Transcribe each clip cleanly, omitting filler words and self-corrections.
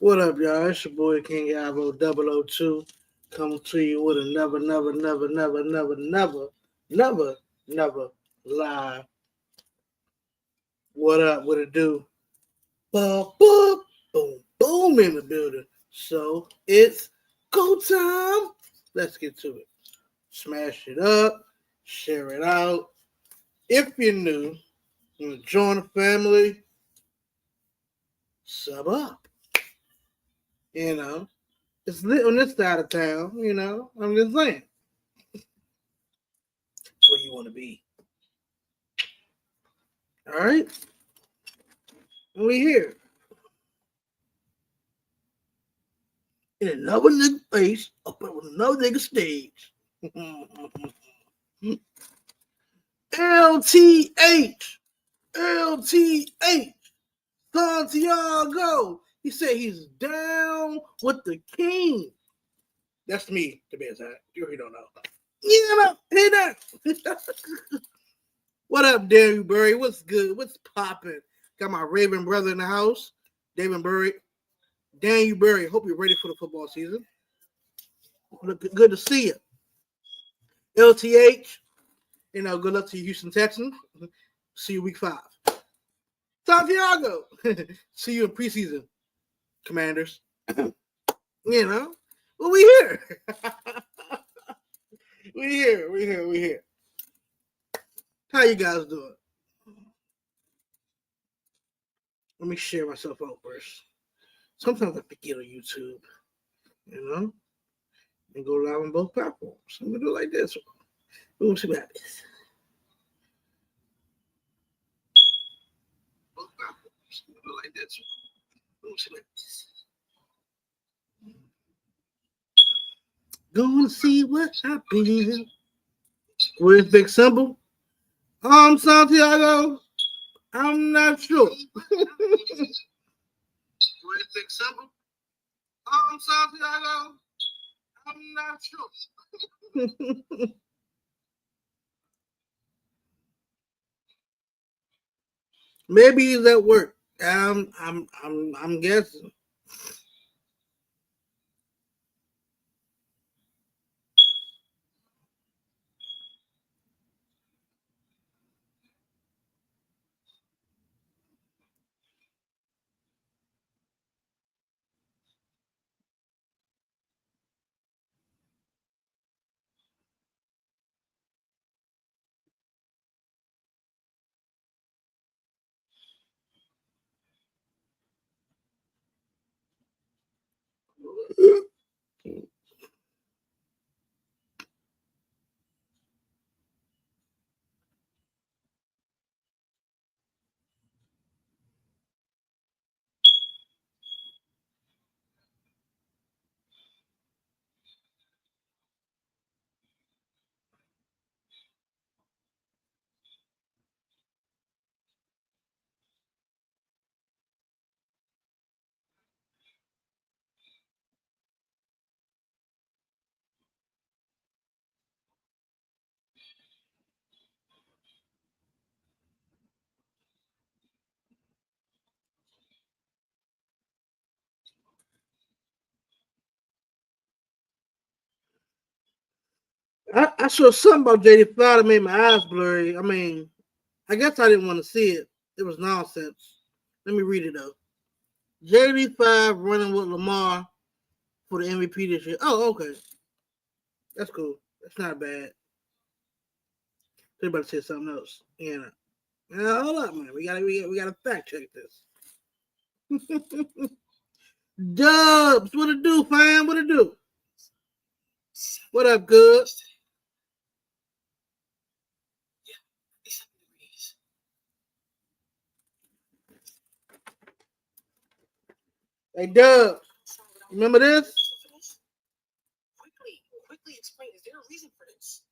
What up, y'all? It's your boy King Avo 002 coming to you with another, never live. What up? What it do? Boom, boom, boom, boom in the building. So it's go time. Let's get to it. Smash it up, share it out. If you're new, you want to join the family, sub up. You know, it's lit on this side of town. I'm just saying. That's where you want to be. All right, and we here in another nigga face up on another nigga stage. LTH, LTH, Santiago. He said he's down with the king. That's me, the best side. You already don't know. Hear that? What up, Daniel Burry? What's good? What's popping? Got my Raven brother in the house, David Burry. Daniel Burry, hope you're ready for the football season. Good to see you. LTH, good luck to you, Houston Texans. See you week 5. Santiago, see you in preseason, Commanders. Well, we here. we here. How you guys doing? Let me share myself out first. Sometimes I forget on YouTube, and go live on both platforms. I'm gonna do it like this. We're gonna see what happens. Both platforms. I'm gonna do it like this. We're gonna see what happens. Gonna see what happens. Where's Big Simple? Santiago. I'm not sure. Where's Big Simple? Santiago. I'm not sure. Maybe he's at work. I'm guessing. I saw something about JD Fly that made my eyes blurry. I guess I didn't want to see it. It was nonsense. Let me read it though. JD5 running with Lamar for the MVP this year. Oh, okay. That's cool. That's not bad. Everybody say something else. Hold up, man. We gotta fact check this. Dubs, what it do, fam? What it do? What up, good? Hey, Dubs, remember this? Quickly explain. Is there a reason for this?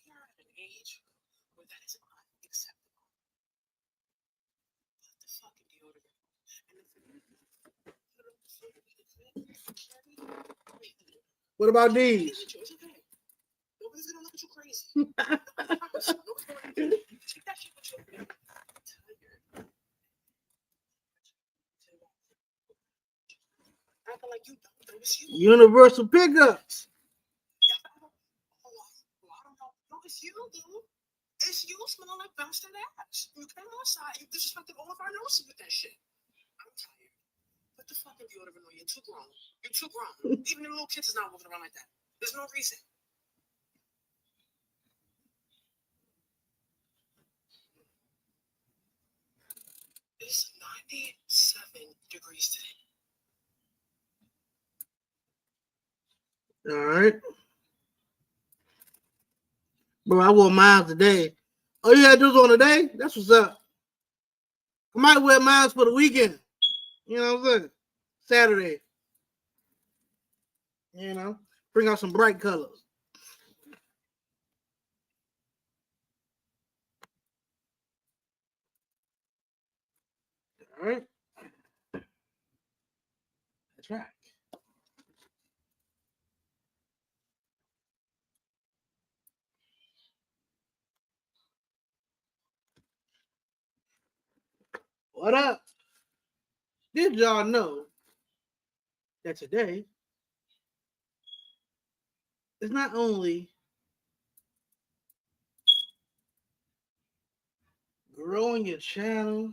We are at an age where that is unacceptable. Put the fucking deodorant. What about these? Nobody's gonna look at you crazy. It's you. Universal pickups. I don't know. No, it's you, dude. It's you smelling like bastard ass. You came outside, you disrespected all of our nurses with that shit. I'm tired. Put the fucking deodorant on. You're too grown. You're too grown. Even the little kids is not walking around like that. There's no reason. It's 97 degrees today. All right. Bro, I wore mine today. Oh, you had to do it on the day? That's what's up. I might wear mine for the weekend. You know what I'm saying? Saturday. You know? Bring out some bright colors. All right. That's right. What up? Did y'all know that today is not only growing your channel,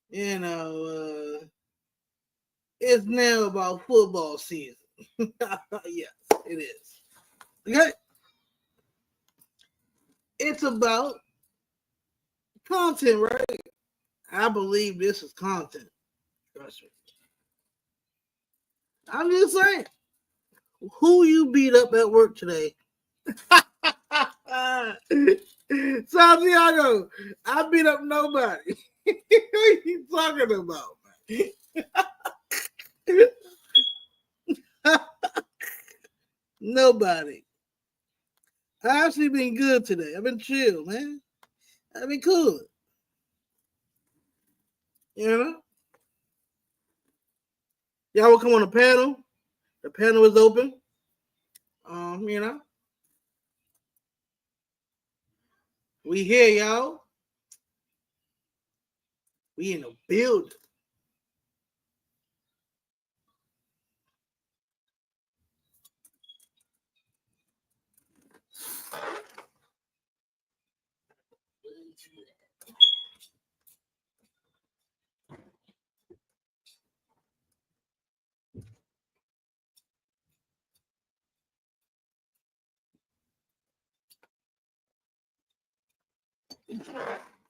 you know, it's now about football season. Yes, it is. Okay? It's about content, right? I believe this is content. Trust me. I'm just saying. Who you beat up at work today? Santiago, I beat up nobody. What are you talking about, man? Nobody. I actually been good today. I've been chill, man. I've been cool. You know? Y'all will come on the panel. The panel is open. You know? We here, y'all. We in the building.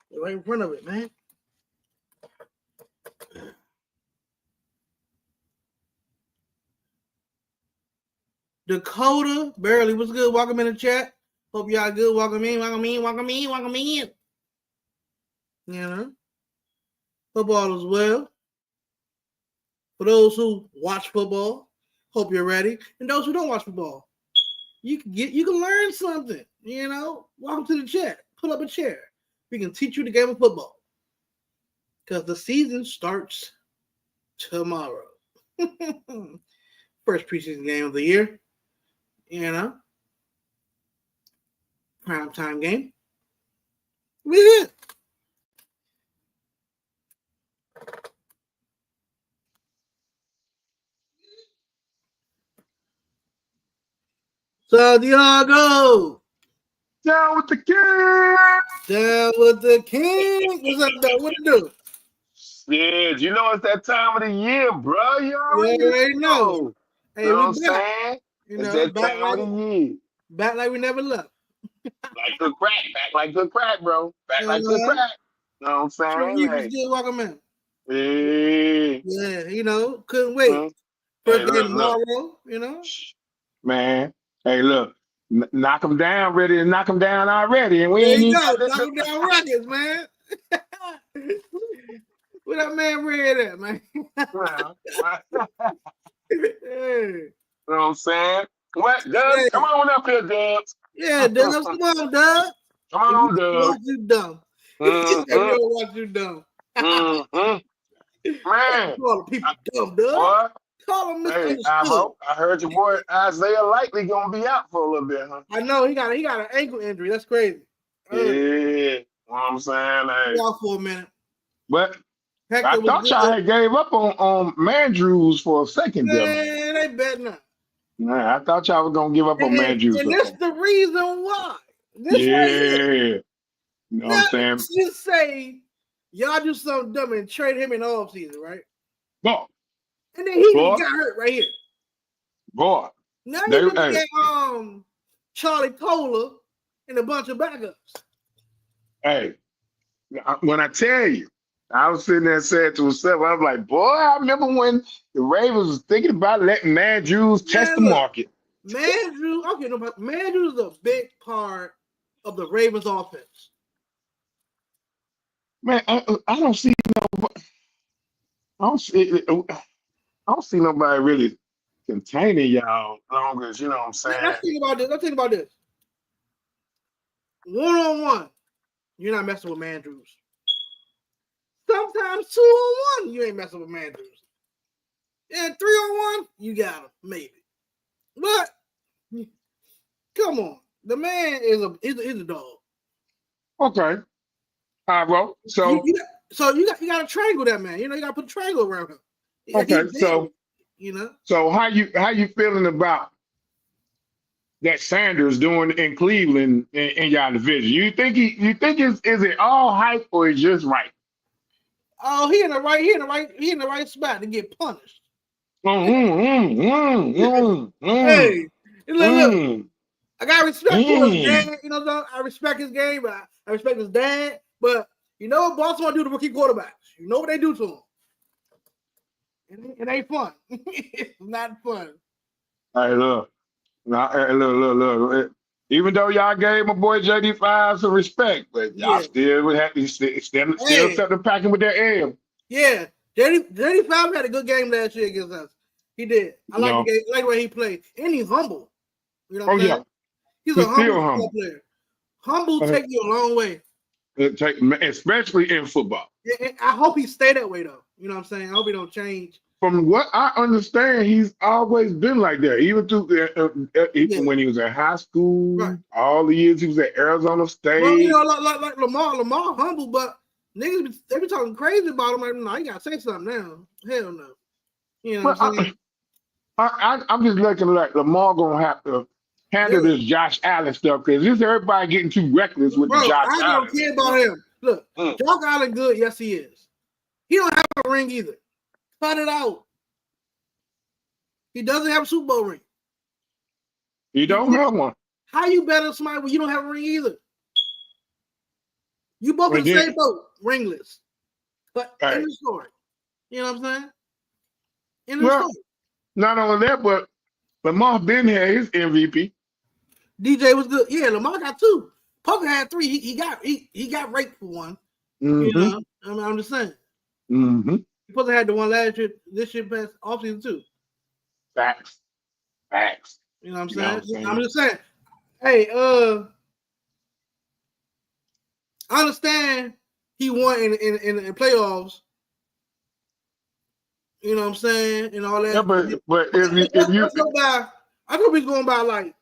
You're right in front of it, man. Dakota, barely. What's good? Welcome in the chat. Hope y'all good. Welcome in, welcome in, welcome in, welcome in. You know? Hope all is well. For those who watch football, hope you're ready. And those who don't watch football, you can learn something. You know? Welcome to the chat. Pull up a chair. We can teach you the game of football. Because the season starts tomorrow. First preseason game of the year. You know? Prime time game. We good. Santiago. Down with the king. Down with the king. What's up, though? What it do? Yeah, you know it's that time of the year, bro. You You already already know. know. Hey, You know we what I'm back. saying? You It's know, that time of the year. back like we never left. Like good crack, back like good crack, bro. Back like good crack. You know what I'm saying? You was Hey, good. Welcome in. yeah. Yeah, you know, couldn't wait. Hey, First game look, tomorrow, you know. man. Hey, look. Knock them down, ready to knock them down already. And we There ain't you even go. got Knocking down records, man. Where that man Red at, man? Hey. You know what I'm saying? What, Dubs? Hey. Come on up here, Dubs. Yeah, Dubs, come on, Dubs. Come on, Dubs. Watch you dumb. Mm-hmm. Everyone watch you dumb. Mm-hmm. Man. Call people dumb, Dubs. Boy. Call him Hey, misunderstood. Ivo, I heard your boy Isaiah likely gonna be out for a little bit, huh? I know he got an ankle injury. That's crazy. Yeah. You know what I'm saying? Hey. Out for a minute. But I Hector was thought y'all good. had gave up on Mandrews for a second there, man. Man, they bet not. Nah, I thought y'all was gonna give up on Mandrews. And that's the reason why. This Yeah, right here. you know what Now, I'm saying? just say y'all do something dumb and trade him in the offseason, right? Boy, And then he Boy. got hurt right here. boy, Now They- you look hey. at Charlie Kohler and a bunch of backups. hey, when I tell you, I was sitting there saying to myself, I was like, boy, I remember when the Ravens was thinking about letting Mandrews test the look, market. Mandrews is a big part of the Ravens offense. Man, I don't see I don't see nobody really containing y'all long as you know what I'm saying. Let's think about this. One-on-one, you're not messing with Mandrews. Sometimes 2-on-1, you ain't messing with Mandrews. And 3-on-1, you got him, maybe. But come on, the man is a dog. Okay. All right, bro. So you got to triangle that man. You know, you got to put a triangle around him. okay, He's big, so you know. so how you feeling about that Sanders doing in Cleveland in y'all division? You think is it all hype or is just right? Oh, he in the right spot to get punished. Mm. Hey, look, Mm. I got respect for his dad. You know what I'm saying? I respect his game, but I respect his dad. But you know what Baltimore do to rookie quarterbacks? You know what they do to him? It ain't fun. It's not fun. Hey, look. Now, look. Even though y'all gave my boy JD5 some respect, but y'all still would have to still set the packing with that L. Yeah, JD5 had a good game last year against us. He did. I like the game, like the way he played, and he's humble. You know what I'm saying? Yeah, he's a humble player. Humble take you a long way. Especially in football. Yeah, I hope he stay that way though. You know what I'm saying? I hope he don't change. From what I understand, he's always been like that. Even even when he was at high school, right. All the years he was at Arizona State. Well, you know, like Lamar humble, but niggas they be talking crazy about him. Like, no, you gotta say something now. Hell no. You know what I'm saying? I'm just looking like Lamar gonna have to handle this Josh Allen stuff because this everybody getting too reckless with the Josh Allen. I don't care about him. Look, Josh Allen good. Yes, he is. He don't have a ring either. Cut it out. He doesn't have a Super Bowl ring. He don't have one. How you better than somebody when you don't have a ring either? You both in the same boat, ringless. But in the story. You know what I'm saying? In the story. Not only that, but Lamar been had his MVP. DJ was good. Yeah, Lamar got 2. Pucker had 3. He got raped for 1. Mm-hmm. You know, I'm just saying. Mm-hmm. He supposed to had the one last year, this year past offseason too. Facts. You know what I'm saying? I'm just saying. Hey, I understand he won in playoffs. You know what I'm saying? And all that. Yeah, but if you I thought we was going by like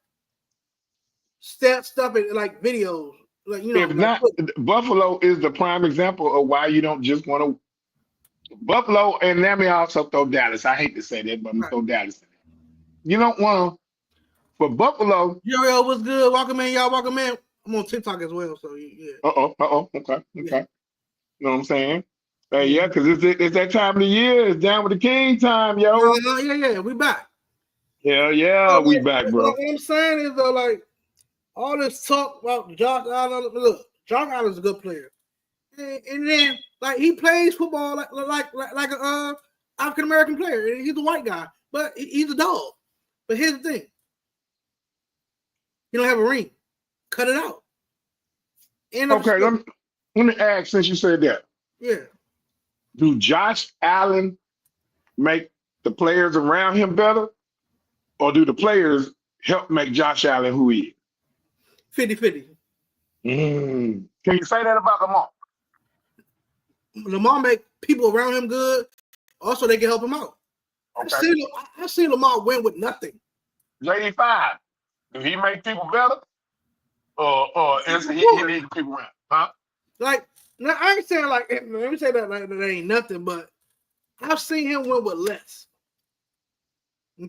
stuff and like videos. Like, you know, if not, Buffalo is the prime example of why you don't just want to. Buffalo, and let me also throw Dallas. I hate to say that, but I'm gonna throw Dallas in there. You don't want to. For Buffalo, Uriel was good. Welcome in, y'all. Welcome in. I'm on TikTok as well, so yeah. Okay. Yeah. You know what I'm saying? Hey, yeah, because it's that time of the year. It's down with the king time, yo. Yeah. We back. Hell yeah, we back, bro. What I'm saying is, like, all this talk about Josh Allen. Look, Josh Allen's a good player, and then like he plays football like a African American player. He's a white guy, but he's a dog. But here's the thing: you don't have a ring. Cut it out. Okay, let me ask. Since you said that, do Josh Allen make the players around him better, or do the players help make Josh Allen who he is? 50-50. Can you say that about Lamar? Lamar make people around him good. Also, they can help him out. Okay. I seen Lamar win with nothing. JD5, do he make people better, or is he leading people around? Huh? Like Now I ain't saying like let me say that like that ain't nothing, but I've seen him win with less.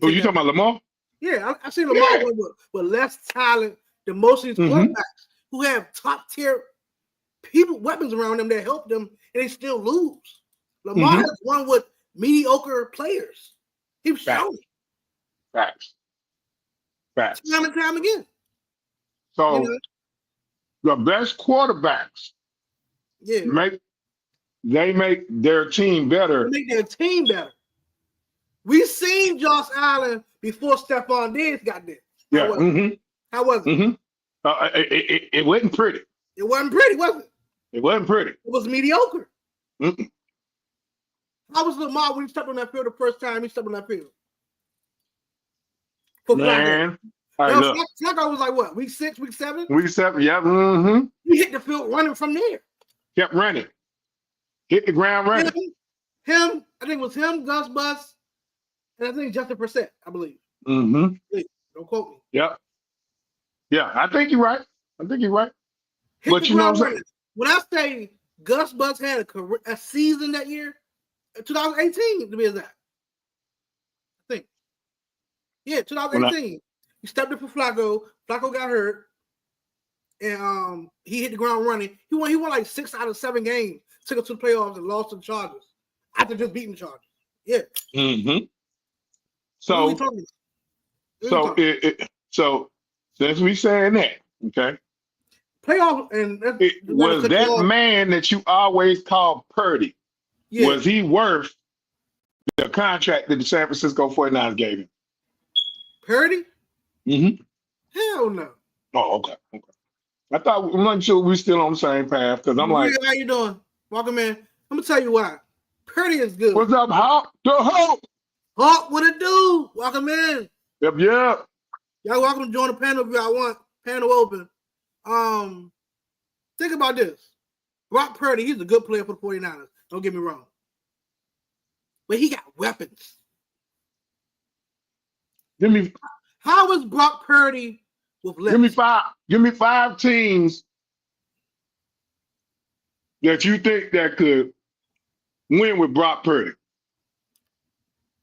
Oh, you talking about Lamar? Yeah, I've seen Lamar win with less talent than most of these quarterbacks who have top tier weapons around them that help them, and they still lose. Lamar has won with mediocre players. He's shown it. Facts. Time and time again. So the best quarterbacks make their team better. Make their team better. We seen Josh Allen before Stephon Diggs got there. How was it? It wasn't pretty. It wasn't pretty, was it? It wasn't pretty. It was mediocre. How was Lamar when he stepped on that field the first time he stepped on that field? Man. Flacco was like what? Week 6, week 7? Week 7, yeah. He hit the field running from there. Kept running. Hit the ground running. I think it was him, Gus Bus, and I think Justin Brissett, I believe. Please, don't quote me. Yep. Yeah, I think you're right. But you know what I'm saying? When I say Gus Bus had a season that year, 2018 to be exact. I think. Yeah, 2018. He stepped in for Flacco. Flacco got hurt. And he hit the ground running. He won like 6 out of 7 games. Took it to the playoffs and lost to the Chargers. After just beating the Chargers. Yeah. So since we saying that, okay. Playoff and was that man that you always call Purdy? Yeah. Was he worth the contract that the San Francisco 49ers gave him? Purdy? Hell no. Oh, okay. I'm not sure we're still on the same path because I'm like, how you doing? Welcome in. I'm gonna tell you why. Purdy is good. What's up, Hawk? The Hawk. Hawk, what it do? Welcome in. Yep. Y'all welcome to join the panel if y'all want. Panel open. Think about this. Brock Purdy, he's a good player for the 49ers. Don't get me wrong. But he got weapons. How is Brock Purdy with less? Give me 5 teams that you think that could win with Brock Purdy.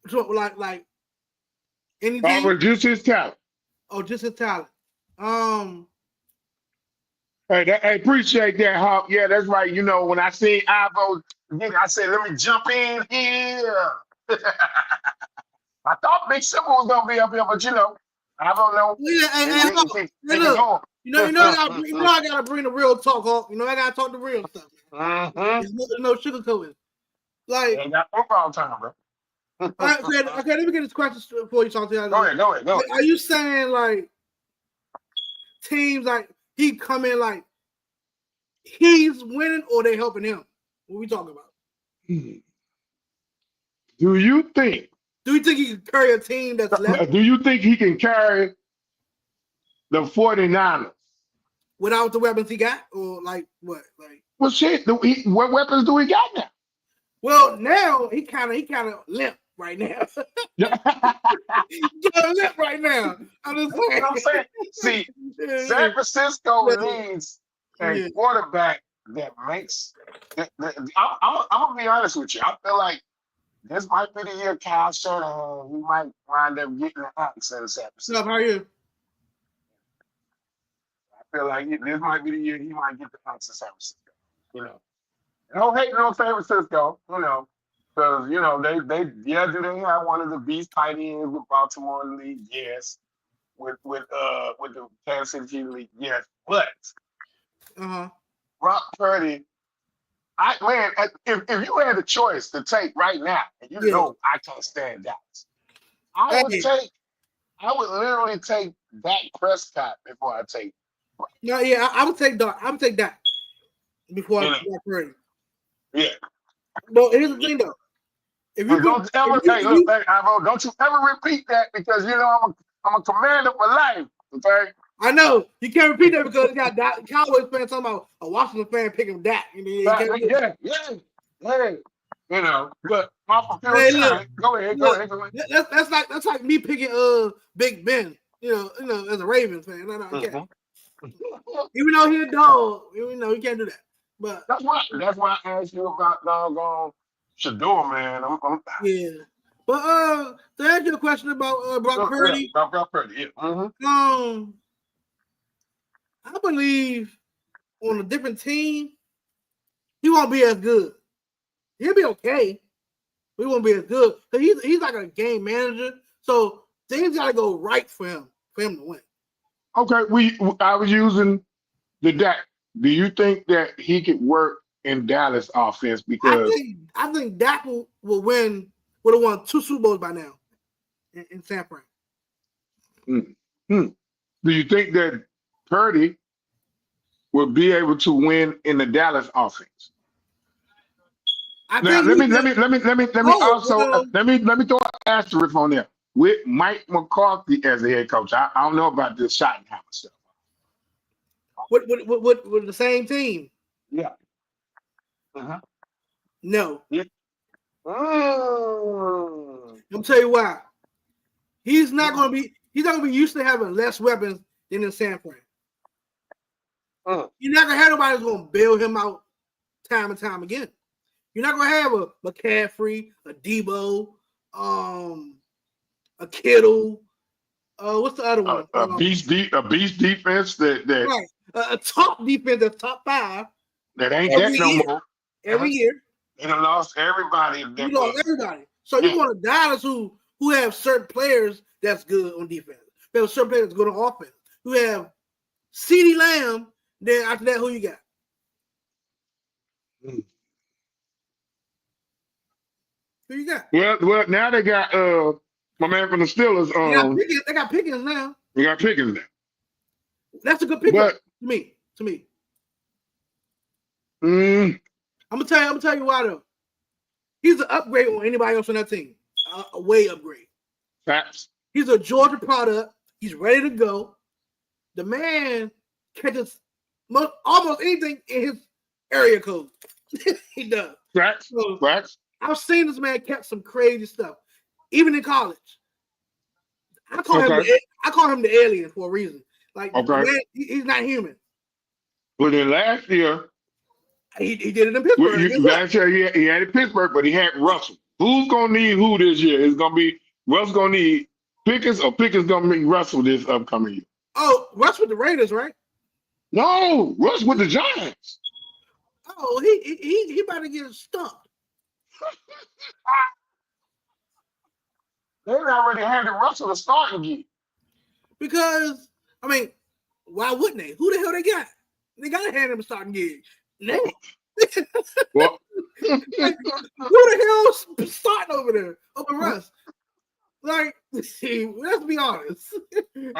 So like anything? Or just his talent. Oh, just his talent. Hey, appreciate that, Hawk. Yeah, that's right. You know, when I seen Ivo, I said, let me jump in here. I thought Big Simple was gonna be up here, but you know, I don't know. I gotta bring the real talk, Hawk. You know, I gotta talk the real stuff. There's no sugarcoating. Like, ain't got football time, bro. All right, okay, let me get this question for you, something. Go ahead. Are you saying like teams like he come in like he's winning or they helping him? What we talking about? Do you think he can carry a team that's left? Do you think he can carry the 49ers without the weapons he got, or like what? Like, well, shit. What weapons do he got now? Well, now he kind of limp right now. He kind of limp right now. I'm just saying. You know what I'm saying? See, San Francisco needs a quarterback that makes. I'm gonna be honest with you. I feel like this might be the year Kyle Shanahan. He might wind up getting the ox in San Francisco. How are you? I feel like this might be the year he might get the ox in San Francisco. You know, don't hate no San Francisco. You know, because you know do they have one of the beast tight ends with Baltimore in the league? Yes. With the Kansas City Chiefs league? Yes. But Brock Purdy. If you had a choice to take right now, and you know I can't stand Dallas, I would literally take Dak Prescott before I take. No, I would take Dak. I would take Dak before I take Purdy. Yeah. But here's the thing, though. Don't you ever repeat that because you know I'm a commander for life. Okay. I know you can't repeat that because you got Cowboys fans talking about a Washington fan picking Dak. Yeah. You know, but go ahead. That's like me picking Big Ben. You know, as a Ravens fan. No, I can't. Even though he's a dog, he can't do that. But that's why I asked you about doggone Shador, man. yeah. But to answer your question about Brock Purdy, yeah, Brock Purdy, yeah. I believe on a different team, he won't be as good. He'll be okay. But he won't be as good. Cause he's like a game manager, so things gotta go right for him to win. Okay, I was using the Dak. Do you think that he could work in Dallas offense? Because I think Dak will win. Would have won 2 Super Bowls by now in San Fran. Do you think that Purdy will be able to win in the Dallas offense? Now let me also let me throw an asterisk on there with Mike McCarthy as the head coach. I don't know about this Schottenheimer stuff. With the same team? Yeah. No. Yeah. I'll tell you why. He's not gonna be used to having less weapons than in San Fran. You're not gonna have nobody who's gonna bail him out time and time again. You're not gonna have a McCaffrey, a Debo, a Kittle. What's the other one? A beast defense that right. A top defense that's top 5. That ain't that no more. Every year. They done lost everybody. You lost everybody. So you want a Dallas who have certain players that's good on defense. They have certain players that's good on offense. Who have CeeDee Lamb. Then after that, who you got? Who you got? Well, now they got my man from the Steelers. They got Pickens now. They got Pickens now. That's a good pickup to me. I'm gonna tell you why though. He's an upgrade on anybody else on that team. A way upgrade. Facts. He's a Georgia product. He's ready to go. The man catches almost anything in his area code. He does. Facts. So, Facts. I've seen this man catch some crazy stuff, even in college. I call him the alien for a reason. Like man, he's not human. But then last year, he did it in Pittsburgh. Last year he had it in Pittsburgh, but he had Russell. Who's gonna need who this year? It's gonna be Russ gonna need Pickens, or Pickens gonna need Russell this upcoming year. Oh, Russ with the Raiders, right? No, Russ with the Giants. Oh, he about to get stumped. They already handed Russell a starting gig. Because, I mean, why wouldn't they? Who the hell they got? They got to hand him a starting gig. No. Well, who the hell's starting over there? Over Russ? Like, let's be honest. You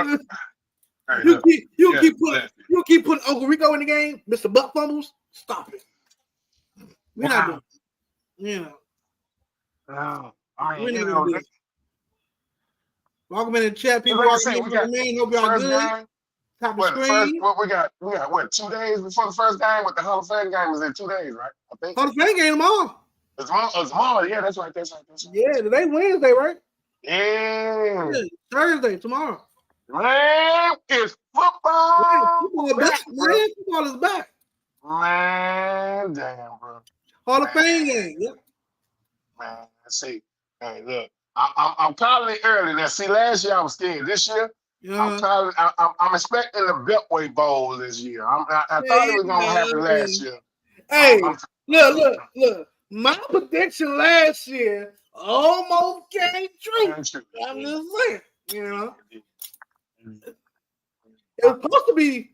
keep putting Uncle Rico in the game, Mr. Buck Fumbles. Stop it. We're not doing it. You know. Welcome in the chat, people. Like say, we got hope y'all good. Top of screen. We got 2 days before the first game with the Hall of Fame game was in 2 days, right? I think. Hall of Fame game tomorrow. It's tomorrow. Yeah, that's right. Yeah, today Wednesday, right? Yeah. Thursday, tomorrow. Man, it's football. Football is back. Man, damn, bro. Hall of Fame game. Yep. Man, see. Hey, look. I'm calling it early. Now, see, last year I was scared. This year, I'm expecting the Beltway Bowl this year. I thought it was going to happen last year. Hey, look. My prediction last year almost came true. I'm just saying, you know. It was supposed to be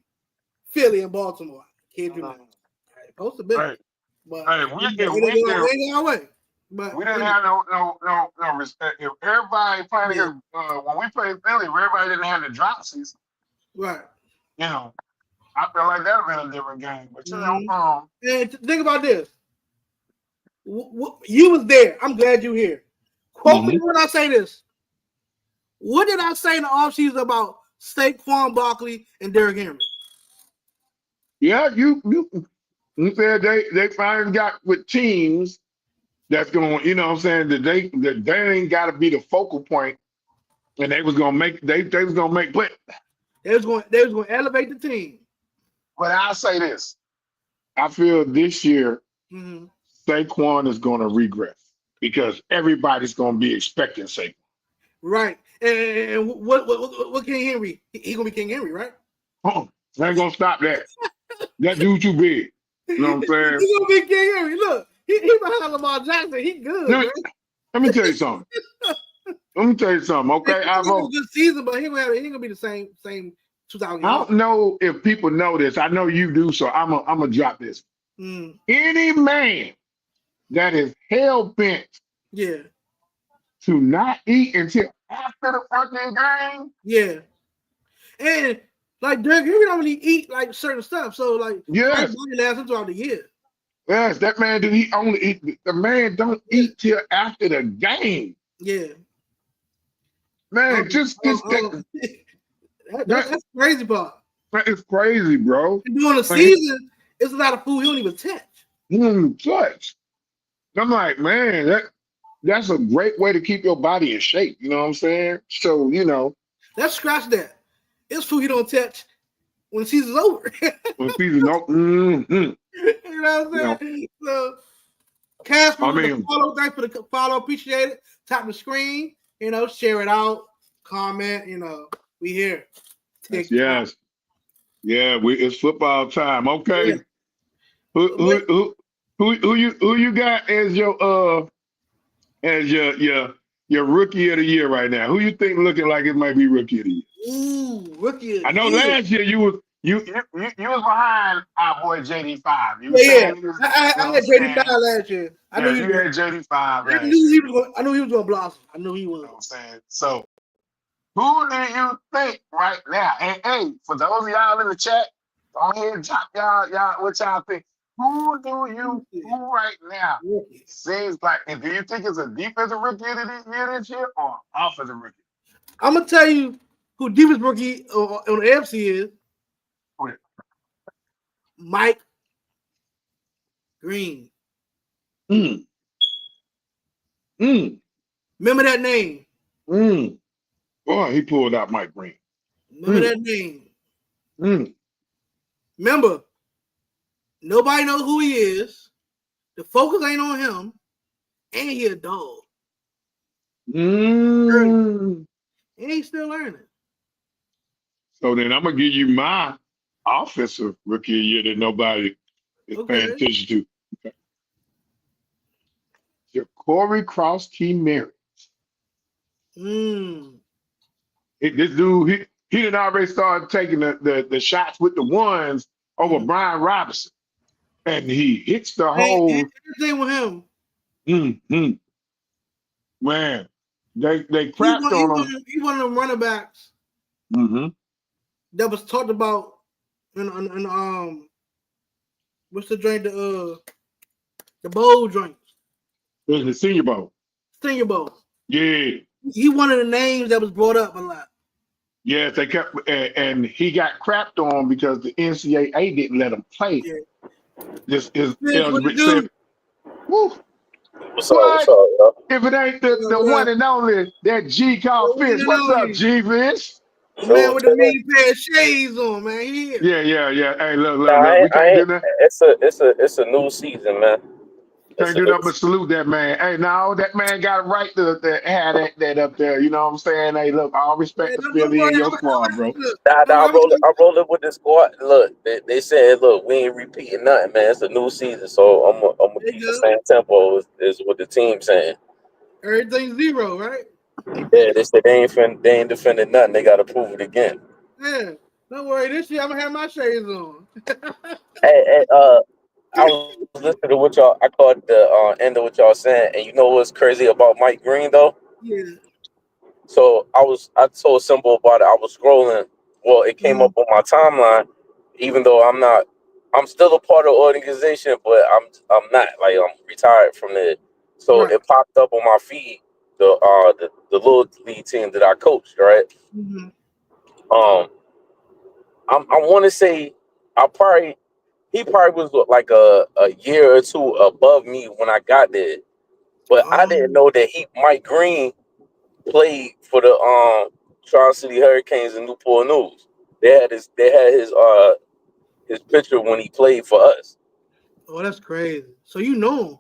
Philly and Baltimore. Can't do that. It's supposed to be. Right. But hey, we didn't have no respect. If everybody playing against, when we played Philly, everybody didn't have the dropsies. Right. You know, I feel like that would have been a different game. But you know, and think about this. You was there. I'm glad you're here. Quote me when I say this. What did I say in the offseason about Saquon Barkley and Derrick Henry? Yeah, you said they finally got with teams that's going, you know what I'm saying, that they ain't got to be the focal point, and they was going to make they was going to make play. They was going to elevate the team. But I'll say this. I feel this year Mm-hmm. Saquon is going to regress because everybody's going to be expecting Saquon. Right. And what King Henry? He gonna be King Henry, right? I ain't gonna stop that. That dude too big. You know what I'm saying? He gonna be King Henry. Look, he behind Lamar Jackson. He good, man. Let me tell you something. Okay, He I gonna have a good season, but he gonna be the same 2,000. I don't know if people know this. I know you do, so I'm gonna drop this. Mm. Any man that is hell bent Yeah. to not eat until after the fucking game. Yeah. And like Derrick Henry don't really eat like certain stuff. So like yes, body lasts him throughout the year. Yes, that man do he only eat the man don't eat till after the game. Yeah. Man, that's crazy part. It's crazy, bro. And during the season, it's a lot of food he don't even touch. He don't even touch. I'm like, man, that's a great way to keep your body in shape. You know what I'm saying? So, Let's scratch that. It's food he don't touch when the season's over. When the season's over. Mm-hmm. You know what I'm saying? So, Casper, thanks for the follow. Appreciate it. Tap the screen, share it out, comment, we here. Yes. Yeah, it's football time. Okay. Yeah. Who you got as your rookie of the year right now? Who you think looking like it might be rookie of the year? Ooh, rookie of the year. I know last year you was behind our boy JD5. I had JD5 last year. I knew you had JD5 last year. I knew he was gonna blossom. I knew he was. You know what I'm saying? So who do you think right now? And hey, for those of y'all in the chat, go ahead and drop y'all what y'all think. Who right now seems like, and do you think it's a defensive rookie of the year this year or offensive rookie? I'm gonna tell you who defensive rookie on the AFC is. Mike Green. Remember that name. Boy, he pulled out Mike Green. Remember that name. Remember, nobody knows who he is. The focus ain't on him. And he a dog. And he's still learning. So then I'm going to give you my offensive rookie of the year that nobody is paying attention to. Okay. Corey Cross-T-Mary. This dude, he did already start taking the shots with the ones over Brian Robinson. And he hits the whole thing with him. Man, they crapped on him. He one of them running backs that was talked about in what's the drink? The bowl drink. It was the Senior Bowl. Senior Bowl. Yeah. He one of the names that was brought up a lot. Yes, they kept, and he got crapped on because the NCAA didn't let him play. Yeah. This is woo. What's up, yo? If it ain't the one and only, that G called Fish. What's up, G Fish? Man with the mean pair of shades on, man. Yeah. Hey, look. We can't do that. It's a new season, man. Can't do nothing but salute that man. Hey, no, that man got a right to have that up there. You know what I'm saying? Hey, look, all respect to Philly and your squad, bro. I'm rolling with the squad. Look, they said, look, we ain't repeating nothing, man. It's a new season, so I'm gonna keep the same tempo is what the team saying. Everything's 0, right? Yeah, they said they ain't defending nothing. They gotta prove it again. Yeah, don't worry. This year I'm gonna have my shades on. hey, I was listening to what y'all. I caught the end of what y'all saying, and you know what's crazy about Mike Green though? Yeah. So I told Simple about it. I was scrolling. Well, it came up on my timeline, even though I'm still a part of the organization, but I'm not, like, I'm retired from it. So It popped up on my feed the little league team that I coached, right? I want to say he probably was like a year or two above me when I got there, but I didn't know that Mike Green played for the Tri-City Hurricanes in Newport News. They had his picture when he played for us. Oh, that's crazy. So you know him?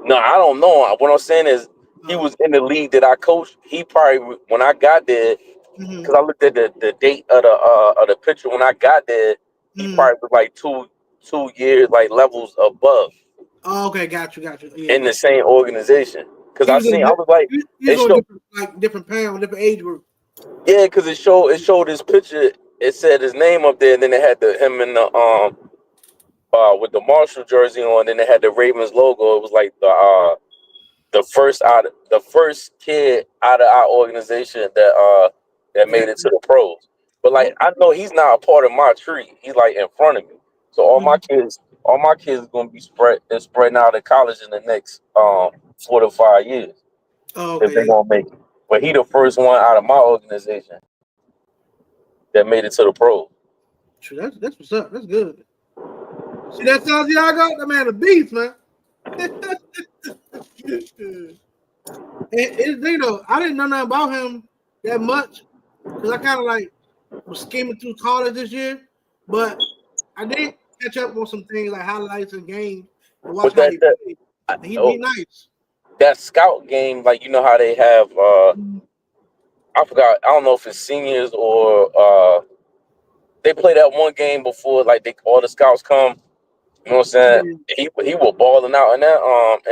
No, I don't know. What I'm saying is he was in the league that I coached. He probably when I got there, because I looked at the date of the picture when I got there, he probably was like 2 years like levels above. Oh, okay, got you. Yeah. In the same organization. Because I was like, he's on different pound, different age group. Yeah, because it showed his picture. It said his name up there, and then it had him in the with the Marshall jersey on, and it had the Ravens logo. It was like the first kid out of our organization that made it to the pros. But like I know he's not a part of my tree. He's like in front of me. So all my kids are gonna be spreading out in college in the next 4 to 5 years. Oh, okay. If they're gonna make it. But he the first one out of my organization that made it to the pros. True, that's what's up. That's good. See that Santiago? That man a beast, man. You know, I didn't know nothing about him that much because I kind of like was skimming through college this year, but I did catch up on some things like highlights and games and watch how he played. He nice. That scout game, like you know how they have I forgot, I don't know if it's seniors or they play that one game before like all the scouts come. You know what I'm saying? He was balling out in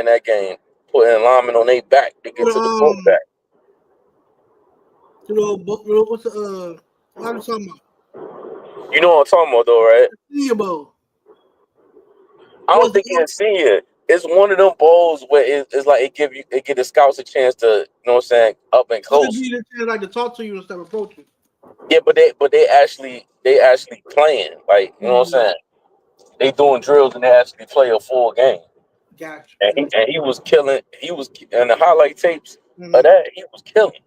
that game, putting linemen on their back to get to the quarterback. What's what I'm talking about? You know what I'm talking about though, right? Senior Bowl. I don't think it's senior. It's one of them bowls where it's like it give the scouts a chance to, you know what I'm saying, up and close. Give you a chance like to talk to you and stuff, approach you. Yeah, but they actually playing, like, you know what I'm saying? They doing drills and they actually play a full game. Gotcha. And he was killing. He was in the highlight tapes of that. He was killing.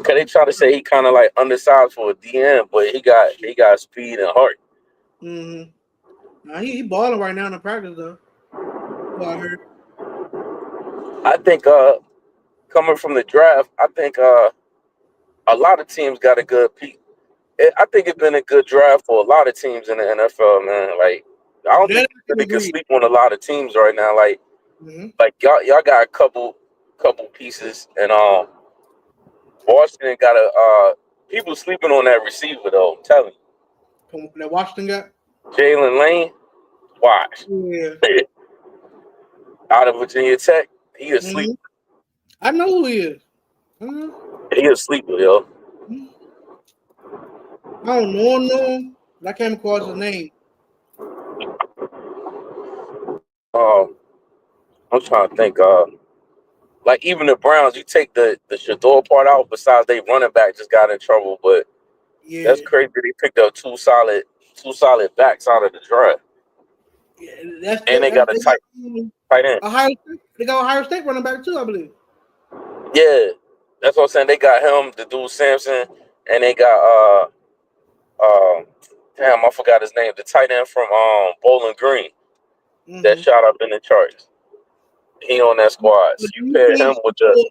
Cause they try to say he kind of like undersized for a DN, but he got speed and heart. Now he balling right now in the practice though. Well, I heard. I think coming from the draft, I think a lot of teams got a good peak. I think it's been a good draft for a lot of teams in the NFL, man. Like I don't think they can sleep on a lot of teams right now. Like like y'all got a couple pieces, and Washington got people sleeping on that receiver though. I'm telling you. That Washington got Jalen Lane. Watch. Yeah. Out of Virginia Tech, he a sleeper. I know who he is. He a sleeper, yo. I don't know him, but I came across his name. I'm trying to think. Like even the Browns, you take the Shador part out. Besides, they running back just got in trouble, but that's crazy. They picked up two solid backs out of the draft. Yeah, they got a tight end. They got Ohio State running back too, I believe. Yeah, that's what I'm saying. They got him, the dude Samson, and they got damn, I forgot his name. The tight end from Bowling Green that shot up in the charts. He on that squad. So you pair him with the.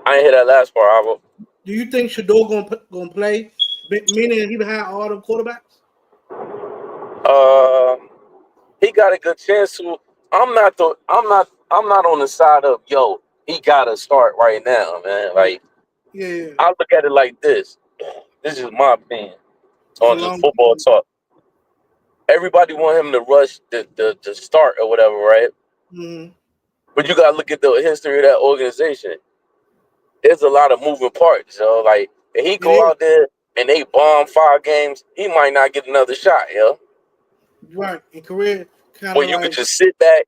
I ain't hear that last part, Avo. Do you think Shador gonna play? Meaning he behind all the quarterbacks? He got a good chance to. I'm not on the side of he gotta start right now, man. Like I look at it like this. This is my opinion on just football talk. Everybody want him to rush the start or whatever, right? But you gotta look at the history of that organization. There's a lot of moving parts, yo. Like if he go out there and they bomb 5 games, he might not get another shot, yo. Right, in career kind of. When you could just sit back.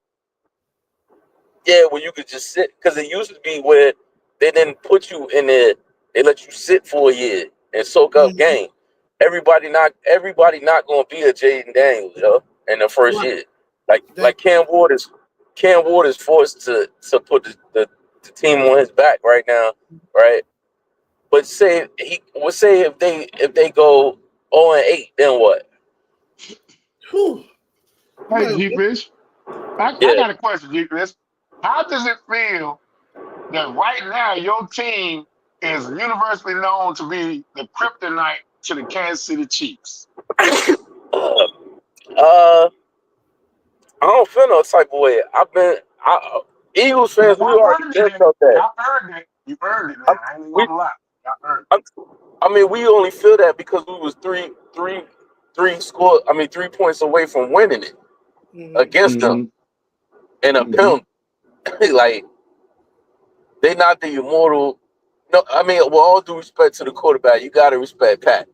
Yeah, when you could just sit, because it used to be where they didn't put you in there. They let you sit for a year and soak up game. Everybody not gonna be a Jaden Daniels, yo, in the first year. Like Cam Ward is forced to put the team on his back right now, right? But say if they go 0-8, then what? Hey, G-Fish. I got a question, G-Fish. How does it feel that right now your team is universally known to be the kryptonite to the Kansas City Chiefs? I don't feel no type of way. Eagles fans, we Y'all already earned been it. felt that. Y'all earned it. You earned it I, now. I ain't we, gonna lie. Y'all earned I mean, we only feel that because we was three points away from winning it against them it. in a penalty. Like, they not the immortal. No, I mean, with all due respect to the quarterback, you got to respect Pat.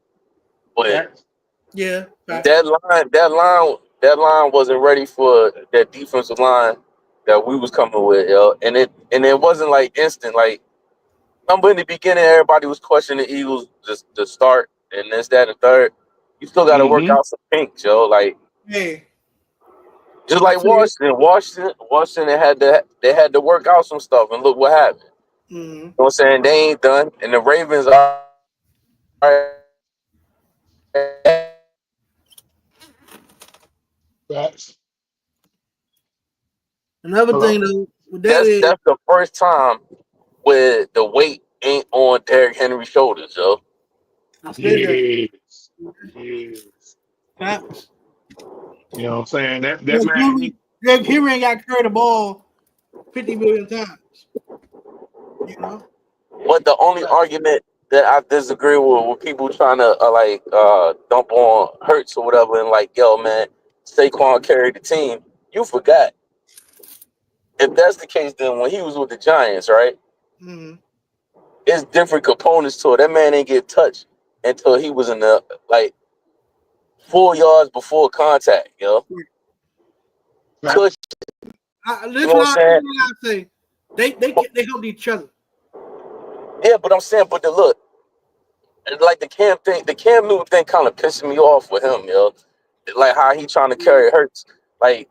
But Yeah. that line wasn't ready for that defensive line that we was coming with, yo. And it wasn't like instant. Like, remember in the beginning, everybody was questioning the Eagles just to start and this, that, and third. You still got to work out some kinks, yo. Like, Hey. just like Washington they had to work out some stuff, and look what happened. Mm-hmm. You know what I'm saying? They ain't done, and the Ravens are. Facts. Another Hello? thing though, with that is That's the first time where the weight ain't on Derrick Henry's shoulders, yo. I said that. Yes. Facts. You know what I'm saying? That man. Greg Henry ain't got carried the ball 50 million times. You know? But the only argument that I disagree with people trying to dump on Hurts or whatever, and like, yo, man, Saquon carried the team. You forgot. If that's the case, then when he was with the Giants, right? Mm-hmm. It's different components to it. That man ain't get touched until he was in the 4 yards before contact, yo. Touch, you know what I'm saying? I say. They helped each other. Yeah, but I'm saying, but look, like the Cam Newton thing kind of pissing me off with him, yo. Like how he trying to carry Hurts. Like,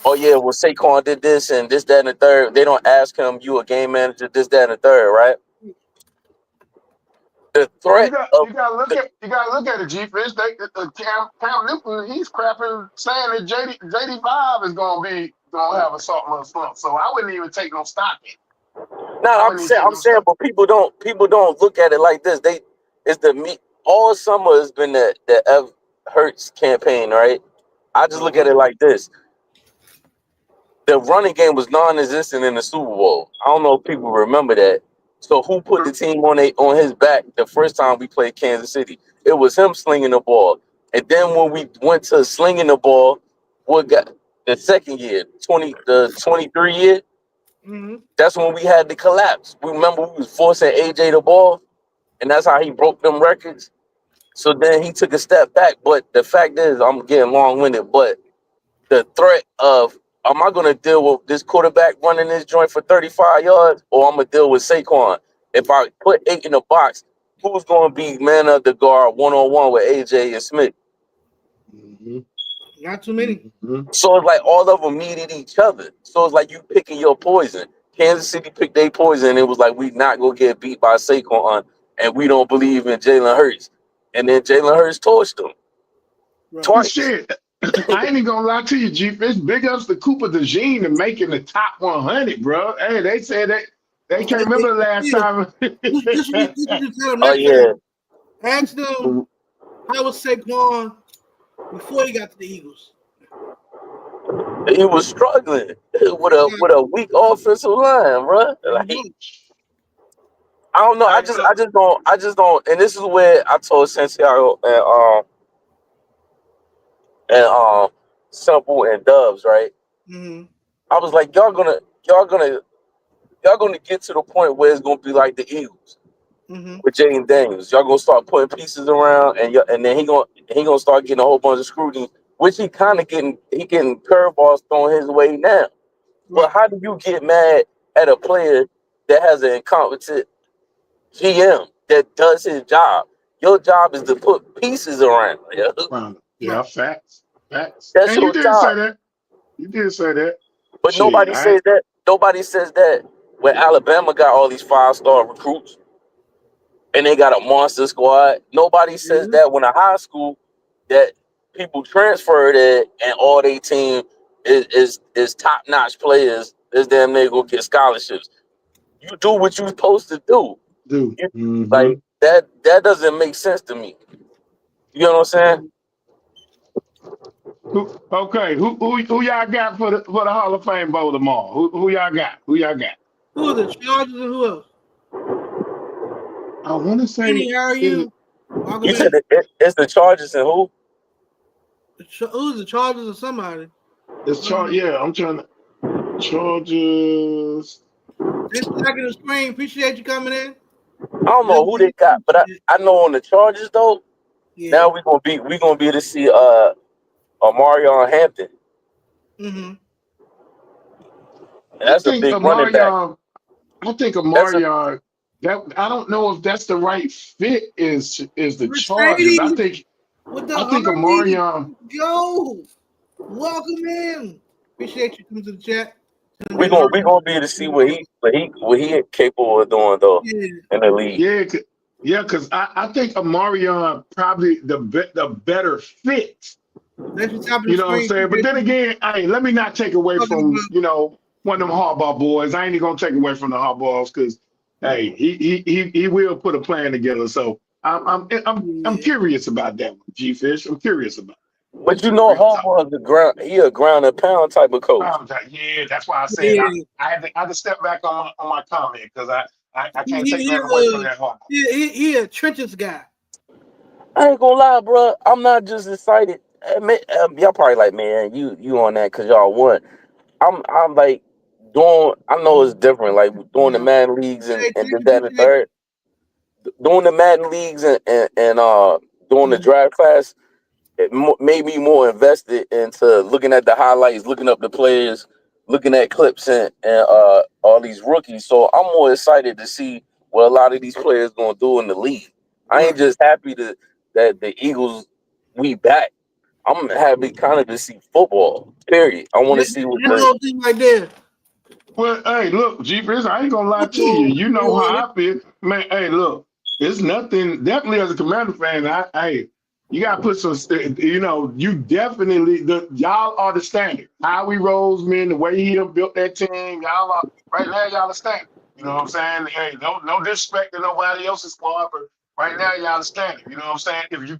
oh yeah, well Saquon did this and this, that, and the third. They don't ask him, you a game manager, this, that, and the third, right? The You threat got of you got to look at it, G Fish. Cam Newton, he's crapping saying that JD5 is gonna have a sophomore slump. So I wouldn't even take no stock in. I'm saying, but people don't look at it like this. All summer has been the F Hurts campaign, right? I just look at it like this. The running game was non-existent in the Super Bowl. I don't know if people remember that. So who put the team on his back the first time we played Kansas City? It was him slinging the ball. And then when we went to slinging the ball, what got the second year, the 23 year, that's when we had the collapse. We remember we was forcing AJ the ball, and that's how he broke them records. So then he took a step back. But the fact is, I'm getting long-winded, but the threat of, am I going to deal with this quarterback running this joint for 35 yards, or I'm going to deal with Saquon? If I put 8 in the box, who's going to be man of the guard one-on-one with AJ and Smith? Not too many. So it's like all of them needed each other. So it's like you picking your poison. Kansas City picked their poison. It was like, we not going to get beat by Saquon, and we don't believe in Jalen Hurts. And then Jalen Hurts torched them. Right. Twice. Shit. I ain't even gonna lie to you, G Fish. Big ups to Cooper DeJean to making the top 100, bro. Hey, they said they can't remember the last time. Oh yeah. Ask them how was Saquon before he got to the Eagles. He was struggling with a weak offensive line, bro. Like, I don't know. I just don't. And this is where I told Santiago and Simple and Dubs, right? Mm-hmm. I was like, y'all gonna get to the point where it's gonna be like the Eagles with Jaden Daniels. Y'all gonna start putting pieces around, and then he gonna start getting a whole bunch of scrutiny, which he getting curveballs thrown his way now. But how do you get mad at a player that has an incompetent GM that does his job? Your job is to put pieces around. Yeah, facts. That's and your you did job. say that. You did say that. But nobody says that. Nobody says that when Alabama got all these 5-star recruits and they got a monster squad. Nobody says that when a high school that people transferred it and all their team is top-notch players is damn near gonna get scholarships. you do what you're supposed to do. Mm-hmm. Like that doesn't make sense to me. You know what I'm saying? Who y'all got for the Hall of Fame Bowl tomorrow? Who y'all got? Who y'all got? Who are the Chargers and who else? I want to say. You said it's the Chargers and who? Who's the Chargers or somebody? It's yeah, I'm trying to. Chargers. Thanks for liking the screen. Appreciate you coming in. I don't know who they got, but I know on the Chargers though. Yeah. Now we're gonna be able to see Omarion Hampton. Mm-hmm. That's a big running back. I think Omarion. I don't know if that's the right fit. Is the Chargers? I think Omarion. Yo, welcome in. Appreciate you coming to the chat. We're gonna be able to see what he capable of doing though in the league. Yeah, because I think Omarion probably the better fit. You know what I'm saying? But then again, let me not take away from one of them hardball boys. I ain't even gonna take away from the hardballs because he will put a plan together. So I'm curious about that one, G Fish. I'm curious about it. But Harbaugh is he a ground and pound type of coach. Yeah, that's why I said I had to step back on my comment because I can't take that away from that Harbaugh. He a trenches guy. I ain't gonna lie, bro. I'm not just excited. Y'all probably like, man, you on that because y'all won. I'm like doing. I know it's different, like doing the Madden leagues and that and the third. Doing the Madden leagues and doing the draft class. It made me more invested into looking at the highlights, looking up the players, looking at clips and all these rookies. So I'm more excited to see what a lot of these players gonna do in the league. I ain't just happy that the Eagles we back. I'm happy kind of to see football. Period. I want to see what thing right there. Well, hey, look, G-Fish, I ain't gonna lie to you. You know how I feel, man. Hey, look, it's nothing. Definitely as a Commander fan, you gotta put some. You definitely y'all are the standard. Howie Roseman, the way he built that team, y'all are right now. Y'all are standard. You know what I'm saying? Hey, no disrespect to nobody else's squad, but right now y'all the standard. You know what I'm saying? If you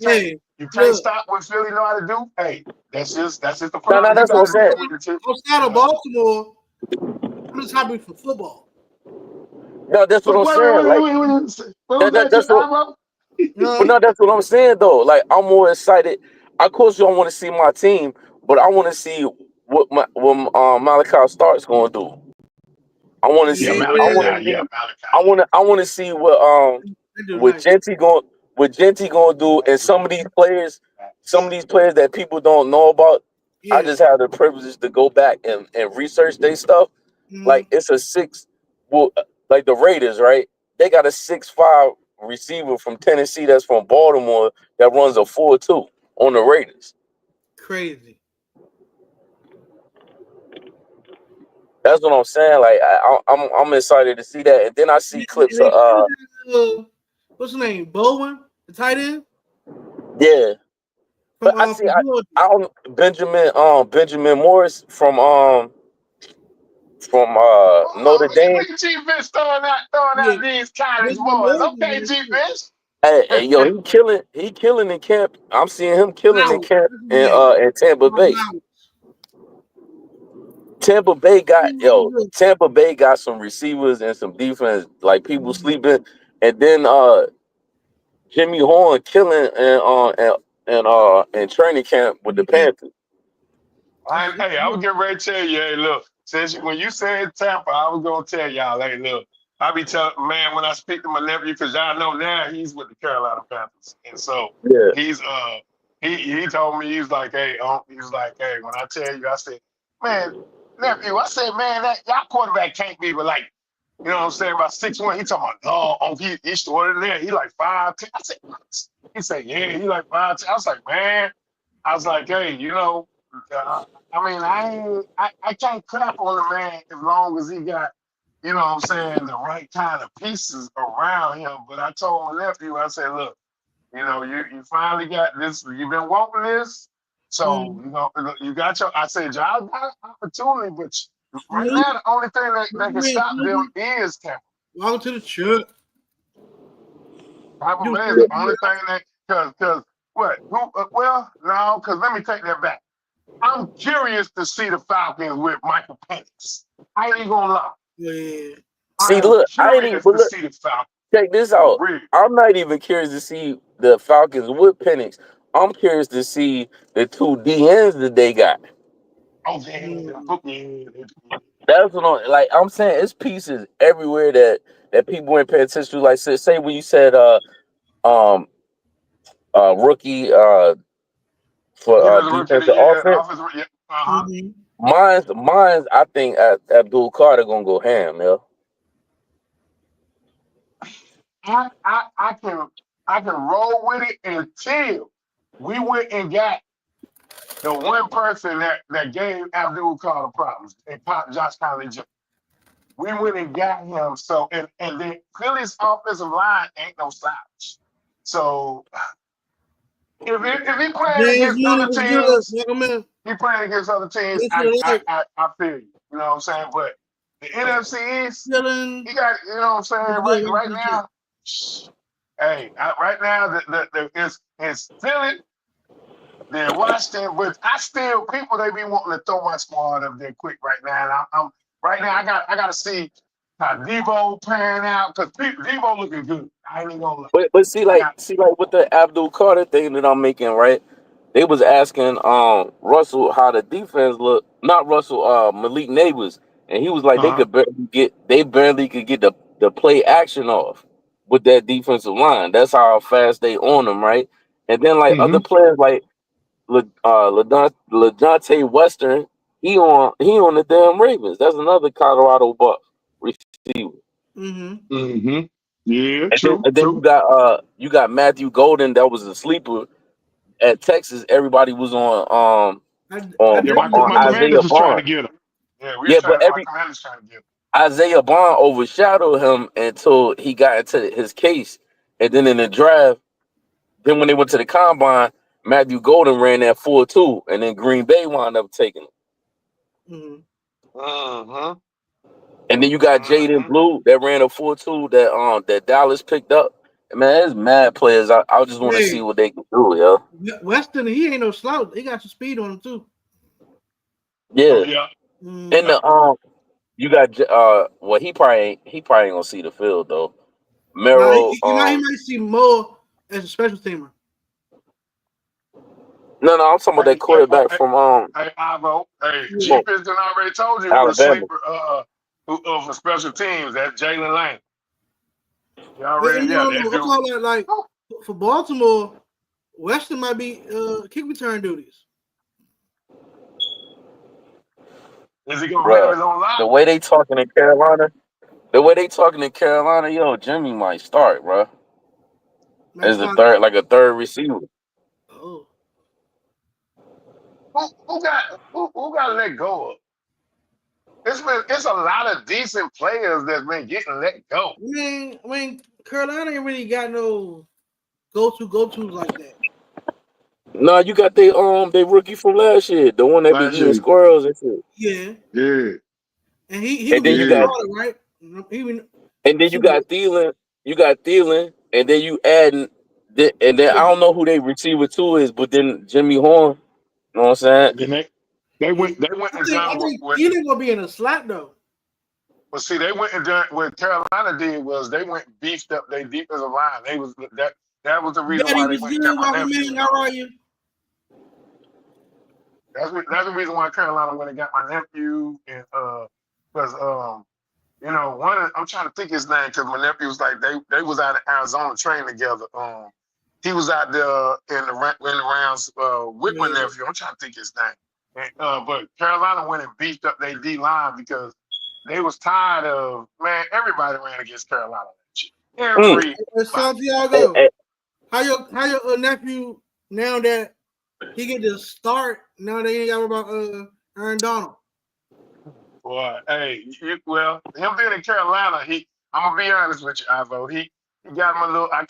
can't stop what Philly know how to do, hey, that's just the first. No, that's what I'm saying. Outside of Baltimore, I'm just happy for football. No, that's what I'm saying. That's what I'm saying though. Like I'm more excited. Of course, you don't want to see my team, but I want to see what Malachi Stark's going to do. I want to see. I want to see what Genty going to do, and some of these players that people don't know about. Yeah. I just have the privilege to go back and research their stuff. Mm-hmm. Like it's a 6. Well, like the Raiders, right? They got a 6'5" receiver from Tennessee that's from Baltimore that runs a 4.2 on the Raiders. Crazy. That's what I'm saying. Like I'm excited to see that, and then I see clips of what's his name, Bowen, the tight end. Yeah, but I see Benjamin Morris from Notre Dame. G-Fish throwing out these college boys. Okay, G-Fish. Hey, yo, he killing in camp. I'm seeing him killing in camp in Tampa Bay. Tampa Bay got some receivers and some defense, like people sleeping, and then Jimmy Horn killing in training camp with the Panthers. I was getting ready to tell you, hey, look, since when you said Tampa, I was gonna tell y'all, hey, look, I be telling man when I speak to my nephew, because y'all know now he's with the Carolina Panthers, and so he's he told me he's like, hey, when I tell you, I said, man, nephew, I said, man, that y'all quarterback can't be but like, you know what I'm saying, about 6'1". He talking about he's shorter than that. He like 5'10". I said, he said, yeah, he like 5'10". I was like, man, hey, I can't crap on the man as long as he got, you know what I'm saying, the right kind of pieces around him. But I told my nephew, I said, look, you finally got this. You've been wanting this. So, you got I said, y'all got an opportunity, but right now, the only thing that can stop them is Tampa. Welcome to the church. Papa Bear is the only thing that because what? Well, no, because let me take that back. I'm curious to see the Falcons with Michael Penix. I ain't gonna lie. Yeah. See, look, I ain't even look, see the Falcons. check this out. I'm not even curious to see the Falcons with Penix. I'm curious to see the two DNs that they got. Oh, yeah. That's what I'm saying. It's pieces everywhere that people ain't paying attention to. Like say when you said rookie for defensive offense. Mine's I think Abdul Carter gonna go ham, yeah. I can roll with it until we went and got the one person that gave Abdul Carter problems and Pop Josh Conley Jr. We went and got him. So and then Philly's offensive line ain't no slouch. So if he playing against other teams, he playing against other teams. I feel you. You know what I'm saying? But the NFC East, he got, you know what I'm saying? Right now, hey, right now it's Philly, then Washington, but people they be wanting to throw my squad up there quick right now. And I'm right now I gotta see how Deebo pan out because Deebo looking good. I ain't gonna lie. But see like with the Abdul Carter thing that I'm making, right? They was asking Russell how the defense look, not Russell, Malik Neighbors, and he was like they barely could get the play action off with that defensive line. That's how fast they on them, right? And then like other players like LaDonte Western, he on the damn Ravens. That's another Colorado Buck receiver. Yeah, and then you got Matthew Golden that was a sleeper at Texas. Everybody was on Isaiah Bond. Isaiah Bond overshadowed him until he got into his case, and then in the draft, then when they went to the combine, Matthew Golden ran that 4.2, and then Green Bay wound up taking him. And then you got Jaden Blue that ran a 4.2 that Dallas picked up. Man, there's mad players. I just want to see what they can do, yo. Weston, he ain't no slouch. He got some speed on him too. Yeah. And the you got well, he probably ain't gonna see the field though. Merrill, he might see more as a special teamer. No, I'm talking about that quarterback from Ivo. Chief has already told you who's a sleeper for special teams. That's Jalen Lane. You already like for Baltimore, Weston might be kick return duties. Is he gonna have his own line? The way they talking in Carolina, yo, Jimmy might start, bro. As a third receiver. Oh. Who got let go of? It's a lot of decent players that's been getting let go. I mean, Carolina ain't really got no go-tos like that. No, you got they rookie from last year, the one that be eating squirrels and shit. Yeah. And he and then you got right. And then you got Thielen, and then you adding, and then I don't know who they receiver two is, but then Jimmy Horn. You know what I'm saying? They went and done with Thielen gonna be in a slot though. Well, see, they went and done what Carolina did was they went and beefed up their defensive line. They was that was the reason why they went and got my nephew. How are you? That's the reason why Carolina went and got my nephew, and because you know, I'm trying to think his name because my nephew was like they was out of Arizona training together. He was out there in the rounds with my nephew. I'm trying to think his name. And, but Carolina went and beefed up their D line because they was tired of everybody ran against Carolina. Santiago, how your nephew now that he get to start now they ain't got about Aaron Donald? Boy, him being in Carolina, I'm gonna be honest with you, Ivo. He got him a little. I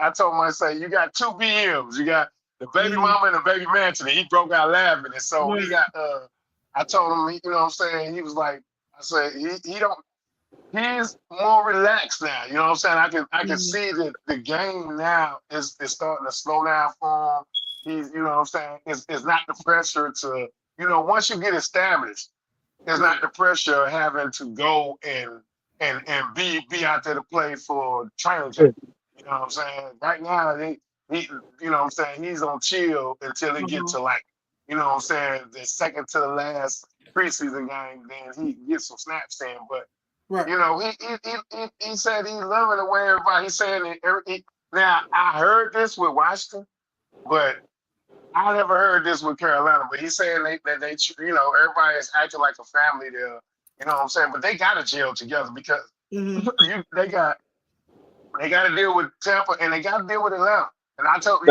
told him, I say, you got two BMs. You got the baby mama and the baby mansion. And he broke out laughing, and so he got. I told him, you know what I'm saying. He was like, I said, he don't. he's more relaxed now. You know what I'm saying? I can see that the game now is starting to slow down for him. He's, you know what I'm saying? It's not the pressure to, once you get established, it's not the pressure of having to go and be out there to play for training camp. You know what I'm saying? Right now, he you know what I'm saying, he's on chill until he get to like, you know what I'm saying, the second to the last preseason game, then he gets some snaps in. But you know, he said he's loving the way everybody. He's saying that now I heard this with Washington, but I never heard this with Carolina. But he's saying that they everybody is acting like a family there. You know what I'm saying? But they got to gel together because they got to deal with Tampa and they got to deal with Atlanta. And I told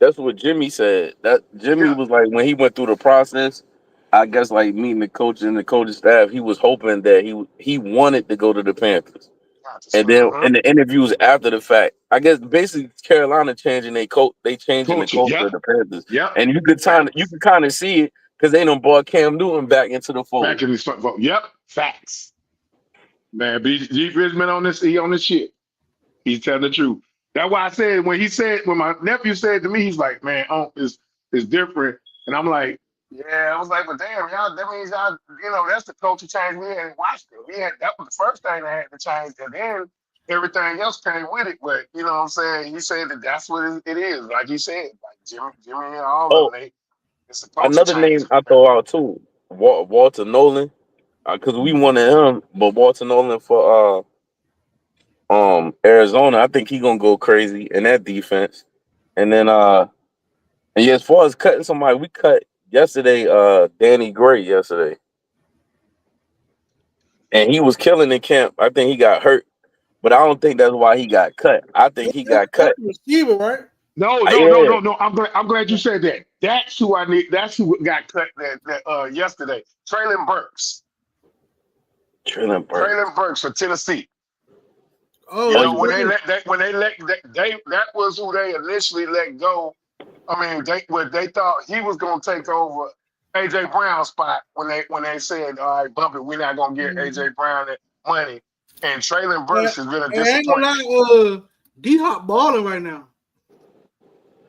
that's what Jimmy said. That Jimmy was like when he went through the process. I guess like meeting the coach and the coaching staff, he was hoping that he wanted to go to the Panthers. And then in the interviews after the fact, I guess basically Carolina changing their coach, they changing the culture of the Panthers. Yeah, and you can kind of see it because they done brought Cam Newton back into the fold. Back in the fold. Yep, facts. Man, BG Bridgman on this, he on this shit. He's telling the truth. That's why I said when my nephew said to me, he's like, man, it's different, and I'm like. Yeah, I was like, but damn, y'all, that means y'all, that's the culture change we had in Washington. That was the first thing that had to change, and then everything else came with it. But you know what I'm saying? He said that's what it is. Like you said, like Jimmy and all of them, it's a culture another change. name I throw out too, Walter Nolan, because we wanted him, but Walter Nolan for Arizona, I think he gonna go crazy in that defense. And then as far as cutting somebody, we cut. Yesterday, Danny Gray yesterday. And he was killing in camp. I think he got hurt. But I don't think that's why he got cut. I think he got cut. Receiver, right? No. I'm glad you said that. That's who I need. That's who got cut yesterday. Treylon Burks. Treylon Burks for Tennessee. Oh, that was who they initially let go. I mean, they thought he was gonna take over AJ Brown's spot when they said, all right, bump it, we're not gonna get AJ Brown that money. And Treylon Burks has been a disappointment. D-Hop balling right now.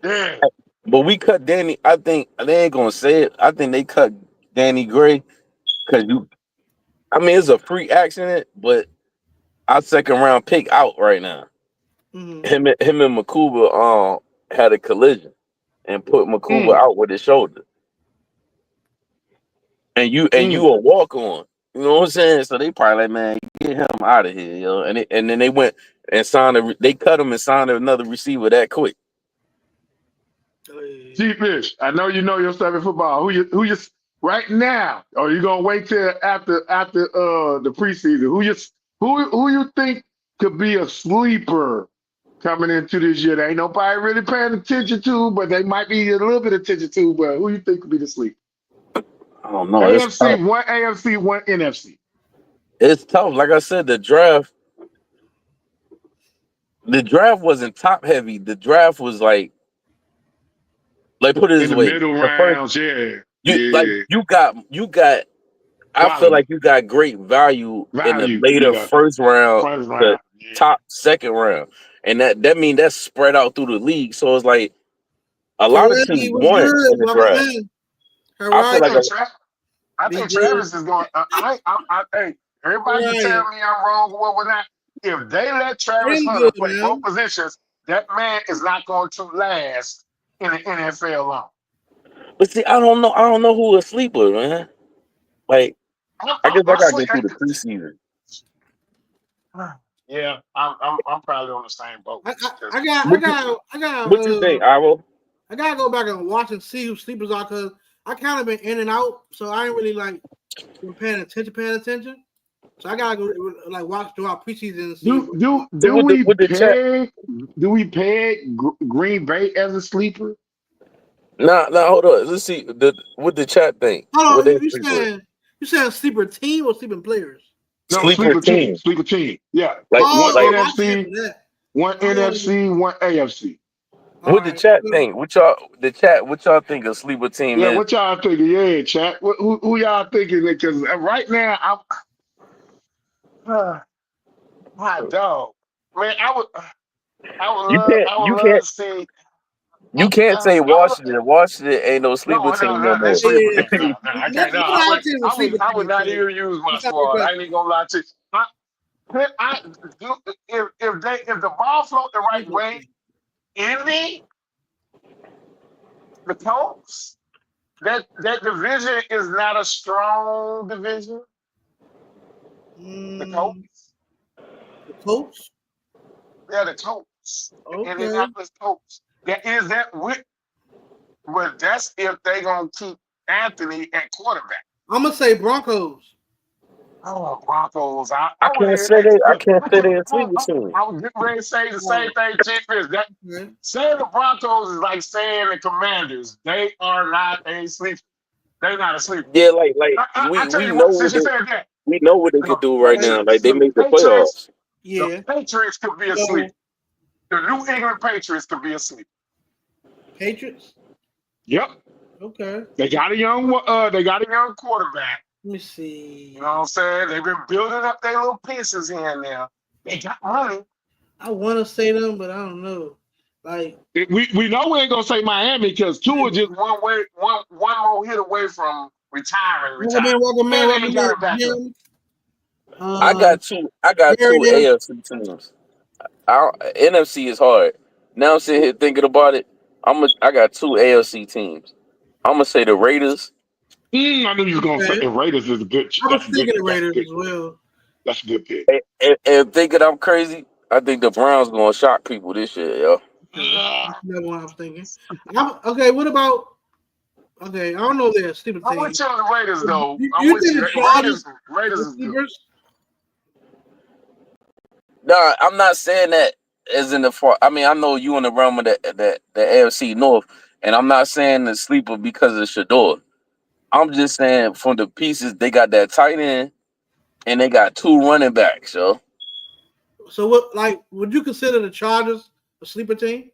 Yeah. But we cut Danny. I think they ain't gonna say it. I think they cut Danny Gray because it's a free accident, but our second round pick out right now. Him and Makuba had a collision and put Makuba out with his shoulder. And you a walk on. You know what I'm saying? So they probably like, man, get him out of here, yo. And then they went and they cut him and signed another receiver that quick. G-Fish, I know you know your stuff in football. Who you right now? Or you gonna wait till after the preseason? Who you think could be a sleeper coming into this year? There ain't nobody really paying attention to, but they might be a little bit of attention to. But who you think could be the sleeper? I don't know. AFC, one AFC, one NFC. It's tough. Like I said, the draft wasn't top heavy. The draft was like put it this way. Middle rounds, you got. I feel like you got great value in the later first round, the top second round, and that means that's spread out through the league. So it's like a lot of teams won in the draft. I think Travis is going. Hey, everybody can tell me I'm wrong or whatnot. If they let Travis Hunter play both positions, that man is not going to last in the NFL long. But see, I don't know who a sleeper, man. Like, I guess I gotta go through the preseason. Yeah, I'm probably on the same boat. I got. What you think, Iro? I gotta go back and watch and see who sleepers are because I kind of been in and out, so I ain't really been paying attention. So I gotta go watch throughout preseason. And see do we peg Green Bay as a sleeper? Nah, hold on. Let's see what the chat think. Hold on, you saying sleeper team or sleeping players? No, sleeper team. Sleeper team. Yeah, one NFC, one AFC. What the chat think? What y'all think a sleeper team is? What y'all thinking? Yeah, chat. Who y'all thinking? Because right now, My dog, man, I would You love to see. can't say Washington. Washington ain't no sleeper team no No, more. that's sleeper Yeah. team. No, I can't. That's No, what I think was sleeper I would team, not so even use my it's not your squad. I question. ain't gonna lie to you. If the ball float the right way, Indy, the Colts, that division is not a strong division. The Colts, The Colts? yeah, the Colts, Okay. Indianapolis Colts. But that's if they gonna keep Anthony at quarterback. I'm gonna say Broncos. Oh, Broncos! I can't say they. I can't say they're a sleeper team. I was getting ready to say the same thing, Chief. Okay. Saying the Broncos is like saying the Commanders. They are not a sleeper. They're not a sleeper. Yeah, like I tell we you know what, what since you said that, we know what they could do right now. Like they make the Patriots, playoffs. Yeah. the Patriots could be a So, sleeper. The New England Patriots could be a sleeper. Patriots? Yep. Okay. They got a young quarterback. Let me see. You know what I'm saying? They've been building up their little pieces here and there. They got money. I want to say them, but I don't know. Like We know we ain't gonna say Miami because Tua just one more hit away from retiring. welcome They got it back up. I got two AFC teams. NFC is hard. Now I'm sitting here thinking about it. I got two AFC teams. I'm gonna say the Raiders. I knew you was gonna say the Raiders is a good. I was thinking the Raiders as well. That's a good pick. And thinking I'm crazy, I think the Browns gonna shock people this year, yo. That's another one I was thinking. Okay, what about? Okay, I don't know their stupid I'm team. with you on the Raiders though. You think the Raiders is good. Nah, I'm not saying that as in the far. I mean, I know you in the realm of the AFC North, and I'm not saying the sleeper because of Shador. I'm just saying from the pieces they got that tight end, and they got two running backs, yo. So what? Like, would you consider the Chargers a sleeper team?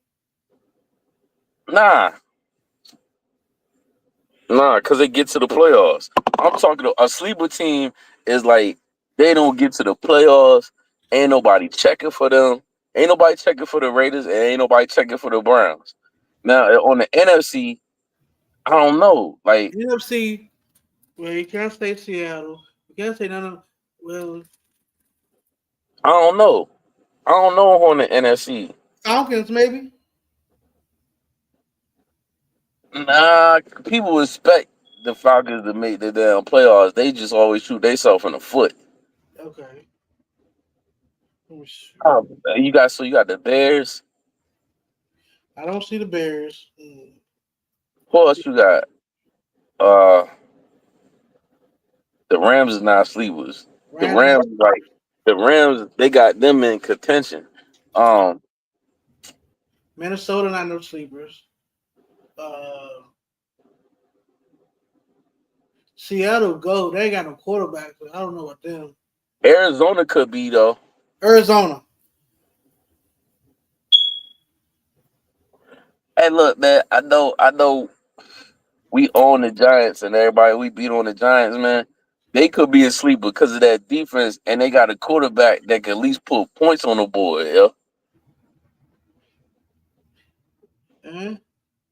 Nah, because they get to the playoffs. I'm talking a sleeper team is like they don't get to the playoffs. Ain't nobody checking for them. Ain't nobody checking for the Raiders, and ain't nobody checking for the Browns. Now on the NFC, I don't know. Like NFC, well, you can't say Seattle. You can't say none of. Well, I don't know. I don't know on the NFC. Falcons, maybe. Nah, people expect the Falcons to make the damn playoffs. They just always shoot themselves in the foot. Okay. You got the Bears. I don't see the Bears. Who else you got? The Rams is not sleepers. The Rams, they got them in contention. Minnesota not no sleepers. Seattle go. They ain't got no quarterback, so I don't know about them. Arizona could be though. Arizona. Hey, look, man. I know. We own the Giants, and everybody we beat on the Giants, man. They could be asleep because of that defense, and they got a quarterback that can at least put points on the board, yo.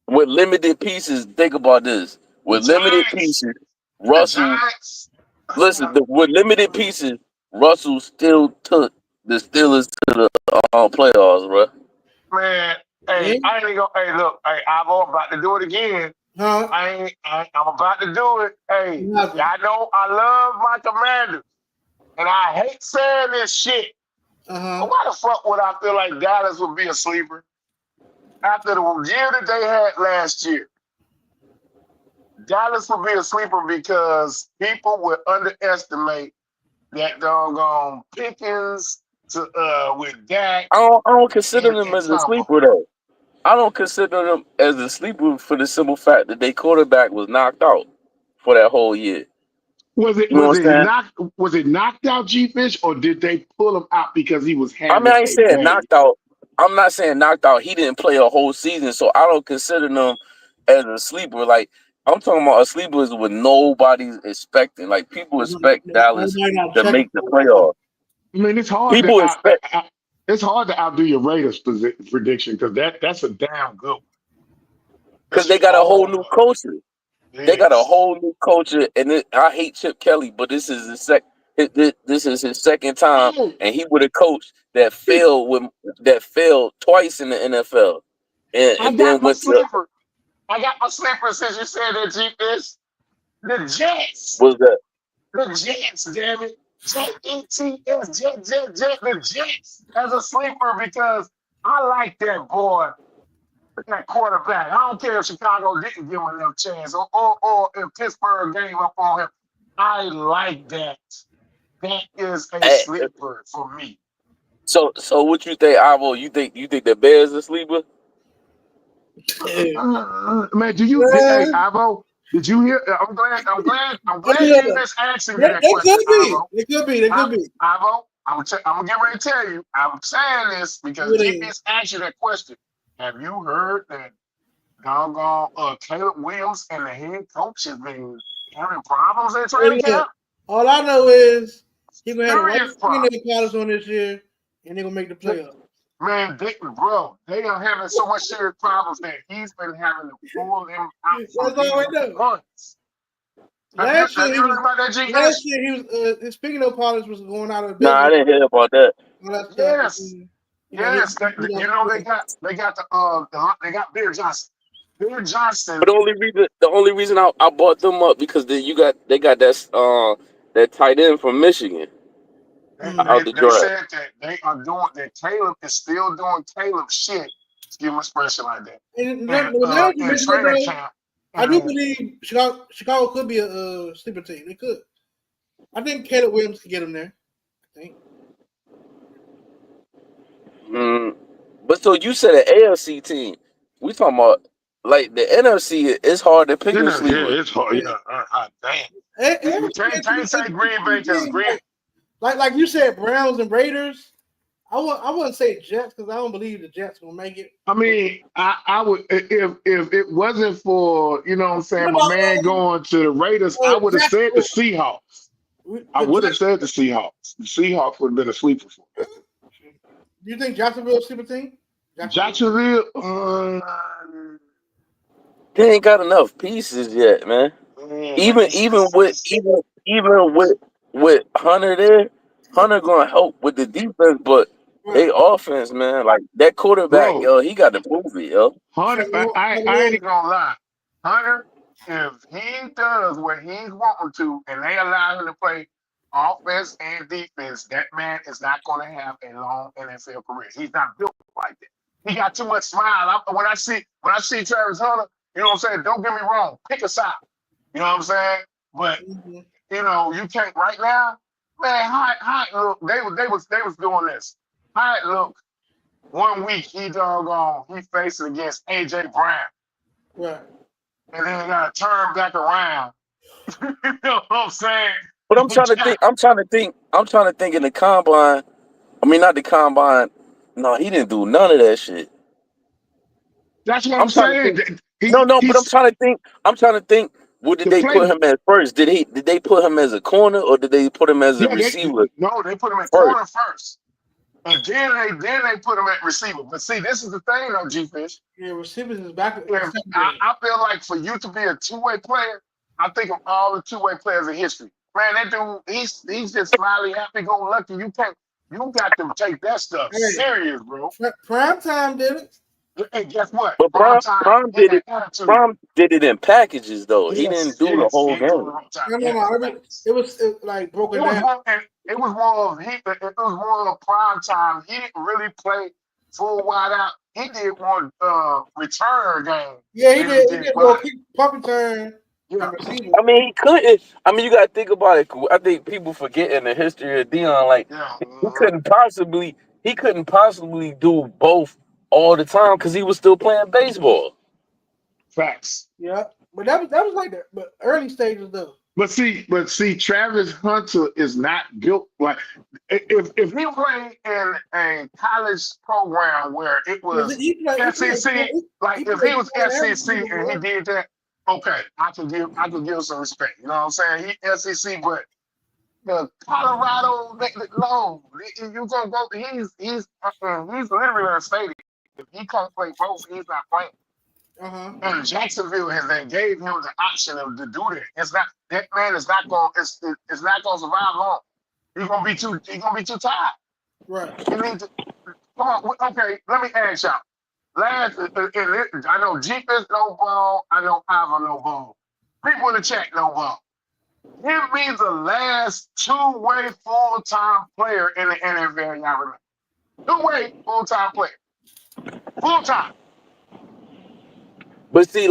With limited pieces, think about this. With limited pieces, Russell. Listen, with limited pieces, Russell still took the Steelers to the playoffs, bro. Man, hey, I ain't gonna. Hey, look, hey, I'm about to do it again. Huh? I'm about to do it. Hey, I know I love my Commanders, and I hate saying this shit. But why the fuck would I feel like Dallas would be a sleeper after the year that they had last year? Dallas would be a sleeper because people would underestimate that doggone Pickens with Dak. I don't consider them as a sleeper though. I don't consider them as a sleeper for the simple fact that their quarterback was knocked out for that whole year. Was it knocked out, G-Fish, or did they pull him out because he was having I ain't saying knocked out. I'm not saying knocked out. He didn't play a whole season, so I don't consider them as a sleeper. Like, I'm talking about a sleeper is what nobody's expecting. Like, people expect Dallas to make the playoffs. I mean, it's hard People to expect it's hard to outdo your Raiders prediction because that's a damn good one. because they got a whole new culture. They got a whole new culture, and I hate Chip Kelly, but this is this is his second time, and he would have coached that failed twice in the NFL, and then went to I got my slipper since you said that, GPS. The Jets. was that The Jets, damn it. Jets, the Jets as a sleeper because I like that boy, that quarterback. I don't care if Chicago didn't give him enough chance or if Pittsburgh gave up on him. I like that. That is a sleeper for me. So what you think, Ivo? You think the Bears a sleeper? Man, hey, Ivo? Did you hear? I'm glad you just asking me that question. They could be. Ivo, I'm gonna get ready to tell you. I'm saying this because GPS asked you that question. Have you heard that doggone Caleb Williams and the head coach has been having problems at training camp? All I know is he's gonna have a college on this year, and they're gonna make the playoffs. Man, they are having so much serious problems that he's been having to pull them out. That's all I know. Months. Last year, he was speaking of Pollard was going out of business. Nah, I didn't hear about that. Yes. You know they got Bear Johnson. Bear Johnson. But the only reason I bought them up because they got that tight end from Michigan. They said that they are doing that. Caleb is still doing Caleb shit. Give him an expression like that. In training camp. I do believe Chicago could be a sleeper team. They could. I think Caleb Williams could get him there. I think. But so you said an AFC team. We talking about like the NFC. It's hard to pick a sleeper. Yeah, it's hard. Damn. You can't say Green Bay because Green. Like you said, Browns and Raiders. I wouldn't say Jets because I don't believe the Jets will make it. I mean, I would if it wasn't for my man going to the Raiders, I would have said the Seahawks. I would have said the Seahawks. The Seahawks would have been a sleeper for me. Do you think Jacksonville is a sleeper team? Jacksonville, they ain't got enough pieces yet, man. Even with Hunter there, Hunter gonna help with the defense, but they offense, man, like that quarterback, he got to prove it, yo. Hunter, I ain't gonna lie. Hunter, if he does what he's wanting to, and they allow him to play offense and defense, that man is not gonna have a long NFL career. He's not built like that. He got too much smile. When I see Travis Hunter, you know what I'm saying? Don't get me wrong, pick a side. You know what I'm saying? But you can't right now. Man, Hyatt, look, they was doing this. Hyatt, look, 1 week he facing against AJ Brown. Right. And then he gotta turn back around. You know what I'm saying? But I'm trying to think in the combine. I mean, not the combine. No, he didn't do none of that shit. That's what I'm saying. But I'm trying to think. What did they put him as first? Did they put him as a corner or did they put him as a receiver? They put him at corner first. And then they put him at receiver. But see, this is the thing though, G-Fish. Yeah, receivers is back. I feel like for you to be a two-way player, I think of all the two-way players in history. Man, that dude, he's just smiley, happy-go-lucky. You got to take that stuff serious, bro. Prime time did it. And guess what? But Prime did it. Prime did it in packages, though. He didn't do the whole game. No. It was like broken down. It was more of prime time. He didn't really play full wide out. He did one return game. Yeah, he did punt return. Yeah. I mean, he couldn't. I mean, you got to think about it. I think people forget in the history of Deion, like he couldn't possibly do both all the time because he was still playing baseball. Facts. Yeah, but that was like the early stages though. But see, Travis Hunter is not built like if he played in a college program where it was SEC, like if he was SEC and he did that, okay, I can give some respect. You know what I'm saying? He SEC, but the Colorado. No, you gonna go? He's literally in a stadium. If he can't play both, he's not playing. And Jacksonville has then gave him the option of to do that. It's not that man is not going. It's not going to survive long. You're gonna be too tired. Right. You need to. Come on. Okay, let me ask y'all. I know Jeep is no ball. I know Ava no ball. People in the chat no ball. Give me the last two-way full-time player in the NFL. Y'all remember? Two-way full-time player. Full-time. But see,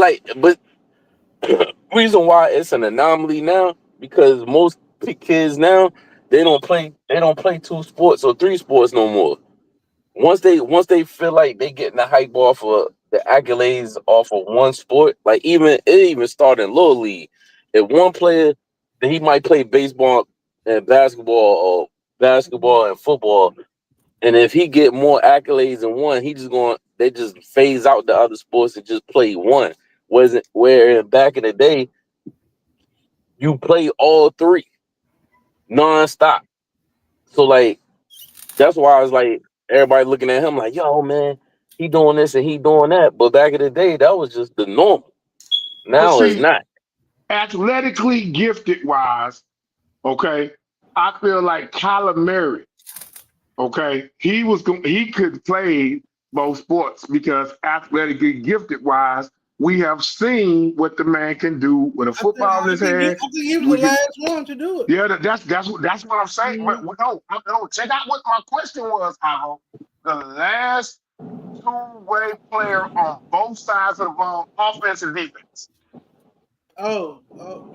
reason why it's an anomaly now because most kids now they don't play 2 sports or 3 sports no more. Once they feel like they getting the hype off of the accolades off of one sport, like it even started in Little League. If one player then he might play baseball and basketball and football, and if he get more accolades in one, they just phase out the other sports and just play one. Where back in the day, you play all 3 nonstop. So that's why I was like, everybody looking at him like, yo, man, he doing this and he doing that. But back in the day, that was just the normal. Now it's not. Athletically gifted wise, okay, I feel like Kyler Murray, okay, he could play both sports because athletically gifted wise, we have seen what the man can do with a football in his hand. I think he was the last one to do it. Yeah, that's what I'm saying. Mm-hmm. But no, check out what my question was, Avo. The last two-way player on both sides of the ball, offense and defense. Oh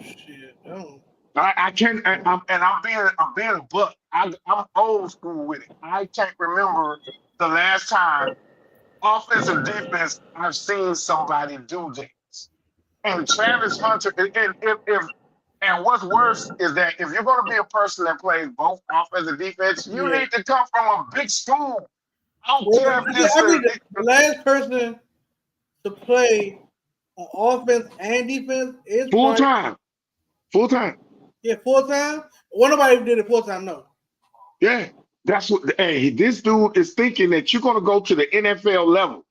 shit! Oh. I can't, and I'm being a buck. I'm old school with it. I can't remember the last time offense and defense I've seen somebody do this. And Travis Hunter, and what's worse is that if you're going to be a person that plays both offense and defense, you need to come from a big school. I don't care if it's the last person to play on offense and defense is full time. Yeah, full time. Well, nobody did it full time, no. Yeah, that's what. Hey, this dude is thinking that you're going to go to the NFL level.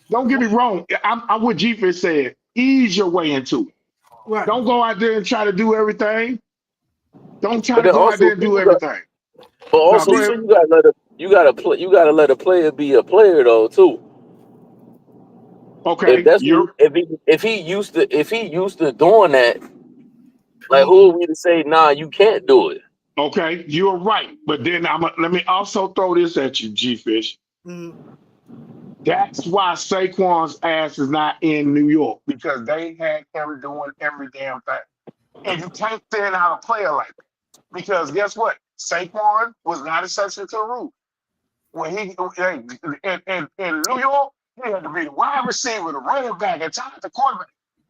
Don't get me wrong. I'm what G-Fish said. Ease your way into it. Right. Don't go out there and try to do everything. Don't try to go out there and do everything. But also, you gotta let a player be a player though too. Okay. If he used to doing that, like who are we to say, nah, you can't do it? Okay, you're right. But then let me also throw this at you, G-Fish. That's why Saquon's ass is not in New York, because they had him doing every damn thing. And you can't send out a player like that. Because guess what? Saquon was not exception to the rule. When he in New York, he had to be the wide receiver, the running back, and the quarterback.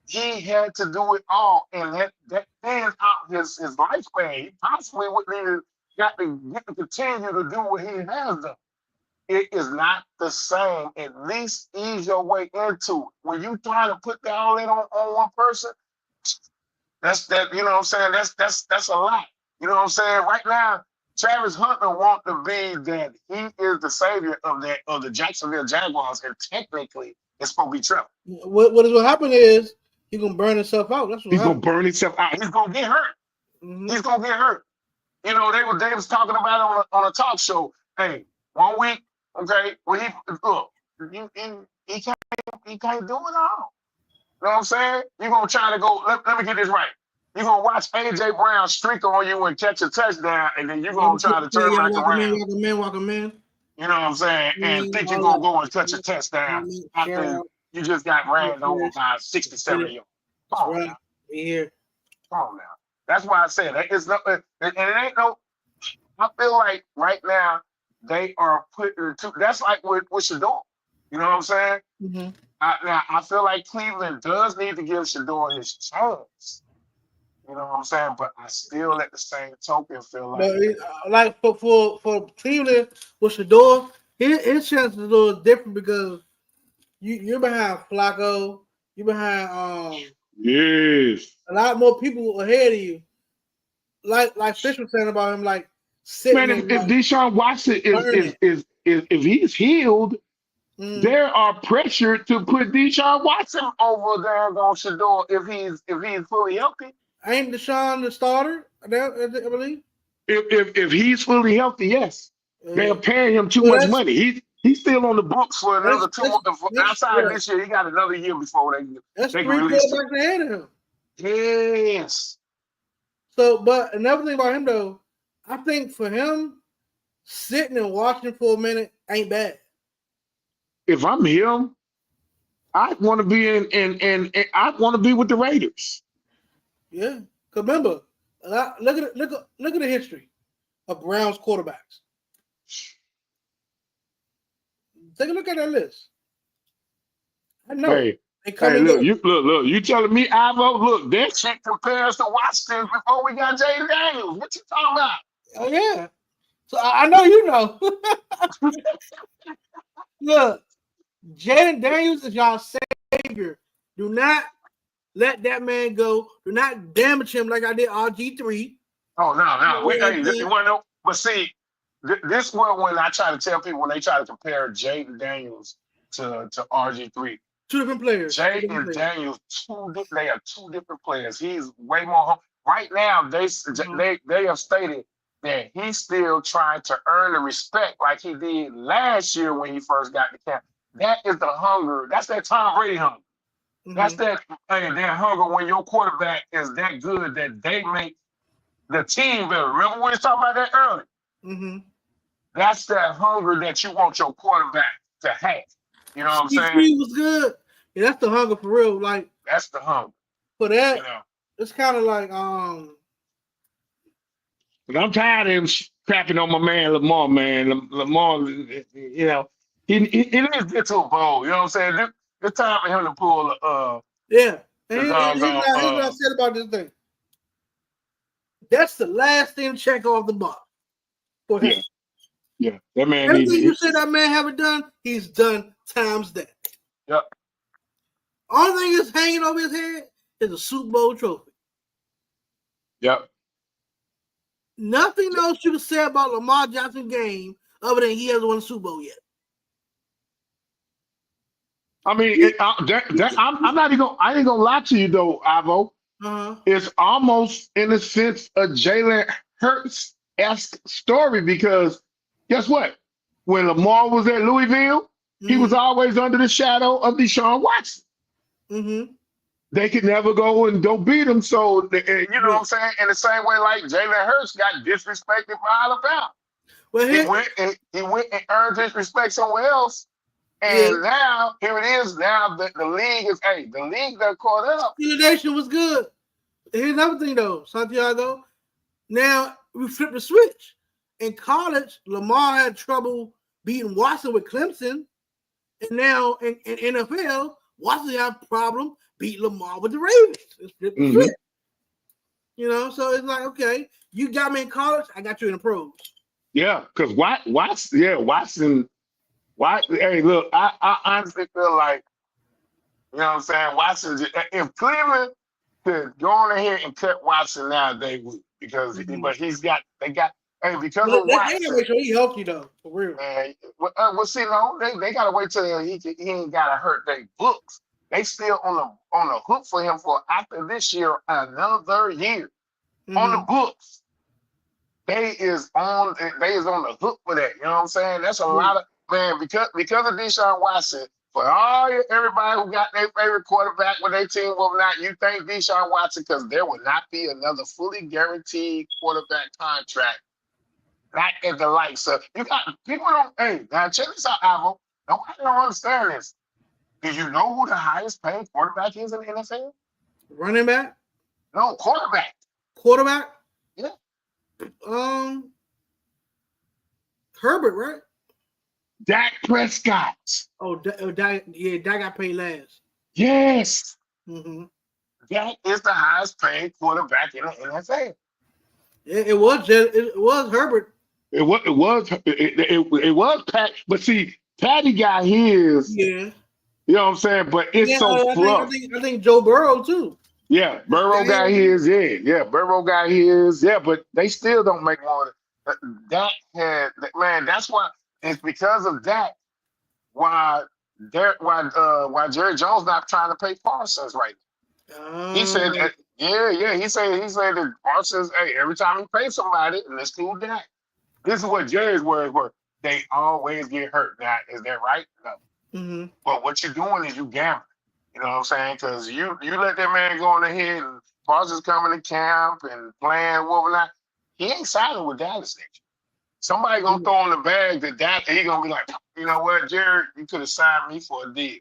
He had to do it all, and that fans out his lifespan. He possibly wouldn't even got to continue to do what he has done. It is not the same. At least ease your way into it. When you try to put that all in on one person, that's that. You know what I'm saying? That's a lot. You know what I'm saying? Right now, Travis Hunter wants to be that he is the savior of the Jacksonville Jaguars, and technically, it's supposed to be Trevor. What is going to happen is he's gonna burn himself out. That's what he's gonna burn himself out. He's gonna get hurt. Mm-hmm. He's gonna get hurt. You know, they was talking about it on a talk show. Hey, 1 week. Okay, well he can't do it all. You know what I'm saying? You're gonna try to go. Let me get this right. You're gonna watch AJ Brown streak on you and catch a touchdown, and then you're gonna try to turn back around. Walk him in. You know what I'm saying? And think you're gonna go and catch a touchdown after you just got ran over by 67 yards. Come on now. Here. Come on now. That's why I said it's not. And it ain't no. I feel like right now, they are putting that's like with Shedeur. You know what I'm saying? Mm-hmm. I feel like Cleveland does need to give Shedeur his chance. You know what I'm saying? But I still, at the same token, feel like for Cleveland with Shedeur, his chance is a little different because you're behind Flacco, you're behind yes, a lot more people ahead of you. like Fish was saying about him, like sitting. Man, if Deshaun Watson is if he's healed, there are pressure to put Deshaun Watson over there on Shador if he's fully healthy. Ain't Deshaun the starter? I believe. If he's fully healthy, yes. They're paying him too much money. He's still on the books for another 2 months. Outside this year, he got another year before they can release him. Ahead of him. Yes. So, but another thing about him though, I think for him, sitting and watching for a minute ain't bad. If I'm him, I want to be in I want to be with the Raiders. Yeah, cause remember, look at the history of Browns quarterbacks. Take a look at that list. I know. Hey, look, you telling me, Ivo, look, that shit compares to Washington before we got Jaden Daniels. What you talking about? Oh, yeah. So I know you know. Look, Jaden Daniels is y'all savior. Do not let that man go. Do not damage him like I did RG3. Oh, no. But see, this one when I try to tell people when they try to compare Jaden Daniels to RG3. Two different players. Jaden Daniels, they are two different players. He's way more. Right now, they have stated that he's still trying to earn the respect like he did last year when he first got the camp. That is the hunger. That's that Tom Brady hunger. Mm-hmm. That's that hunger when your quarterback is that good that they make the team better. Remember we were talking about that earlier? Mm-hmm. That's that hunger that you want your quarterback to have. You know what I'm saying? He was good. Yeah, that's the hunger for real. Like that's the hunger. For that, it's kind of like But I'm tired of him crapping on my man Lamar. Man, Lamar, you know, he needs to get to a bowl. You know what I'm saying? It's time for him to pull. Yeah. And here's what I said about this thing. That's the last thing to check off the box for him. Yeah, that man. Everything you said that man haven't done, he's done times that. Yep. Only thing that's hanging over his head is a Super Bowl trophy. Yep. Nothing else you can say about Lamar Jackson's game other than he hasn't won a Super Bowl yet. I mean, I'm not even I ain't gonna lie to you though, Ivo. It's almost in a sense a Jalen Hurts-esque story because guess what? When Lamar was at Louisville, he was always under the shadow of Deshaun Watson. Mm-hmm. They could never go beat him. So, you know what I'm saying? In the same way, like Jalen Hurts got disrespected by Alabama. Well, he went and earned his respect somewhere else. And now, here it is. Now, the league is, the league got caught up. The nation was good. Here's another thing, though, Santiago. Now, we flip the switch. In college, Lamar had trouble beating Watson with Clemson. And now, in NFL, Watson had a problem beating Lamar with the Ravens. It's flip the switch. You know, so it's like, okay, you got me in college, I got you in the pros. Yeah, because Watson. Hey, look, I honestly feel like, you know what I'm saying, Watson, if Cleveland could go on ahead and cut Watson now, they would. Because, but because of Watson. They gotta make sure he's healthy, though, for real. Man, see, no, they got to wait till he ain't got to hurt their books. They still on the hook for him for after this year, another year. On the books. They is on the hook for that. You know what I'm saying? That's a lot of, man, because of Deshaun Watson, for everybody who got their favorite quarterback with their team, whether not you thank Deshaun Watson, because there will not be another fully guaranteed quarterback contract. Not at the likes of you got people now check this out, Ivo. Nobody don't understand this. Do you know who the highest paid quarterback is in the NFL? Running back? No, quarterback. Quarterback? Yeah. Herbert, right? Dak Prescott. Dak got paid last. Yes. Mm-hmm. Dak is the highest paid quarterback in the NFL. It was Herbert. It was Pat, but see, Patty got his. Yeah. You know what I'm saying? But it's so fluff. I think Joe Burrow too. Yeah, Burrow got his. Yeah, Burrow got his. Yeah, but they still don't make more. That had man. That's why it's because of that why why Jerry Jones not trying to pay Parsons right now. He said, yeah. He said that Parsons. Hey, every time he pays somebody, let's cool down. This is what Jerry's words were. They always get hurt. Now, is that right? No. Mm-hmm. But what you're doing is you gambling. You know what I'm saying? Because you let that man go on ahead and Parsons coming to camp and playing whatnot. He ain't signing with Dallas next year. Somebody gonna throw in the bag that he gonna be like, you know what, Jared, you could have signed me for a deal.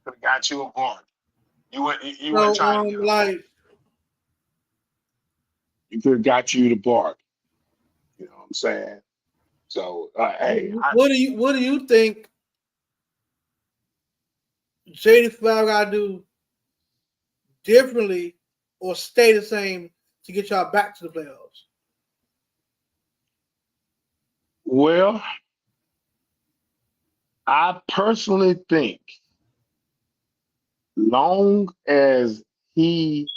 Could have got you a bargain. You weren't trying to get you could have got you the bargain. You know what I'm saying? So hey, what do you think J.D. got to do differently or stay the same to get y'all back to the playoffs? Well, I personally think long as he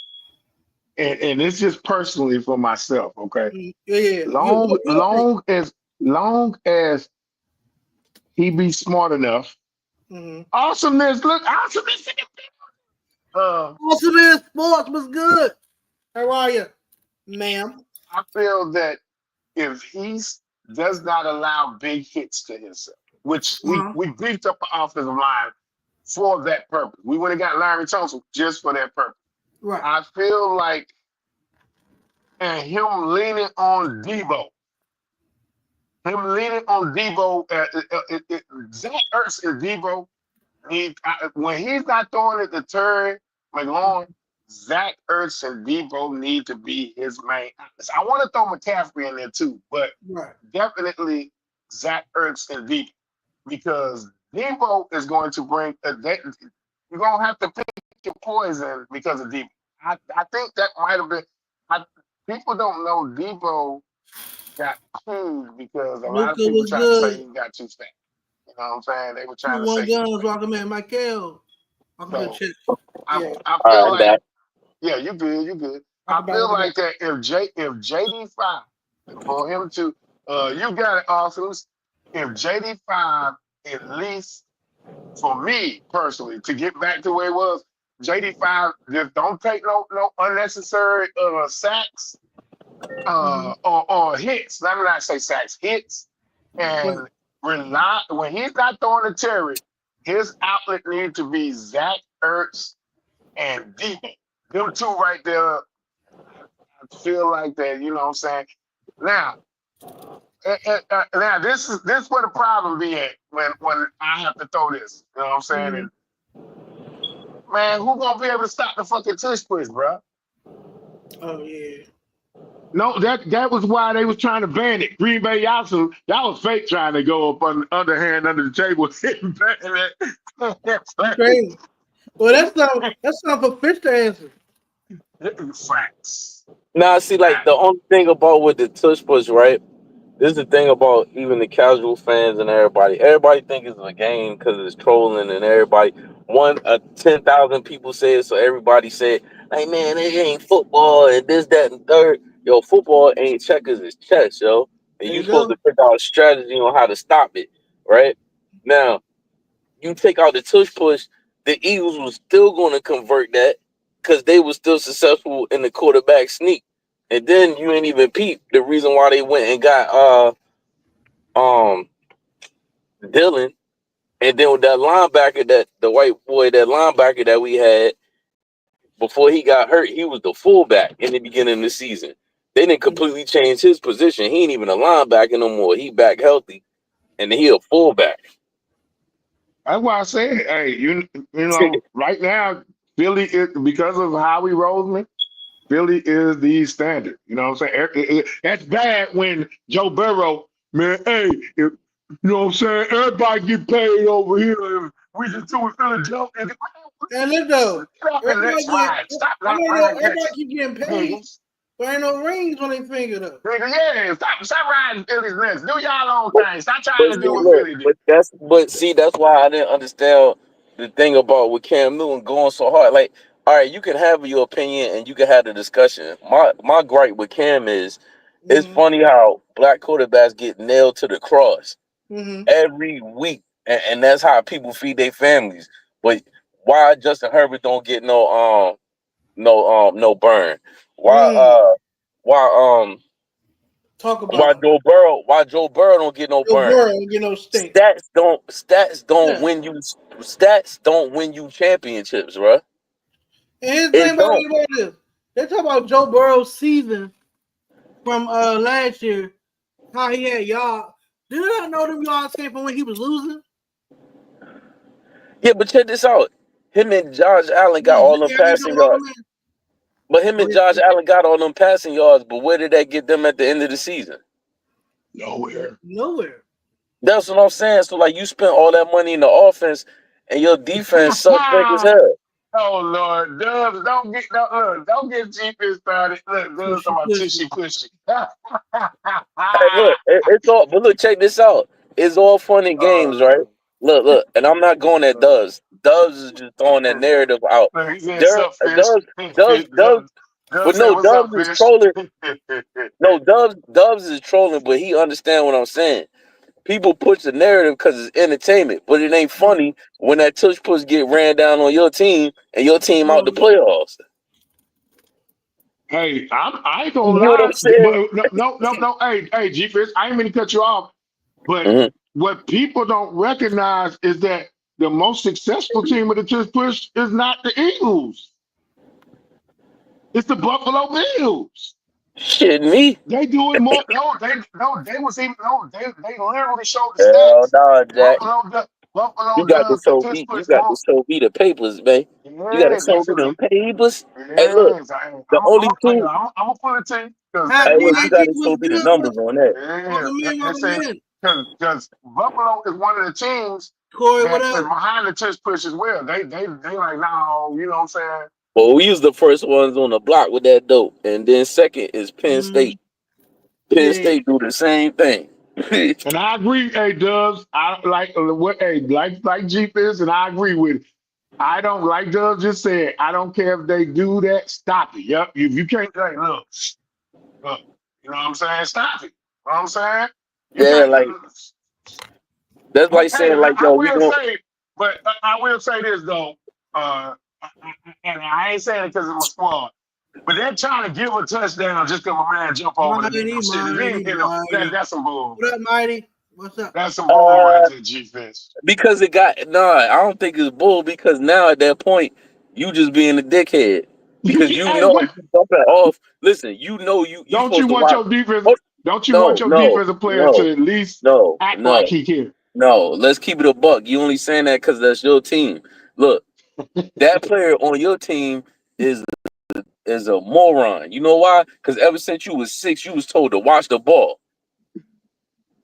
and it's just personally for myself, okay? Yeah. Long as he be smart enough. Mm-hmm. Awesomeness in the Awesomeness Sports was good. How are you, ma'am? I feel that if he does not allow big hits to himself, which we beefed up the offensive line for that purpose. We went and got Larry Tunsil just for that purpose. Right. I feel like and him leaning on Debo. Zach Ertz and Debo, when he's not throwing it to Terry McLaurin, Zach Ertz and Debo need to be his main. I want to throw McCaffrey in there too, but definitely Zach Ertz and Debo because Debo is going to bring. You're going to have to pick your poison because of Debo. I think that might have been. People don't know Debo got chewed because a lot of people tried to say he got too fat. You know what I'm saying? They were trying to say. Guns, welcome in, Michael. I feel like, yeah, you good. I feel like that if JD5 for him to, you got it, Austin. If JD5 at least for me personally to get back to where it was, JD5 just don't take no unnecessary sacks or hits. Let me not say sacks, hits, and rely when he's not throwing to Terry. His outlet needs to be Zach Ertz and Debo. Them two right there. I feel like that. You know what I'm saying? Now, this is where the problem be at when I have to throw this. You know what I'm saying? And, man, who gonna be able to stop the fucking tush push, bro? Oh yeah. No, that was why they was trying to ban it. Green Bay, y'all was fake trying to go up underhand under the table. That's crazy. Well, that's not for Fish to answer. Facts. Nah, see, like the only thing about with the tush push, right? This is the thing about even the casual fans and everybody. Everybody think it's a game because it's trolling and everybody. 10,000 people say it, so everybody said, "Hey man, it ain't football and this, that, and third." Yo, football ain't checkers, it's chess, yo. And you're supposed to figure out a strategy on how to stop it, right? Now, you take out the tush push, the Eagles was still going to convert that because they were still successful in the quarterback sneak. And then you ain't even peep the reason why they went and got Dylan. And then with that linebacker, the white boy, that linebacker that we had before he got hurt, he was the fullback in the beginning of the season. They didn't completely change his position. He ain't even a linebacker no more. He back healthy, and he a fullback. That's why I said, hey, you know, right now, Philly is, because of Howie Roseman, Philly is the standard. You know what I'm saying? That's bad when Joe Burrow, man, hey, you know what I'm saying? Everybody get paid over here. We just do it Philadelphia. And look though, everybody keep getting paid. There ain't no rings on their finger though. Yeah, stop riding Philly's nuts. Do y'all own thing. Stop trying to do what Philly do. But see, that's why I didn't understand the thing about with Cam Newton going so hard. Like all right, you can have your opinion and you can have the discussion. My gripe with Cam is it's funny how black quarterbacks get nailed to the cross every week, and that's how people feed their families. But why Justin Herbert don't get no burn? Why Talk about why Joe Burrow don't get no burn? Steak. Stats don't win you championships, bro. And his thing about this, they talk about Joe Burrow's season from last year, how he had yards. Did you not know them yards came from when he was losing? Yeah, but check this out. Him and Josh Allen got all them passing yards. But him and Josh Allen got all them passing yards, but where did that get them at the end of the season? Nowhere. That's what I'm saying. So, like, you spent all that money in the offense, and your defense sucks big as hell. Oh Lord, Dubs, don't get G-Fist started. Look, Dubs talking about pushy. Hey, look, it's all. But look, check this out. It's all fun and games, right? Look, and I'm not going at Dubs. Dubs is just throwing that narrative out. Dubs is trolling. No, Dubs is trolling, but he understand what I'm saying. People push the narrative because it's entertainment, but it ain't funny when that tush push get ran down on your team and your team out the playoffs. Hey, I ain't gonna lie. No. Hey, G-Fist, I ain't mean to cut you off, but what people don't recognize is that the most successful team with the tush push is not the Eagles. It's the Buffalo Bills. Shit, me. They do it more. They literally showed the stats. No, Jack. Buffalo you got to show me the papers, man. You got to show me them papers. Hey, look, the only two. I'm gonna put it to you. Hey, look, you got to show me the numbers on that. Because Buffalo is one of the teams that's behind the tush push as well. They like, no, you know what I'm saying? Well, we was the first ones on the block with that dope, and then second is Penn State. Penn State do the same thing. And I agree, hey Dubs. I like what like G-Fist, and I agree with it. I don't like Dubs just said. I don't care if they do that. Stop it. Yep. If you can't, like, look. You know what I'm saying? Stop it. You know what I'm saying? Yeah, like that's like saying like yo, we don't. But I will say this though. And I ain't saying it because it's my squad, but they're trying to give a touchdown just because my man jump over the that's some bull. What up, Mighty? What's up? That's some bull right there, G-Fist. Because it got I don't think it's bull because now at that point you just being a dickhead because you know you bumping off. Listen, you know you don't you want your defense? Don't you want your defensive player to at least act like he can? No, let's keep it a buck. You only saying that because that's your team. Look. That player on your team is a moron. You know why? Because ever since you was 6, you was told to watch the ball.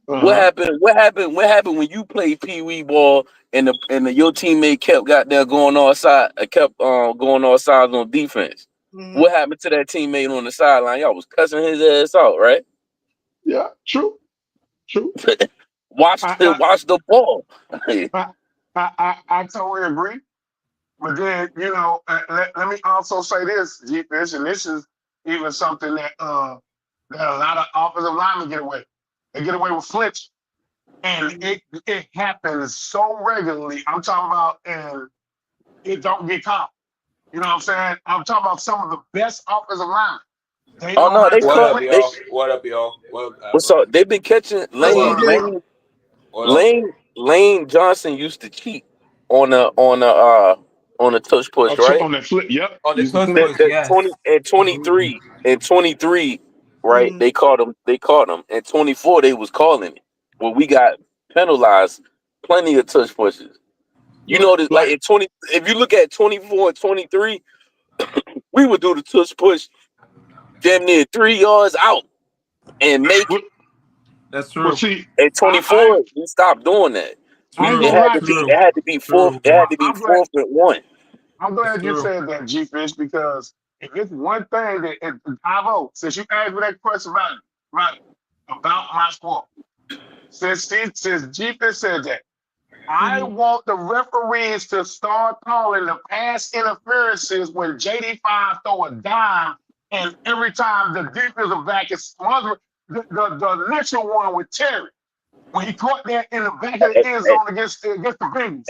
What happened? What happened when you played pee-wee ball and your teammate kept going all sides on defense? What happened to that teammate on the sideline? Y'all was cussing his ass out, right? Yeah, true. Watch the ball. I totally agree. But then, you know, let me also say this, G-Fist, and this is even something that a lot of offensive linemen get away. They get away with flips. And it happens so regularly. I'm talking about, and it don't get caught. You know what I'm saying? I'm talking about some of the best offensive linemen. What up, y'all? What's up? They've been catching Lane Johnson used to cheat on a tush push, right? On the flip, yep. On the tush push, yes. 23, right? They caught him. And 24, they was calling it. Well, we got penalized plenty of tush pushes. You know this, like in 20. If you look at 24 and 23, we would do the tush push damn near 3 yards out and make it. That's true. Well, see, at 24, we stopped doing that. It had to be fourth. It had to be 4th and 1. I'm glad you said that, G-Fish, because if it's one thing that Ivo, since you asked me that question about my sport, since G-Fish said that, I want the referees to start calling the pass interferences when JD5 throw a dime, and every time the defensive back is smothered. The initial one with Terry, when he caught that in the back of the end zone against the Bengals.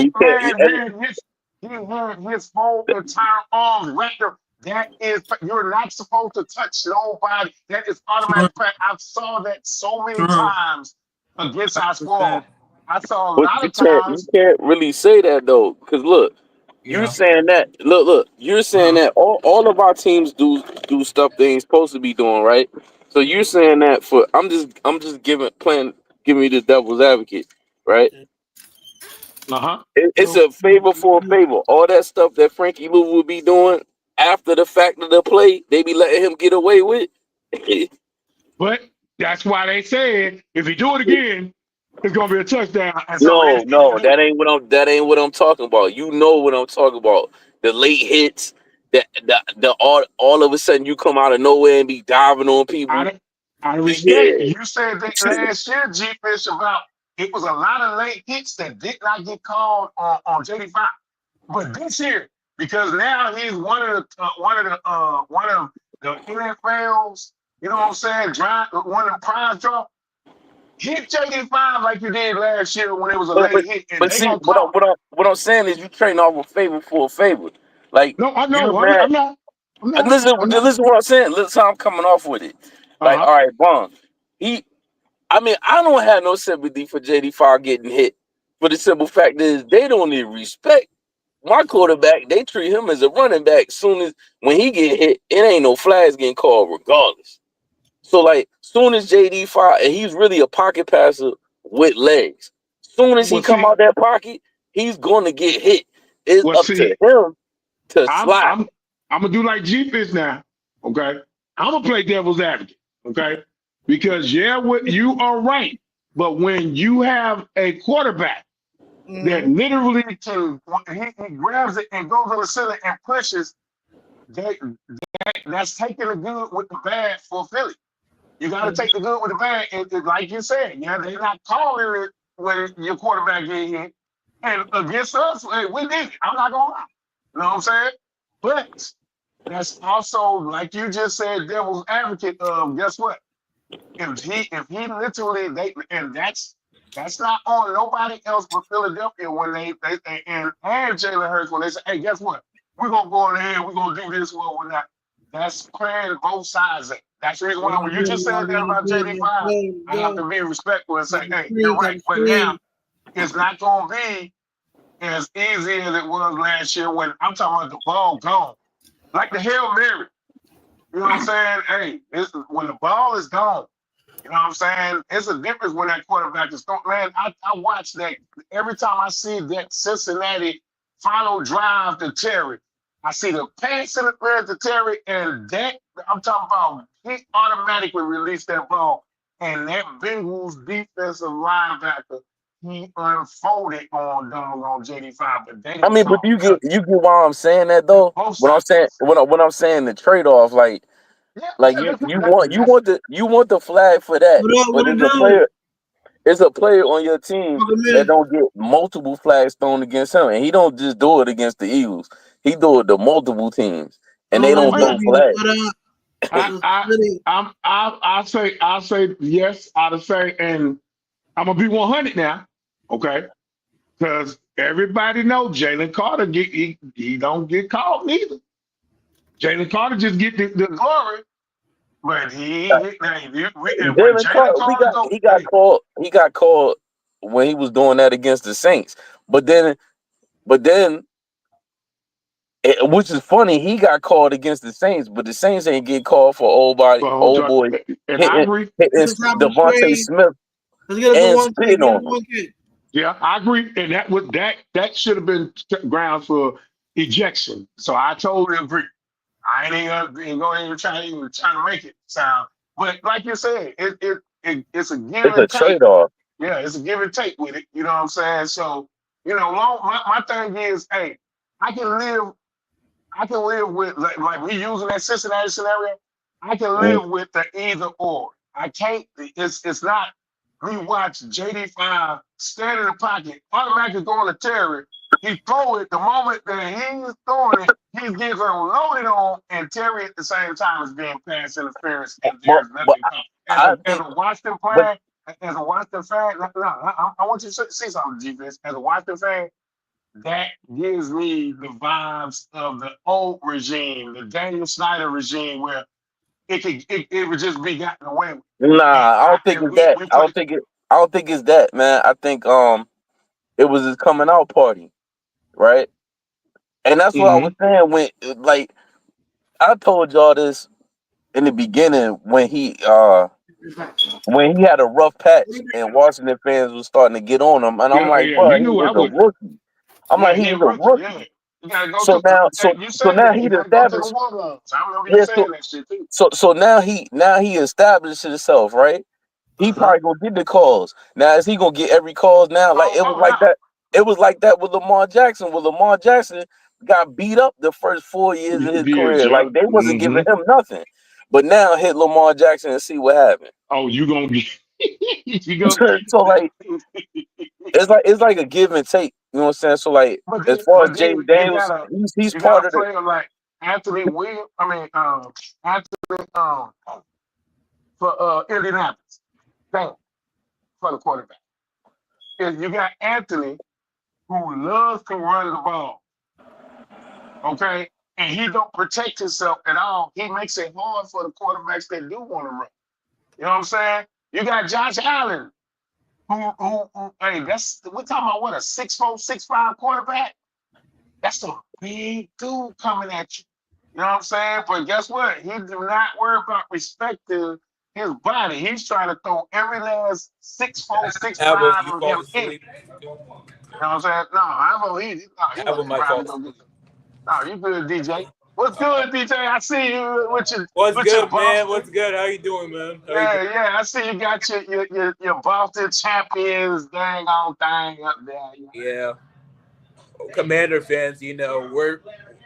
You can't. He had his whole entire arms wrapped up. That is, you're not supposed to touch nobody. That is automatic. I saw that so many times against our squad. I saw a lot of times. You can't really say that though, because look, you're saying that. Look, you're saying that all of our teams do stuff they ain't supposed to be doing, right? So you're saying that for I'm just giving me the devil's advocate, right? It's a favor for a favor. All that stuff that Frankie Lou would be doing after the fact of the play, they be letting him get away with. But that's why they said if he do it again, it's gonna be a touchdown. No, that ain't what I'm talking about. You know what I'm talking about. The late hits, the all of a sudden you come out of nowhere and be diving on people. I respect you said that last year, G Fish, about it was a lot of late hits that did not get called on JD5. But this year, because now he's one of the NFL's, you know what I'm saying, one of the prize draw. Hit JD5 like you did last year when it was a late hit. But see, what I'm saying is you trading off a favor for a favor. Like, no, I know. I'm not. Listen to what I'm saying. Listen how I'm coming off with it. Like, all right, Vaughn. I don't have no sympathy for JD5 getting hit. But the simple fact is they don't need respect. My quarterback, they treat him as a running back. Soon as when he get hit, it ain't no flags getting called regardless. So, like, soon as JD5, and he's really a pocket passer with legs. Soon as he come out that pocket, he's going to get hit. It's up to him to slide. I'm going to do like G-Fish now, okay? I'm going to play devil's advocate, okay? Because, you are right. But when you have a quarterback that literally he grabs it and goes on the center and pushes, that's taking the good with the bad for Philly. You got to take the good with the bad. And like you said, they're not calling it when your quarterback get hit. And against us, we did it. I'm not going to lie. You know what I'm saying? But that's also, like you just said, devil's advocate of, guess what? If he literally, and that's not on nobody else but Philadelphia when they and Jalen Hurts when they say, hey, guess what? We're going to go in here, we're going to do this, well, we're not. That's playing both sides. That's the reason why when you just said that about JD5, I have to be respectful and say, hey, you're right. But now it's not going to be as easy as it was last year when I'm talking about the ball gone. Like the Hail Mary. You know what I'm saying? Hey, when the ball is gone, you know what I'm saying? It's a difference when that quarterback is gone. Man, I watch that every time I see that Cincinnati final drive to Terry. I see the pass interference to Terry, and that I'm talking about. He automatically released that ball, and that Bengals defensive linebacker he unfolded on JD5. But you get why I'm saying that though. When I'm saying the trade off, you want the flag for that, but it's a player on your team that don't get multiple flags thrown against him, and he don't just do it against the Eagles. He do it to multiple teams, and they don't throw flags. I'll say yes. I'll say, and I'm gonna be 100 now, okay? Because everybody knows Jalen Carter he don't get called neither. Jalen Carter just get the glory, but he got called when he was doing that against the Saints, but then. Which is funny, he got called against the Saints, but the Saints ain't get called for old boy and I agree. Devontae Smith and spitting on him. Yeah, I agree, and that should have been grounds for ejection. So I totally agree. I ain't going to try to make it sound, but like you said, it's a give and take. Trade-off. Yeah, it's a give and take with it. You know what I'm saying? So my thing is, hey, I can live with like we using that Cincinnati scenario. I can live with the either or. I can't. It's not. we watch JD5 stand in the pocket, automatically going to Terry. He throw it the moment that he's throwing it, he gets unloaded on, and Terry at the same time is being pass interference, and there's nothing coming. As a Washington fan, I want you to see something, defense. As a Washington fan, that gives me the vibes of the old regime, the Daniel Snyder regime, where it would just be gotten away with. Nah, I don't think it's that. I don't think it's that, man. I think it was his coming out party, right? And that's what I was saying when, like, I told y'all this in the beginning when he had a rough patch and Washington fans was starting to get on him, and I'm like, bro, he is a rookie. I'm like, he's a rookie. Yeah. You gotta go so now he established. So now he established himself, right? He probably gonna get the calls. Now is he gonna get every call now? Like it was like that. It was like that with Lamar Jackson. When Lamar Jackson got beat up the first 4 years of his career, like they wasn't giving him nothing. But now hit Lamar Jackson and see what happened. Oh, you gonna get? So like it's like a give and take. You know what I'm saying? So like as far as Jay Daniels, he's part of it. Like Anthony Williams. I mean, Anthony for Indianapolis. For the quarterback. Is you got Anthony who loves to run the ball. Okay? And he don't protect himself at all. He makes it hard for the quarterbacks that do want to run. You know what I'm saying? You got Josh Allen, who hey, we're talking about what, a 6'4", 6'5" quarterback? That's a big dude coming at you. You know what I'm saying? But guess what? He do not worry about respecting his body. He's trying to throw every last 6'4", 6'5" of him in. You know what I'm saying? No, you good, DJ. What's good, DJ? I see you with your. What's good, man? What's good? How you doing, man? Yeah. I see you got your Boston champions dang on thing up there. Yeah. Commander fans,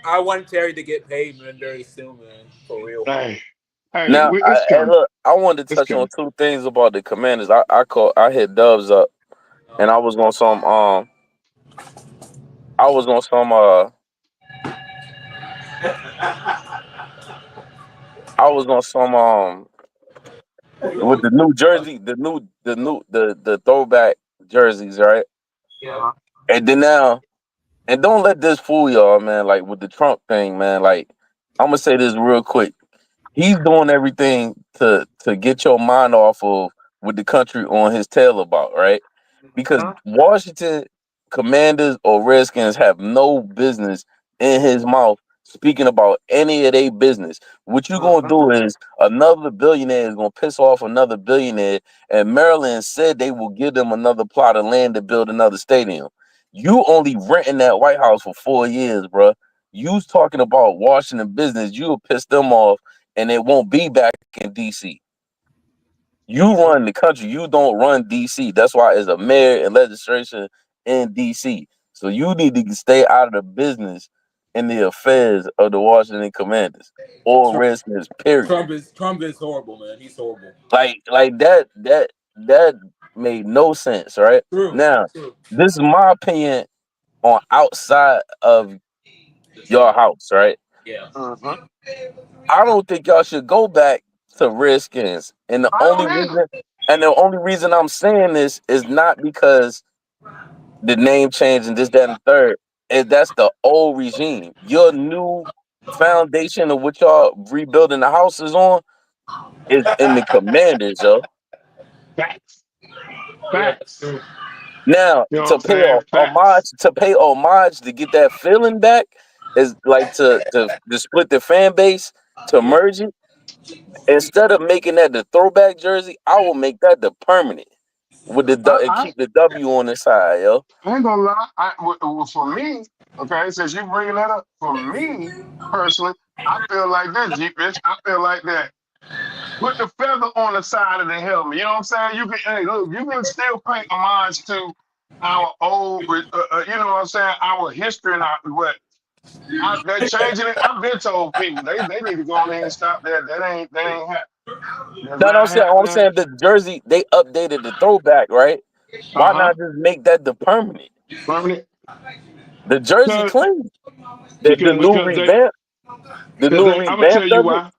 I want Terry to get paid, man, very soon, man. For real. Hey, now, I wanted to touch on two things about the Commanders. I hit Dubs up, and I was on some with the new jersey, the throwback jerseys, right? Yeah. And then now, and don't let this fool y'all, man. Like with the Trump thing, man. Like I'm gonna say this real quick. He's doing everything to get your mind off of what the country on his tail about, right? Because Washington Commanders or Redskins have no business in his mouth speaking about any of their business. What you gonna do is another billionaire is gonna piss off another billionaire, and Maryland said they will give them another plot of land to build another stadium. You only renting that White House for 4 years, bro. You's talking about Washington business. You'll piss them off, and it won't be back in D.C. You run the country. You don't run D.C. That's why it's a mayor and legislation in D.C. So you need to stay out of the business in the affairs of the Washington Commanders or Redskins. Period. Trump is horrible, man. He's horrible. Like that made no sense, right? True. Now, this is my opinion on outside of your house, right? Yeah. I don't think y'all should go back to Redskins, and the only reason I'm saying this is not because the name change and this, that, and the third. And that's the old regime. Your new foundation of what y'all rebuilding the houses on is in the Commanders, yo. Facts. Now, to pay homage to get that feeling back is like to split the fan base, to merge it. Instead of making that the throwback jersey, I will make that the permanent with the and keep the W on the side, yo. I ain't gonna lie. For me, okay, since you bringing that up, for me personally, I feel like that, G-Bitch. I feel like that. Put the feather on the side of the helmet. You know what I'm saying? You can still pay homage to our old, you know what I'm saying? Our history and they're changing it. I've been told people they need to go ahead and stop that. That ain't happening. That's No, not I'm happening. saying the jersey, they updated the throwback, right? Why not just make that the permanent? Permanent. The jersey Because clean. The new because they revamp, the because new they I'm gonna tell revamp you of it. why.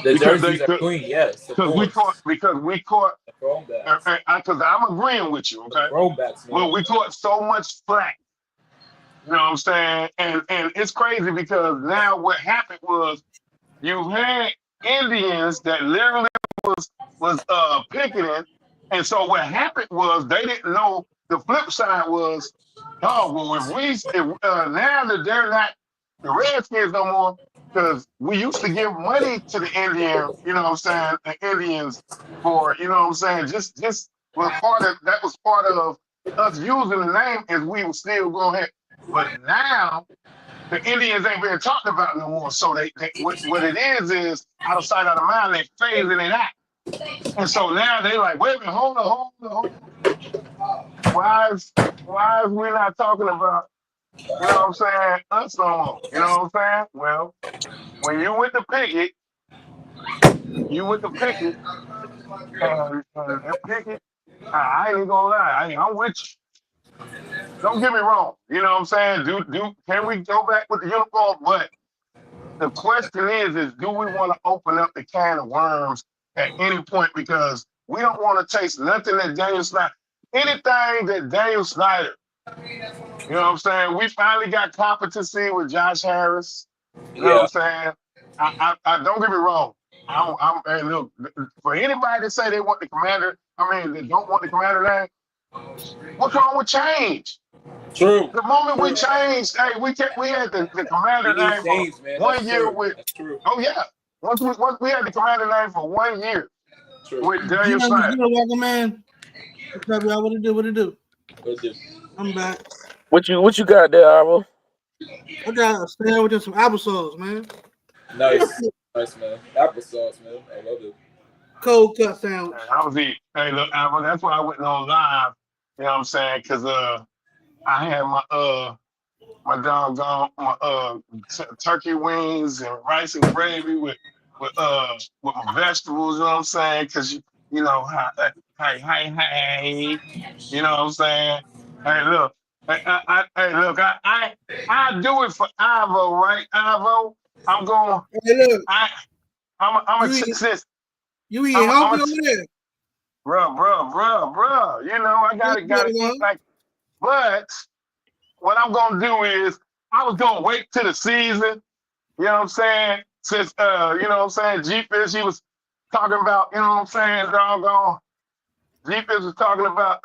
The Because they jerseys are clean, yes, of because we caught course. because we caught The throwbacks. because I'm agreeing with you, The okay? throwbacks, man. Well, we caught so much flack, you know what I'm saying? And it's crazy because now what happened was you had Indians that literally was picketing, and so what happened was they didn't know the flip side was, oh well, if now that they're not the Redskins no more, because we used to give money to the Indian, you know what I'm saying, the Indians for, you know what I'm saying, just was part of that was part of us using the name as we were still going ahead. But now the Indians ain't being talked about no more. So they what it is out of sight, out of mind, they phasing it out. And so now they like, wait a minute, hold on. Why is we not talking about, you know what I'm saying, us no more? You know what I'm saying? Well, when you went to Pickett, and Pickett, I ain't gonna lie, I'm with you. Don't get me wrong. You know what I'm saying? Can we go back with the uniform? But the question is do we want to open up the can of worms at any point? Because we don't want to taste nothing that Daniel Snyder, anything that Daniel Snyder, you know what I'm saying? We finally got competency with Josh Harris. You know what I'm Yeah. saying? I don't get me wrong. Hey, look, for anybody to say they want the commander, they don't want the commander name, what's wrong with change? True. The moment we True. changed, hey, we had the We commander need name for change, man. That's 1 year true. with, That's true. oh yeah. Once we had the commander name for 1 year True. with Daniel Snyder. Welcome, man. What's up, y'all? What it do? What it do? Good dude. I'm back. What you got there, Aro? I got a sandwich and some applesauce, man. Nice. Nice, man. Applesauce, man. I love it. Cold cut sandwich. I was eating. Hey, look, Alvin, that's why I went on live. You know what I'm saying? Because I had my doggone turkey wings and rice and gravy with my vegetables. You know what I'm saying? Because you know hey, you know what I'm saying? Hey, look, I do it for Ivo, right? Ivo, I'm going. Hey, look, I'm a you eat, since you eat I'm healthy a over there. bruh. You know I gotta eat like. But what I'm gonna do is I was gonna wait till the season. You know what I'm saying? Since you know what I'm saying, G-Fish, he was talking about, you know what I'm saying, doggone. G-Fish was talking about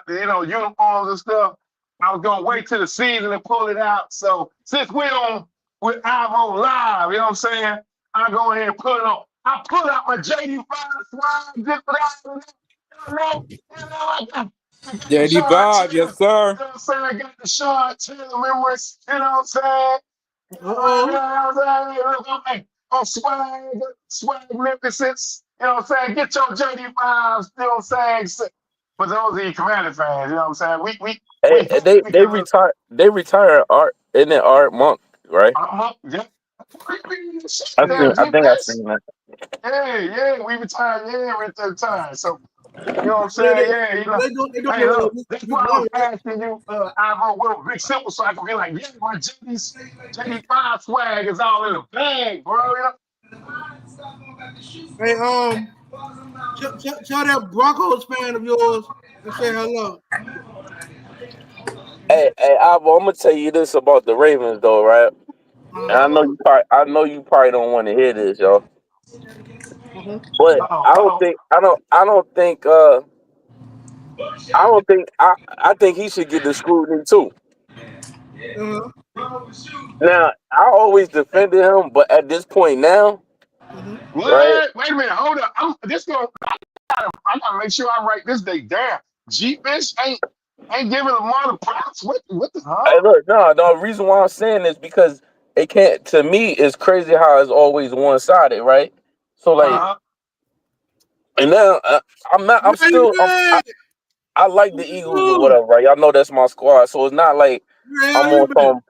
you know, uniforms and stuff. I was gonna wait till the season and pull it out. So since we're on with Ivo Live, you know what I'm saying? I go ahead and put it on. I pull out my JD5 swag just for that. I got the JD Sean Bob, Taylor. yes, sir. You know what I'm saying? I got the Sean Taylor memories. You know what I'm saying? Uh-oh. On swag magnificence. You know what I'm saying? Get your JD5s, you know what I'm saying? For those of you Commander fans, you know what I'm saying? We Hey, hate they because retire. They retire Art. Isn't it Art Monk? Right. yeah. I Damn, think I G-Fish. seen that. Yeah, we retired every time. So you know what I'm They, saying? Yeah, you know. they doing Hey, look, the that's week why I'm one, right? asking you, Ivo, Will Big Simple, so I can be like, yeah, my JD5 swag is all in the bag, bro. You know? Hey, tell that Broncos fan of yours and say hello. Hey, Alvo, I'm gonna tell you this about the Ravens, though, right? And I know you probably don't want to hear this, yo. Uh-huh. But I don't Uh-oh. think, I think he should get the scrutiny too. Uh-huh. Now, I always defended him, but at this point now, Uh-huh. right? What? Wait a minute, hold up. I gotta make sure I write this day down. G-Fish ain't giving Lamar the props. What the Hey, hell? look, no, the reason why I'm saying this because it can't. To me, it's crazy how it's always one sided, right? So like, Uh-huh. and now I'm not. I'm still. Ravens! I like the Eagles or whatever, right? Y'all know that's my squad, so it's not like I'm on Ravens! some.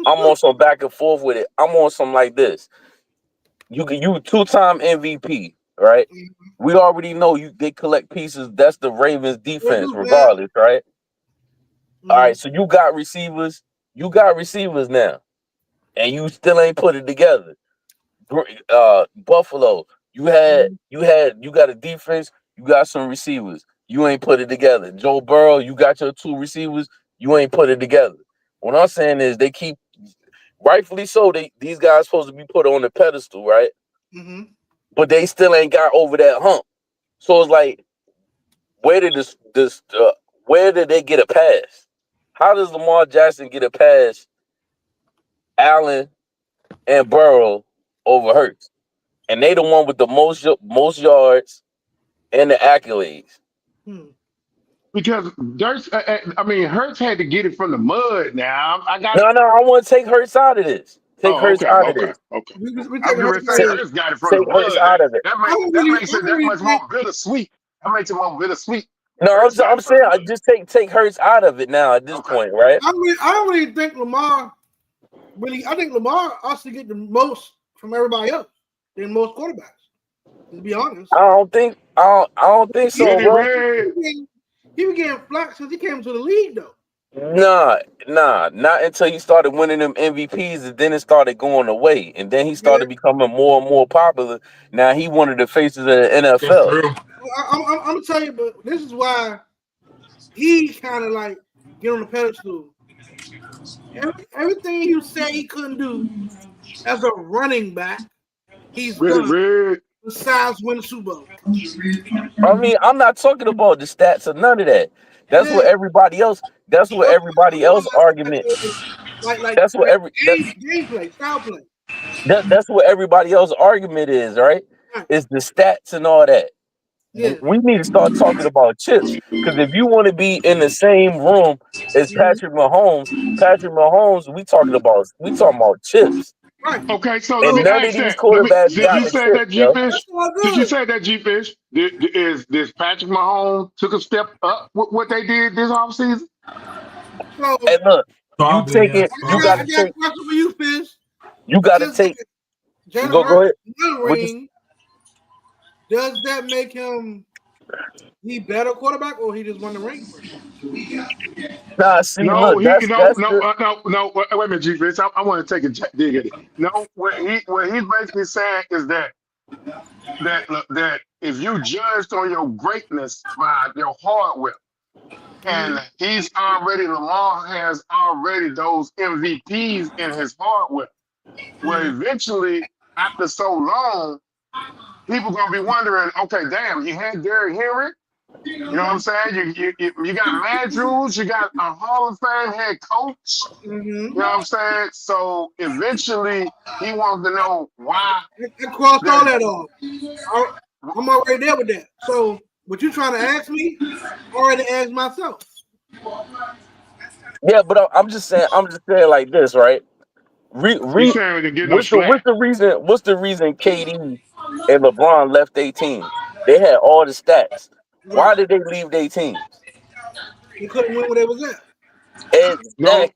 I'm on some back and forth with it. I'm on some like this. You 2-time MVP. right? We already know they collect pieces. That's the Ravens defense, regardless, right? All right, so you got receivers. You got receivers now, and you still ain't put it together. Buffalo, you got a defense. You got some receivers. You ain't put it together. Joe Burrow, you got your 2 receivers. You ain't put it together. What I'm saying is they keep, rightfully so, these guys supposed to be put on the pedestal, right? Mm-hmm. But they still ain't got over that hump. So it's like, where did where did they get a pass? How does Lamar Jackson get a pass, Allen and Burrow over Hurts? And they the one with the most yards and the accolades. Because Hurts had to get it from the mud. Now I got no. I want to take Hurts out of this. Hurts out of this. Okay. I was going to say Hurts got it from the mud. Out of it. That makes it that much more bittersweet. That makes it more bittersweet. No, I'm saying I just take Hurts out of it now at this point, right? I don't really think Lamar. I think Lamar also get the most from everybody else than most quarterbacks. To be honest, I don't think so. He was getting flack since he came to the league, though. Nah, not until he started winning them MVPs, and then it started going away, and then he started becoming more and more popular. Now he one of the faces of the NFL. I'm gonna tell you, but this is why he kind of like get on the pedestal. Everything you say he couldn't do as a running back, he's done. Besides win the Super Bowl. I mean, I'm not talking about the stats or none of that. That's what everybody else. That's what everybody else argument. That's what gameplay, style play. That's what everybody else argument is, right? It's the stats and all that. Yeah. We need to start talking about chips, because if you want to be in the same room as Patrick Mahomes, we talking about chips. Right. Okay, so and let me ask that. Did you say that, G-Fish? Did you say that, G-Fish? Did Patrick Mahomes took a step up with what they did this offseason? So, hey, look, you take it. You got to take. You got to take. Go ahead. Ring, does that make him he better quarterback, or he just won the ring? Nah, see, no, look, no. Wait a minute, G-Fish. I want to take a dig at it. No, what he's basically saying is that if you judged on your greatness by your hardware, and Lamar has already those MVPs in his hardware, where eventually, after so long, people gonna be wondering, okay, damn, you had Derrick Henry. You know what I'm saying? You got Andrews, you got a Hall of Fame head coach. You know what I'm saying? So eventually he wants to know why. I crossed all that off. I'm already there with that. So what you trying to ask me? I already asked myself. Yeah, but I'm just saying like this, right? What's the reason KD and LeBron left their team? They had all the stats. Why did they leave their teams? You couldn't win where they was at. Exactly.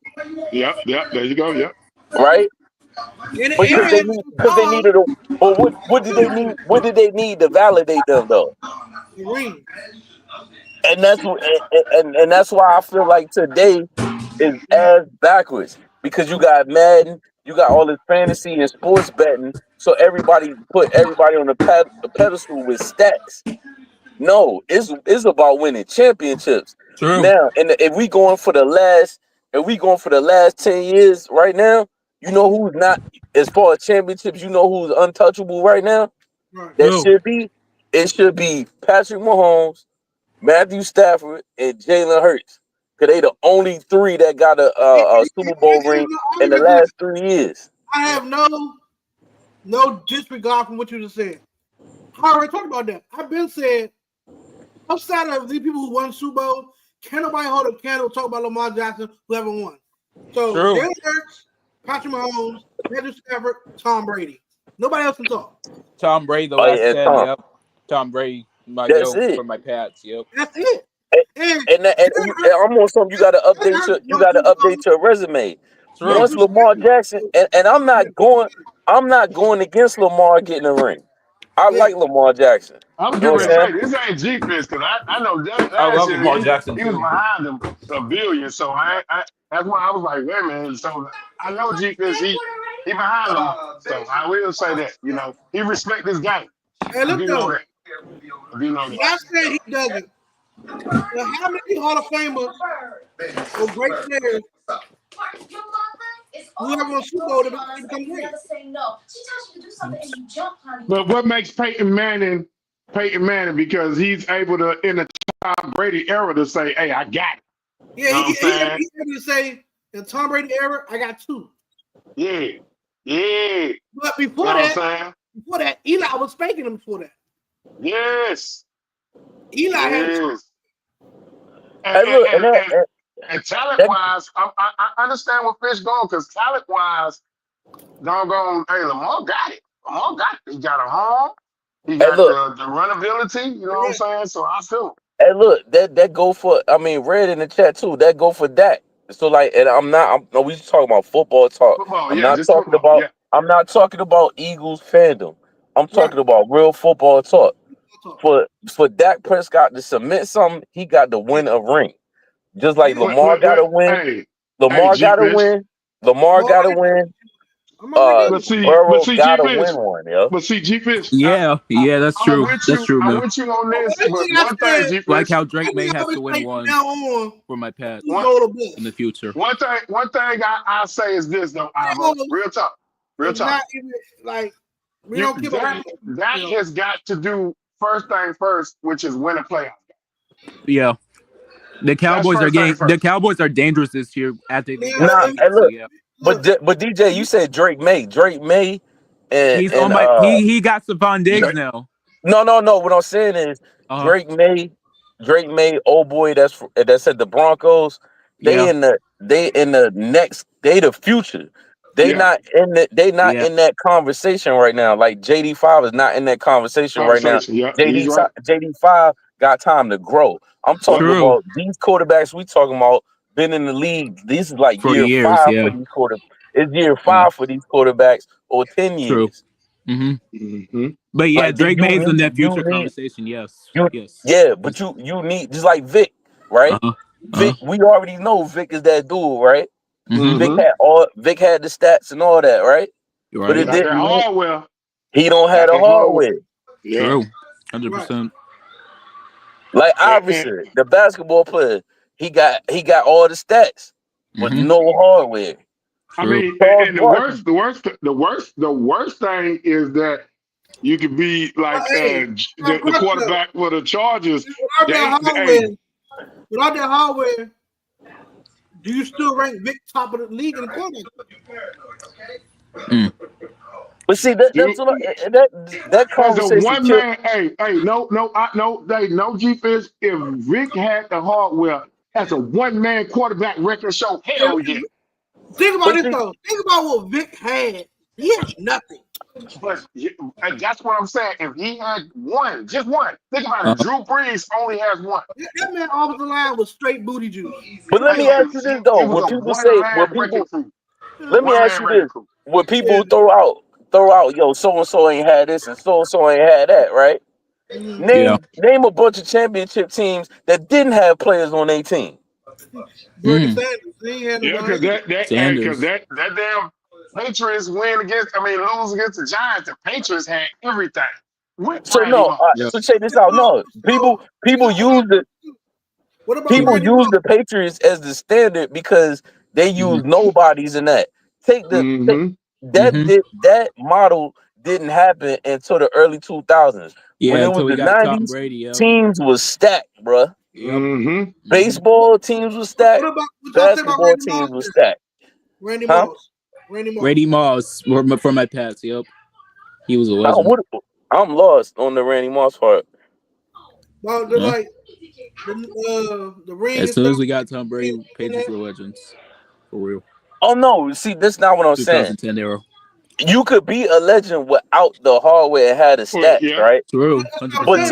Yeah. There you go. Yeah. Right. Because they needed a. But what did they need? What did they need to validate them though? The ring. And that's why I feel like today is as backwards, because you got Madden, you got all this fantasy and sports betting, so everybody put everybody on the pedestal with stats. No, it's about winning championships. True. Now, and if we going for the last 10 years right now, you know who's not, as far as championships, you know who's untouchable right now? It should be Patrick Mahomes, Matthew Stafford, and Jalen Hurts. Because they the only 3 that got a Super Bowl ring in the last 3 years. I have no disregard from what you just said. I already talked about that. I've been said, outside of these people who won Super Bowl, can't nobody hold a candle talk about Lamar Jackson who haven't won. So Jalen Hurts, Patrick Mahomes, Matthew Stafford, Tom Brady. Nobody else can talk. Tom Brady, the last 10. Yep. Tom Brady, for my Pats. Yep. That's it. And I'm on something. You got to update your resume. Once Lamar Jackson, and I'm not going against Lamar getting a ring. I like Lamar Jackson. I was You know getting what ready I'm to say this ain't G Fist because I know that I last love year Lamar Jackson he was too. behind him a billion. So I that's why I was like, wait a minute. So I know G Fist he behind Lamar. So I will say that he respect this game. Hey, I look do know though. that. I do know that. Not saying he doesn't. But how many Hall of Famers or great players who have won Super Bowl to become great? But what makes Peyton Manning? Because he's able to in the Tom Brady era to say, "Hey, I got it." Yeah, You know what I'm saying? he's able to say in Tom Brady era, I got 2. Yeah. But You know what I'm saying? before that, Eli was spanking him before that. Yes. Eli had Yes. Hey, look, And talent-wise, I understand where Fish going because talent-wise, doggone, hey, Lamar got it. Lamar got it. He got a home. He hey, got look, the runnability. You know what I'm saying? So I feel hey, look, that go for. I mean, Red in the chat too. That go for Dak. So like, and no, we just talking about football talk. football. I'm Yeah, not just talking football. about. Yeah. I'm not talking about Eagles fandom. I'm right. talking about real football talk. For Dak Prescott to submit something, he got to win a ring. Just like Lamar got to win. Hey, Lamar got to G-Fish. win. Lamar got to win. But Burrow see, got to G-Fish. win one, yo. But see, G-Fish. Yeah, that's I'm true. with That's you. true, I'm man. with you on this. But Everything I one said, thing, G-Fish. Like how Drake may have always to win say one from now on, for my Pats in the future. One thing I say is this though, Ivo. Real talk. It's not even like we don't give that has got to do first thing first, which is win a playoff. Yeah. The Cowboys are getting. The Cowboys are dangerous this year. Hey, look, but DJ, you said Drake May, and he's on my. He got Stephon Diggs now. No. What I'm saying is Drake May, old boy that's at the Broncos. They in the next. They the future. They not in that conversation right now. Like JD5 is not in that conversation right now. Yeah, JD5 got time to grow. I'm talking about these quarterbacks we talking about been in the league. This is like year 5 for these quarterbacks. It's year 5 for these quarterbacks or 10 years. But yeah, like, Drake May's in that future conversation. Yes. Yeah, but you need just like Vic, right? Vic, we already know Vic is that dude, right? Vic had the stats and all that, right? But it didn't. He don't have the hardware. True, 100%. Like Iverson, the basketball player, he got all the stats, but no hardware. I mean, and the worst thing is that you could be like the quarterback for the Chargers. Without that hardware, do you still rank Vic top of the league in the quarterback? But see, that conversation. One man, no G-Fish. If Vic had the hardware, as a one-man quarterback record show, hell yeah. Think about this though. Think about what Vic had. He had nothing. But that's what I'm saying. If he had just one. Think about it. Drew Brees only has one. That man offensive line was straight booty juice. But let me ask you this though: when people say, let me ask you this: when people throw out, yo, so and so ain't had this and so ain't had that, right? Name a bunch of championship teams that didn't have players on their team. Sanders. Because that damn Patriots lose against the Giants. The Patriots had everything. So check this out. No, people use the Patriots as the standard because they use nobodies in that. That model didn't happen until the early 2000s. When it was the 90s, teams was stacked, bruh. Baseball teams was stacked. Basketball teams was stacked. Randy Moss for my Pats. Yep, he was a legend. I'm lost on the Randy Moss part. Well, they're like the ring. As soon as we got Tom Brady, Patriots were legends for real. Oh no! See, that's not what I'm saying. 2010 era. You could be a legend without the hardware and have the stats, right? True. 100%. But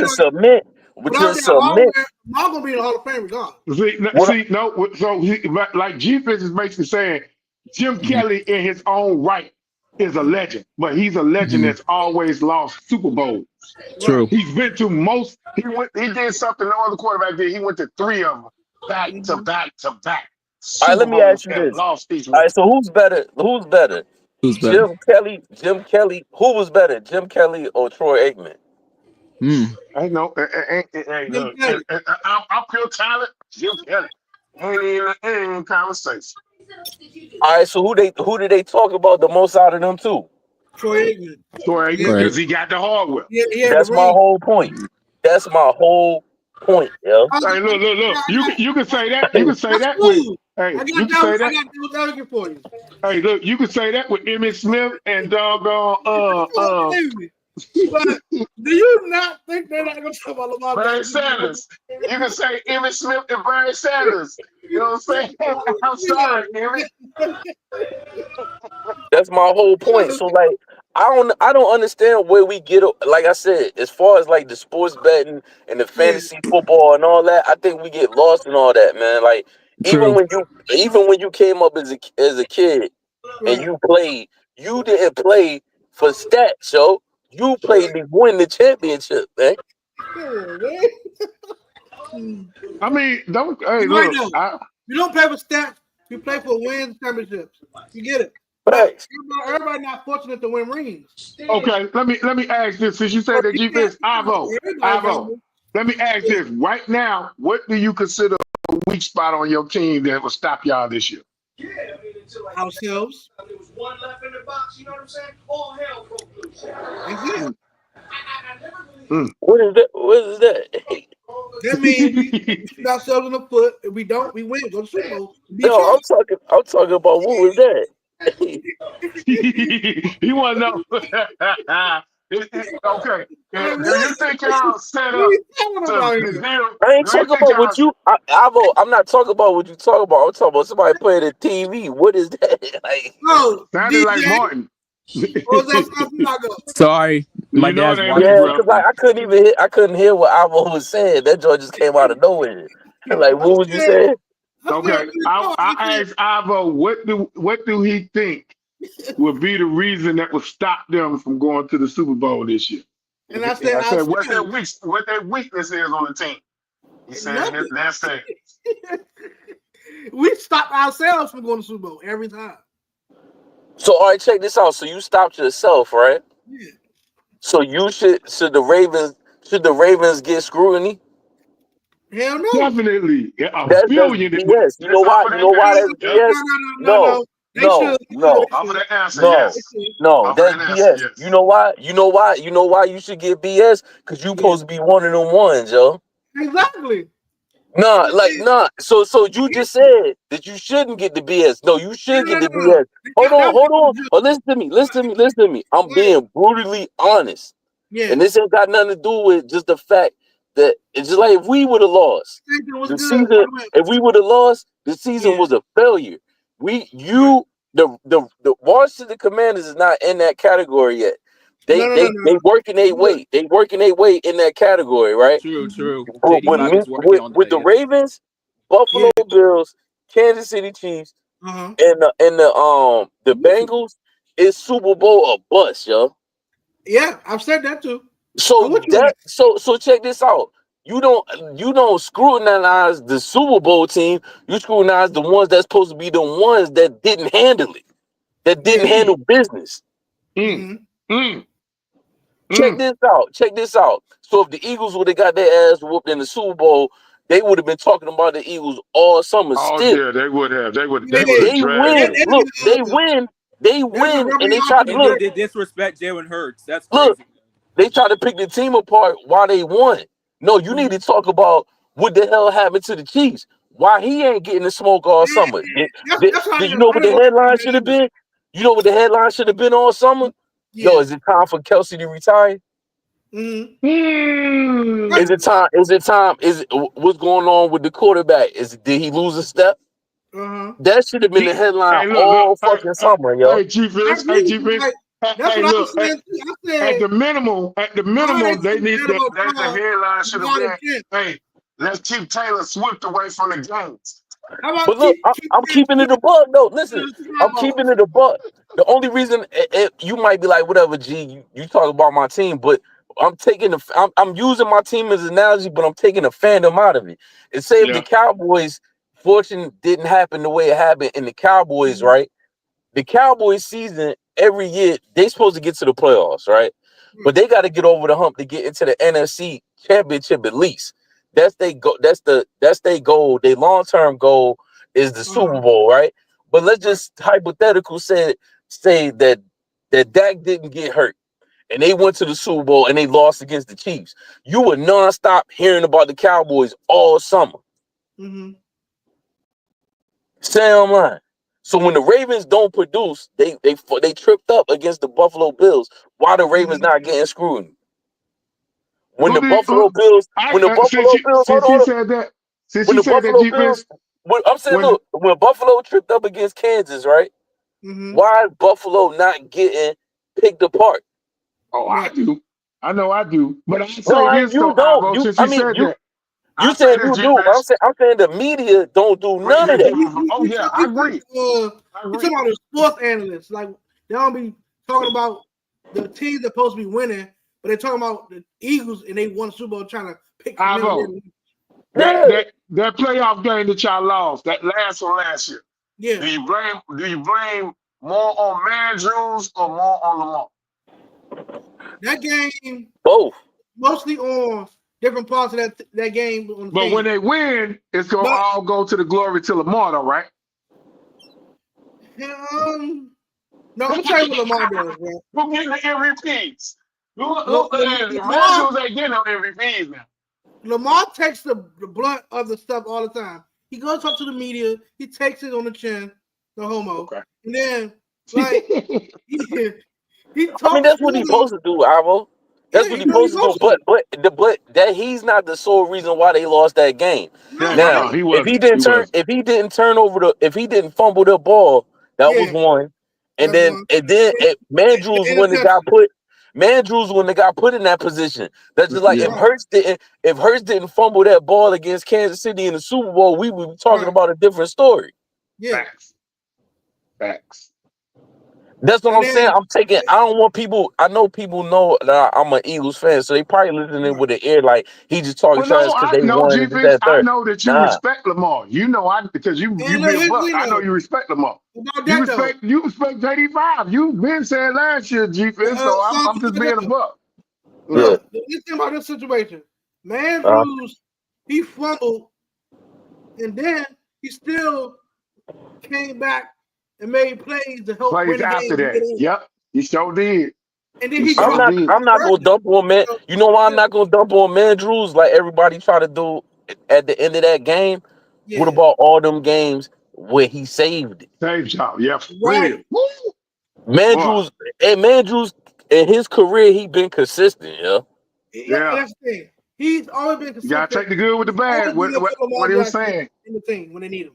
to submit, I'm gonna be in the Hall of Fame regardless. So like G-Fish is basically saying Jim Kelly in his own right is a legend, but he's a legend that's always lost Super Bowls. True. He's been to most. He did something no other quarterback did. He went to 3 of them back to back to back. All right, let me ask you and this. lost these All right, so who's better? Who's better? Who's better? Jim Kelly. Who was better, Jim Kelly or Troy Aikman? I know. I'm pure talent. Jim Kelly. Ain't even conversation. All right, so who did they talk about the most out of them two? Troy Aikman. Troy Aikman, because he got the hardware. Yeah, that's my whole point. That's my whole point, yo. Hey, look. You can say that. You can say that with. Hey, you can say that. I got devil's for you. Hey, look, you can say that with Emmitt Smith and doggone But do you not think they're not going to talk about Lamar Barry Jackson? Sanders? You can say Emmitt Smith and Barry Sanders. You know what I'm saying? I'm sorry, Emmitt. That's my whole point. So like, I don't understand where we get. Like I said, as far as like the sports betting and the fantasy football and all that, I think we get lost in all that, man. Like even when you came up as a kid and you played, you didn't play for stats, yo. You played to win the championship, man. I mean, don't. Hey, look, you don't play for stats. You play for wins, championships. You get it. Right. Everybody not fortunate to win rings. Okay, let me ask this. Since you said that you missed Ivo, let me ask this right now. What do you consider a weak spot on your team that will stop y'all this year? Ourselves. There was one left in the box. You know what I'm saying? All hell broke loose. What is that? What is that? That means we shoot ourselves in the foot. If we don't, we win. Go to Super Bowl. No, I'm talking about what was that? He want to know. Okay. Do you think y'all set up I ain't talking about what you. I'm not talking about what you talking about. I'm talking about somebody playing the TV. What is that? Like, sounded like Martin. Sorry, my dad's watching. Yeah, because I couldn't even hear. I couldn't hear what Ivo was saying. That joint just came out of nowhere. Like, what was you saying? Okay, I asked Ivo, what do he think would be the reason that would stop them from going to the Super Bowl this year? And I said what their weakness is on the team. He said that's it. We stop ourselves from going to Super Bowl every time. So all right, check this out. So you stopped yourself, right? Yeah. So should the Ravens get scrutiny? Hell no. Definitely. That's BS. You know why? You know why that's BS? No. I'm gonna answer yes. No, that's BS. Yes. You know why? You know why you should get BS? Because you supposed to be one of them ones, yo. Exactly. Nah. So you just said that you shouldn't get the BS. No, you should get the BS. Hold on. Oh, listen to me. I'm being brutally honest. Yeah. And this ain't got nothing to do with just the fact that it's just like if we would have lost the season, the season was a failure. The Washington Commanders is not in that category yet. They working their way. They working their way in that category, right? True. With the Ravens, Buffalo Bills, Kansas City Chiefs, and the Bengals, it's Super Bowl or bust, yo. Yeah, I've said that too. So check this out. You don't scrutinize the Super Bowl team. You scrutinize the ones that's supposed to be the ones that didn't handle it, that didn't handle business. Check this out. So if the Eagles would have got their ass whooped in the Super Bowl, they would have been talking about the Eagles all summer. Yeah, they would have. They win. Look, they win, and they try to They disrespect Jalen Hurts. That's crazy. Look, they try to pick the team apart while they won. No, you need to talk about what the hell happened to the Chiefs. Why he ain't getting the smoke all summer? Did you know what the headline should have been? You know what the headline should have been all summer? Yeah. Yo, is it time for Kelsey to retire? Is it time? What's going on with the quarterback? Did he lose a step? That should have been the headline all fucking summer, yo. Hey, Chief Vince. Hey, look, at the minimum, they need the headline should have been, hey, let's keep Taylor Swift away from the games. How about But look, I'm keeping it a buck though. Listen, I'm keeping it a buck. The only reason you might be like, whatever, G, you talk about my team, but I'm using my team as an analogy, but I'm taking the fandom out of it. And say if the Cowboys fortune didn't happen the way it happened in the Cowboys, right? The Cowboys season every year, they supposed to get to the playoffs, right? But they got to get over the hump to get into the NFC championship at least. That's their goal. That's their goal. Their long-term goal is the Super Bowl, right? But let's just hypothetical say that Dak didn't get hurt and they went to the Super Bowl and they lost against the Chiefs. You were nonstop hearing about the Cowboys all summer. Mm-hmm. Say I'm lying. So when the Ravens don't produce, they tripped up against the Buffalo Bills. Why the Ravens not getting screwed? When the Buffalo Bills, hold on. I'm saying, look, when Buffalo tripped up against Kansas, right? Mm-hmm. Why is Buffalo not getting picked apart? Oh, I do. I know I do. But I say this you though, don't. Ivo, since you said that. You said you do. I'm saying the media don't do none of that. Oh yeah, I agree. You're talking about the sports analysts. Like they don't be talking about the teams that supposed to be winning, but they're talking about the Eagles and they won Super Bowl trying to pick them in. That playoff game that y'all lost, that last one last year. Yeah. Do you blame more on Mandrews or more on Lamar? That game both. Mostly on different parts of that game. But when they win, it's gonna all go to the glory to Lamar, though, right? No, I'm telling you what Lamar does, bro. Who getting the MVPs? Mandrews ain't getting no MVPs now. Lamar takes the blunt of the stuff all the time. He goes up to the media, he takes it on the chin, the homo, and then like he talks. I mean, that's what he's supposed to do, Ivo. That's what he's supposed to do. But that he's not the sole reason why they lost that game. Now, if he didn't fumble the ball, that was one. And then Mandrews wouldn't have got put in that position. That's just like if Hurts didn't fumble that ball against Kansas City in the Super Bowl, we would be talking about a different story. Yeah. Facts. That's what I'm saying. I don't want people. I know people know that I'm an Eagles fan, so they probably listening with an ear like he just talking trash because they won. I know that you respect Lamar. You know because you been I know you respect Lamar. You respect JD5. You've been saying last year, G-Fence, so I'm just being a buck. The thing about this situation, Mandrews, he fumbled, and then he still came back and made plays to help win the game. After that. Yep, he sure did. And then I'm not gonna dump on man. You know why I'm not gonna dump on Mandrews like everybody try to do at the end of that game? Yeah. What about all them where he saved it? Saved y'all, yeah. Right. Mandrews in his career, he been consistent, Yeah, that's the thing. He's always been consistent. You gotta take the good with the bad. What he was saying. In the thing when they need him.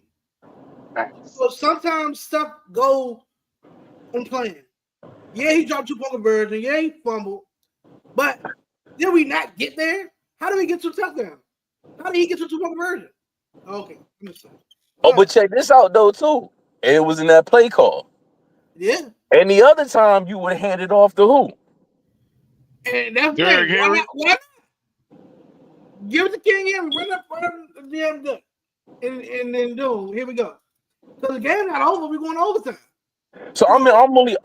So sometimes stuff go unplanned. Yeah, he dropped 2 point conversions. Yeah, he fumbled. But did we not get there? How did we get to a touchdown? How did he get to 2 point conversion? Okay. But check this out though too. And it was in that play call. Yeah. And the other time you would hand it off to who? And that's why not? Give it to King Henry. Run up the damn gun. And then here we go. So the game not over. We're going overtime. So I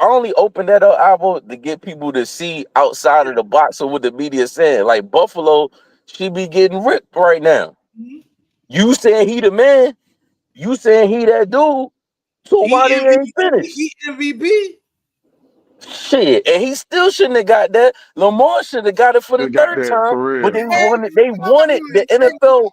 only open that up, Ivo, to get people to see outside of the box of what the media is saying. Like Buffalo, she be getting ripped right now. Mm-hmm. You saying he the man? You saying he that dude? So why they ain't finished? He MVP. Shit, and he still shouldn't have got that. Lamar should have got it for the third time, but they wanted the NFL.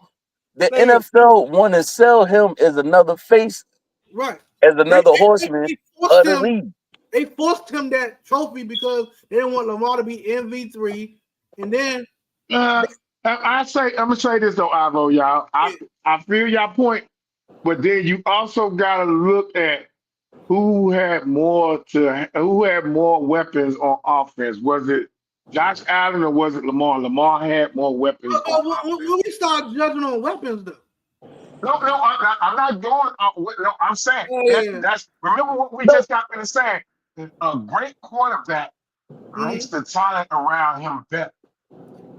The NFL want to sell him as another face, right? As another horseman of the league. They forced him that trophy because they didn't want Lamar to be MV3, and then I'm gonna say this though, Ivo, y'all. I feel y'all point, but then you also gotta look at who had more weapons on offense. Was it Josh Allen or was it Lamar? Lamar had more weapons. When we start judging on weapons, though, No, I'm not going. No, I'm saying Yeah. that's. Remember what we just got finished saying. A great quarterback makes the talent around him better.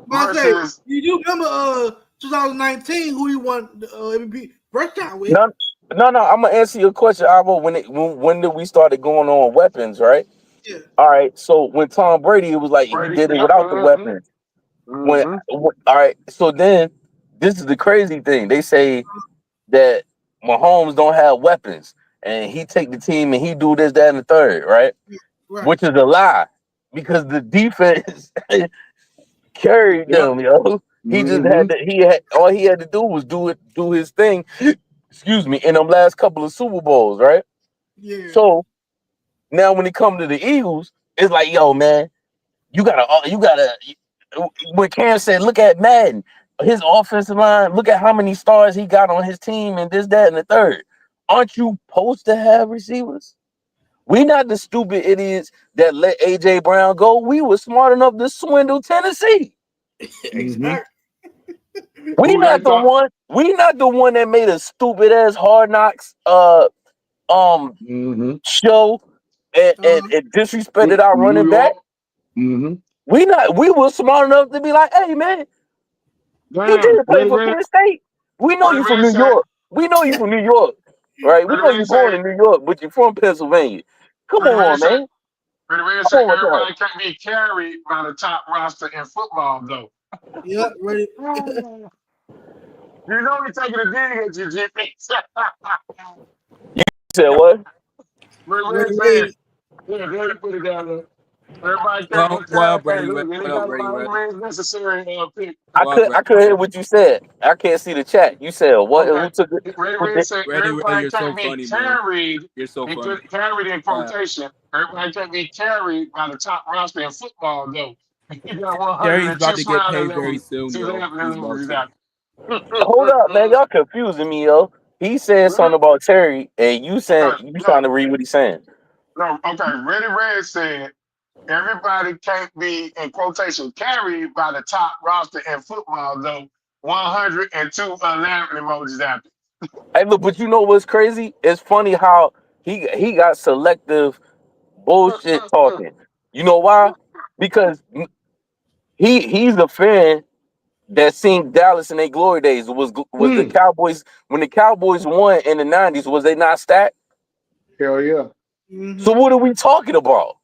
But I say, you remember 2019 who he won the MVP first time with? No. I'm gonna answer your question, Avo. When did we started going on weapons, right? Yeah. All right. So when Tom Brady, it was like he did it without the weapons. When all right. So then this is the crazy thing. They say that Mahomes don't have weapons, and he take the team and he do this, that, and the third, right? Which is a lie because the defense carried them, yo. He just had all he had to do was do his thing. Excuse me, in them last couple of Super Bowls, right? Yeah. So now when it comes to the Eagles, it's like, yo, man, you gotta. When Cam said, look at Madden, his offensive line, look at how many stars he got on his team, and this, that, and the third. Aren't you supposed to have receivers? We not the stupid idiots that let AJ Brown go. We were smart enough to swindle Tennessee. Exactly. We not the one. We not the one that made a stupid ass Hard Knocks show and disrespected our running back. We were smart enough to be like, hey man, you didn't play for Penn State. We know you from New York. We know you from New York, right? We know you're born in New York, but you're from Pennsylvania. Come on, man. Everybody can't be carried by the top roster in football, though. Yeah, ready. You know we're taking a dig at you, GP. You said what? Ready. Yeah, go ahead, put it down there. Everybody Well, Brady, necessary pick. I couldn't hear what you said. I can't see the chat. You said what? Okay. Who took it? Ready said everybody you're can't so funny, be carried. man. You're so funny. Carried in quotation. Everybody can't be carried by the top roster in football, though. You got 100 Terry's about to get paid very soon, yo. Hold up, man. Y'all confusing me, yo. He said something about Terry, and you said you trying to read what he's saying. No, okay. Ready Red said everybody can't be in quotation carried by the top roster in football, though. 102 laughing emojis after. Hey, look, but you know what's crazy? It's funny how he got selective bullshit talking. You know why? Because he's a fan that seen Dallas in their glory days. Was the Cowboys when the Cowboys won in the 90s? Was they not stacked? Hell yeah. So what are we talking about?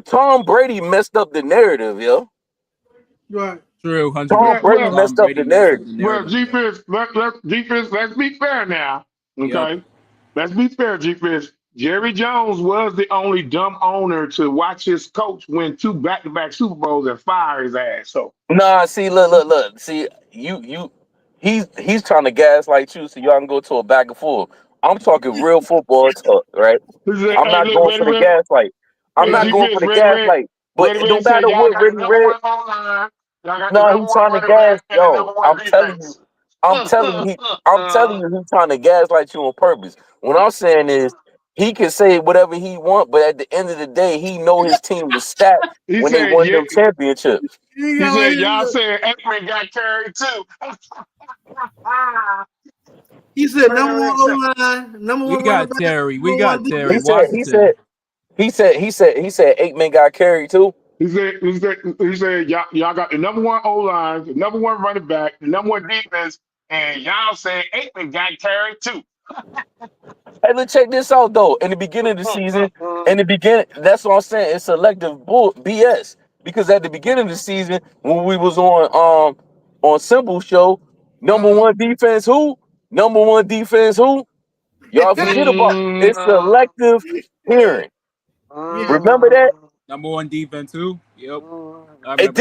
Tom Brady messed up the narrative, yo. Right. True. Tom Brady messed up the narrative. Well, defense, let's be fair now. Okay. Yep. Let's be fair, defense. Jerry Jones was the only dumb owner to watch his coach win 2 back-to-back Super Bowls and fire his ass. So see, look. See, he's trying to gaslight you so y'all can go to a back and forth. I'm talking real football talk, right? I'm not going for the gaslight. I'm not going for the gaslight. But it don't matter what Ready Red. No, he's trying to gas. Yo, I'm telling you, he's trying to gaslight you on purpose. What I'm saying is, he can say whatever he want, but at the end of the day, he know his team was stacked when they won them championships. He said, y'all said Ekman got carried too. He said number one O-line, number one. We got Terry. He said 8 men got carried too. He said y'all got the number one O-line, the number one running back, the number one defense, and y'all said 8 men got carried too. Hey, let's check this out though. In the beginning of the season, that's what I'm saying. It's selective BS. Because at the beginning of the season, when we was on Simple Show, number one defense who? Y'all forget about it's selective hearing. Remember that? Number one defense who? Yep. And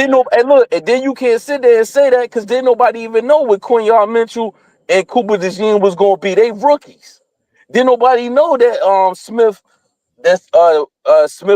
then you can't sit there and say that because then nobody even know what Quinyon Mitchell and Cooper DeJean was gonna be. They rookies. Didn't nobody know that Smith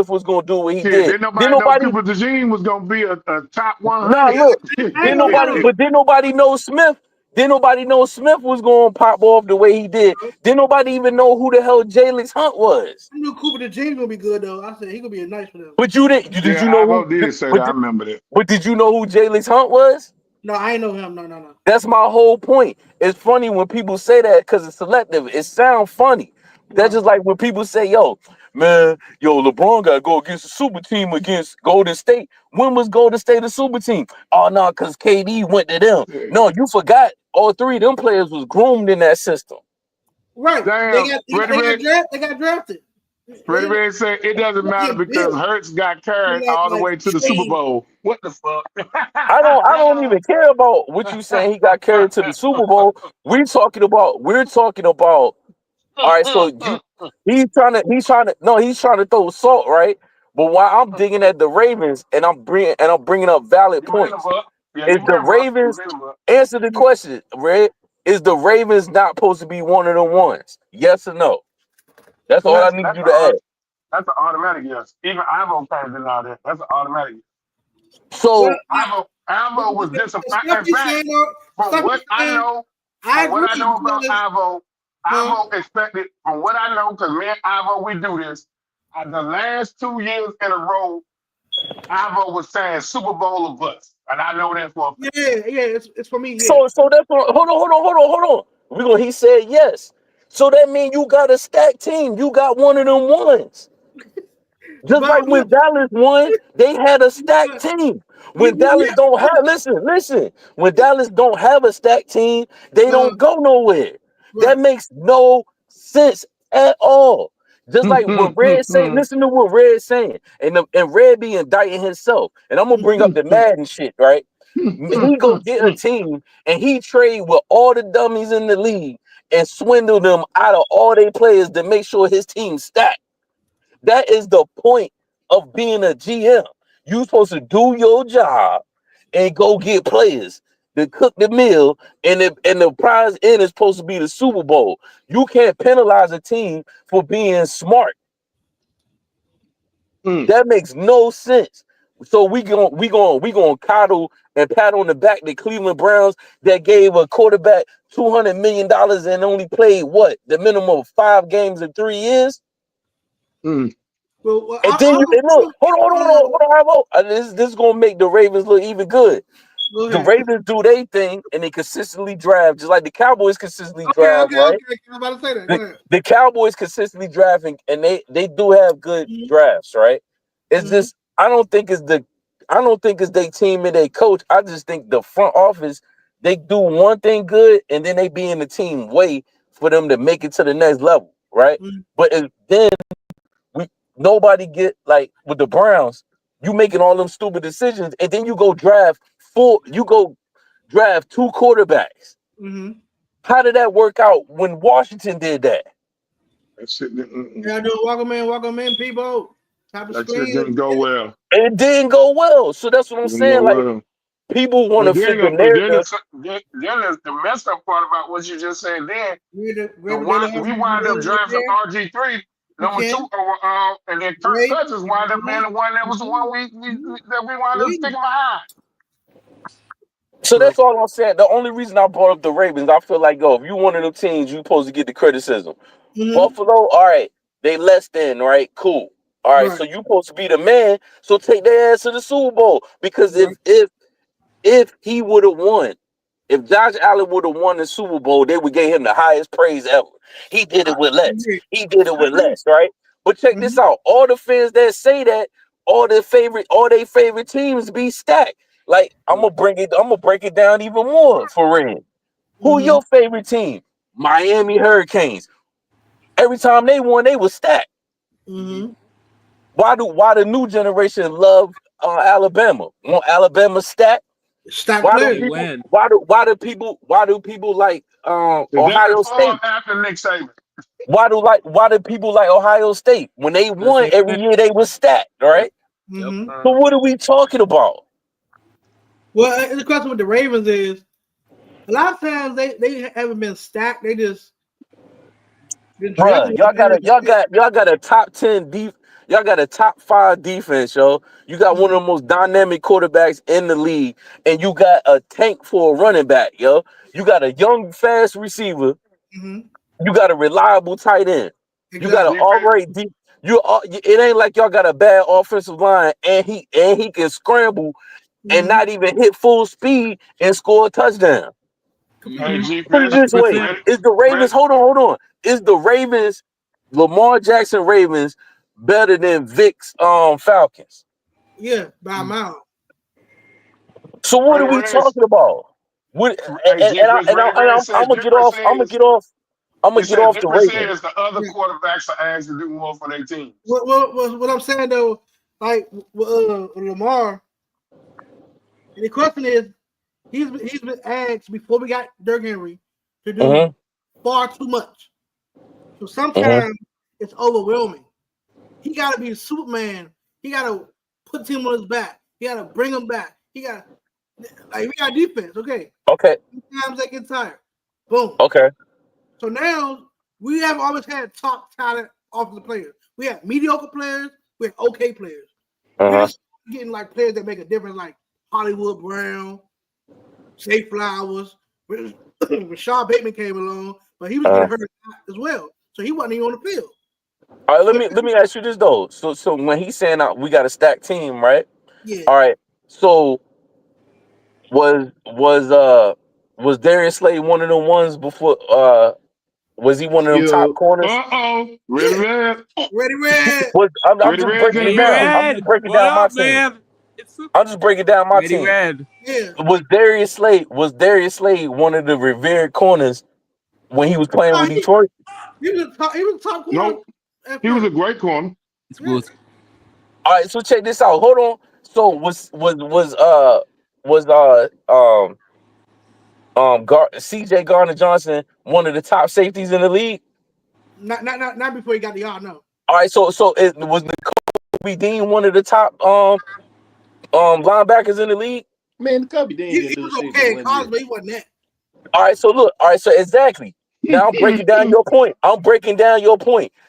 was gonna do what he did. Didn't nobody know Cooper DeJean was gonna be a top 100. Nah, look. Didn't nobody know Smith. Didn't nobody know Smith was gonna pop off the way he did. Didn't nobody even know who the hell Jalen Hunt was. I knew Cooper DeJean gonna be good though. I said he gonna be a nice for them. But you didn't. Did you know who? I remember that. But did you know who Jalen Hunt was? No, I ain't know him. No. That's my whole point. It's funny when people say that because it's selective. It sounds funny. That's just like when people say, yo, LeBron got to go against a super team against Golden State. When was Golden State a super team? Oh, no, because KD went to them. No, you forgot all three of them players was groomed in that system. Right. Damn, They got drafted. Freddie Red said it doesn't matter because Hurts got carried all the way to the Super Bowl. What the fuck? I don't even care about what you saying. He got carried to the Super Bowl. We're talking about. All right, so he's trying to throw salt, right? But while I'm digging at the Ravens and I'm bringing up valid points, is the Ravens answer the question? Red, is the Ravens not supposed to be one of the ones? Yes or no? That's all I need you to add. That's an automatic yes. Even Ivo can't deny that. That's an automatic. So Ivo was disappointed. In fact, from what I know about Ivo expected, from what I know, because me and Ivo, we do this. The last 2 years in a row, Ivo was saying Super Bowl or bust. And I know that for a fact. Yeah, it's for me. Yeah. So that's hold on. He said yes. So that means you got a stacked team. You got one of them ones. Just like when Dallas won, they had a stacked team. When Dallas don't have listen. When Dallas don't have a stacked team, they don't go nowhere. That makes no sense at all. Just like what Red saying, listen to what Red's saying, and Red be indicting himself. And I'm gonna bring up the Madden shit, right? He go get a team and he trade with all the dummies in the league and swindle them out of all their players to make sure his team stacked. That is the point of being a GM. You're supposed to do your job and go get players to cook the meal, and the prize end is supposed to be the Super Bowl. You can't penalize a team for being smart. That makes no sense. So we gonna coddle and pat on the back the Cleveland Browns that gave a quarterback $200 million and only played the minimum of 5 games in 3 years. Well, and then look, hold on. This is gonna make the Ravens look even good. The Ravens do their thing and they consistently draft, just like the Cowboys consistently draft, right? Okay. I'm about to say that. Go ahead. The Cowboys consistently drafting, and they do have good drafts, right? It's just I don't think it's their team and their coach. I just think the front office, they do one thing good and then they be in the team way for them to make it to the next level, right? But then nobody get like with the Browns, you making all them stupid decisions, and then you go draft 2 quarterbacks. How did that work out when Washington did that? That shit didn't. Yeah, do welcome in, people. That shit didn't go well. It didn't go well. So that's what I'm saying. Like people want to fit the narrative. Then the messed up part about what you just said. Then we wound up drafting RG3. Number 2 overall, and then Kirk Cousins wound up being the one that was the one we wound up sticking behind. So that's all I'm saying. The only reason I brought up the Ravens, I feel like, if you one of them teams, you're supposed to get the criticism. Buffalo, all right, they less than, right? Cool. All right, so you're supposed to be the man, so take their ass to the Super Bowl. Because if he would have won, if Josh Allen would have won the Super Bowl, they would give him the highest praise ever. He did it with less. Right? But check this out. All the fans that say that, all their favorite teams be stacked. Like, I'm gonna break it down even more for Ren. Who your favorite team? Miami Hurricanes. Every time they won, they was stacked. Why the new generation love Alabama? Want Alabama stacked? Why do people like Ohio State? After Nick Saban. Why do people like Ohio State? When they won every year, they was stacked, right? So what are we talking about? Well, the question with the Ravens is a lot of times they haven't been stacked. They just y'all got a top 10 deep. Y'all got a top 5 defense, yo. You got one of the most dynamic quarterbacks in the league, and you got a tank for a running back, yo. You got a young, fast receiver. You got a reliable tight end. You got an all-right deep. It ain't like y'all got a bad offensive line, and he can scramble and not even hit full speed and score a touchdown. Hey, G, Put it this way: is the Ravens? Hold on. Is the Ravens, Lamar Jackson Ravens, better than Vic's Falcons? Yeah, by a mile. So what are we talking about? What? I'm gonna get off. I'm gonna get off the Ravens. Says the other quarterbacks are asked to do more for their team. What I'm saying though, like Lamar, and the question is, he's been asked before we got Derrick Henry to do far too much. So sometimes it's overwhelming. He got to be a Superman. He got to put the team on his back. He got to bring them back. He got we got defense. Okay. Sometimes they get tired. Boom. Okay. So now we have always had top talent offensive players. We have mediocre players. We have okay players. We're just getting like players that make a difference, like Hollywood Brown, Shea Flowers. Rashad Bateman came along, but he was getting hurt as well, so he wasn't even on the field. All right, let me ask you this though. So when he's saying we got a stacked team, right? Yeah. All right. So was Darius Slade one of the ones before? Was he one of them top corners? Ready Red. I'm just breaking it down. I'm just breaking down my team. I'm just breaking down my team. Yeah. Was Darius Slade one of the revered corners when he was playing with Detroit? He was a top corner. Nope. He was a great corner. All right, so check this out. Hold on. So was CJ Gardner-Johnson one of the top safeties in the league? Not before he got the yard, no. All right, so it was Kobe Dean one of the top linebackers in the league? Man, Kobe Dean didn't do shit. Okay, in college, but he wasn't that. All right, so look. All right, so exactly. Now I'm breaking down your point.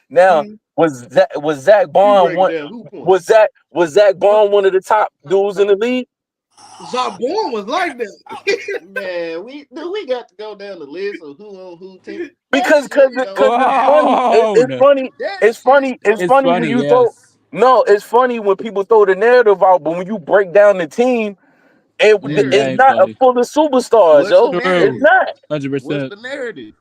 Now, was Zach Bond one? Was Zach Bond one of the top dudes in the league? Zach Bond was like that. Man, we got to go down the list of who on who team. Because it's funny when you throw. No, it's funny when people throw the narrative out, but when you break down the team, it's not a full of superstars, yo. It's not. 100%. What's the narrative?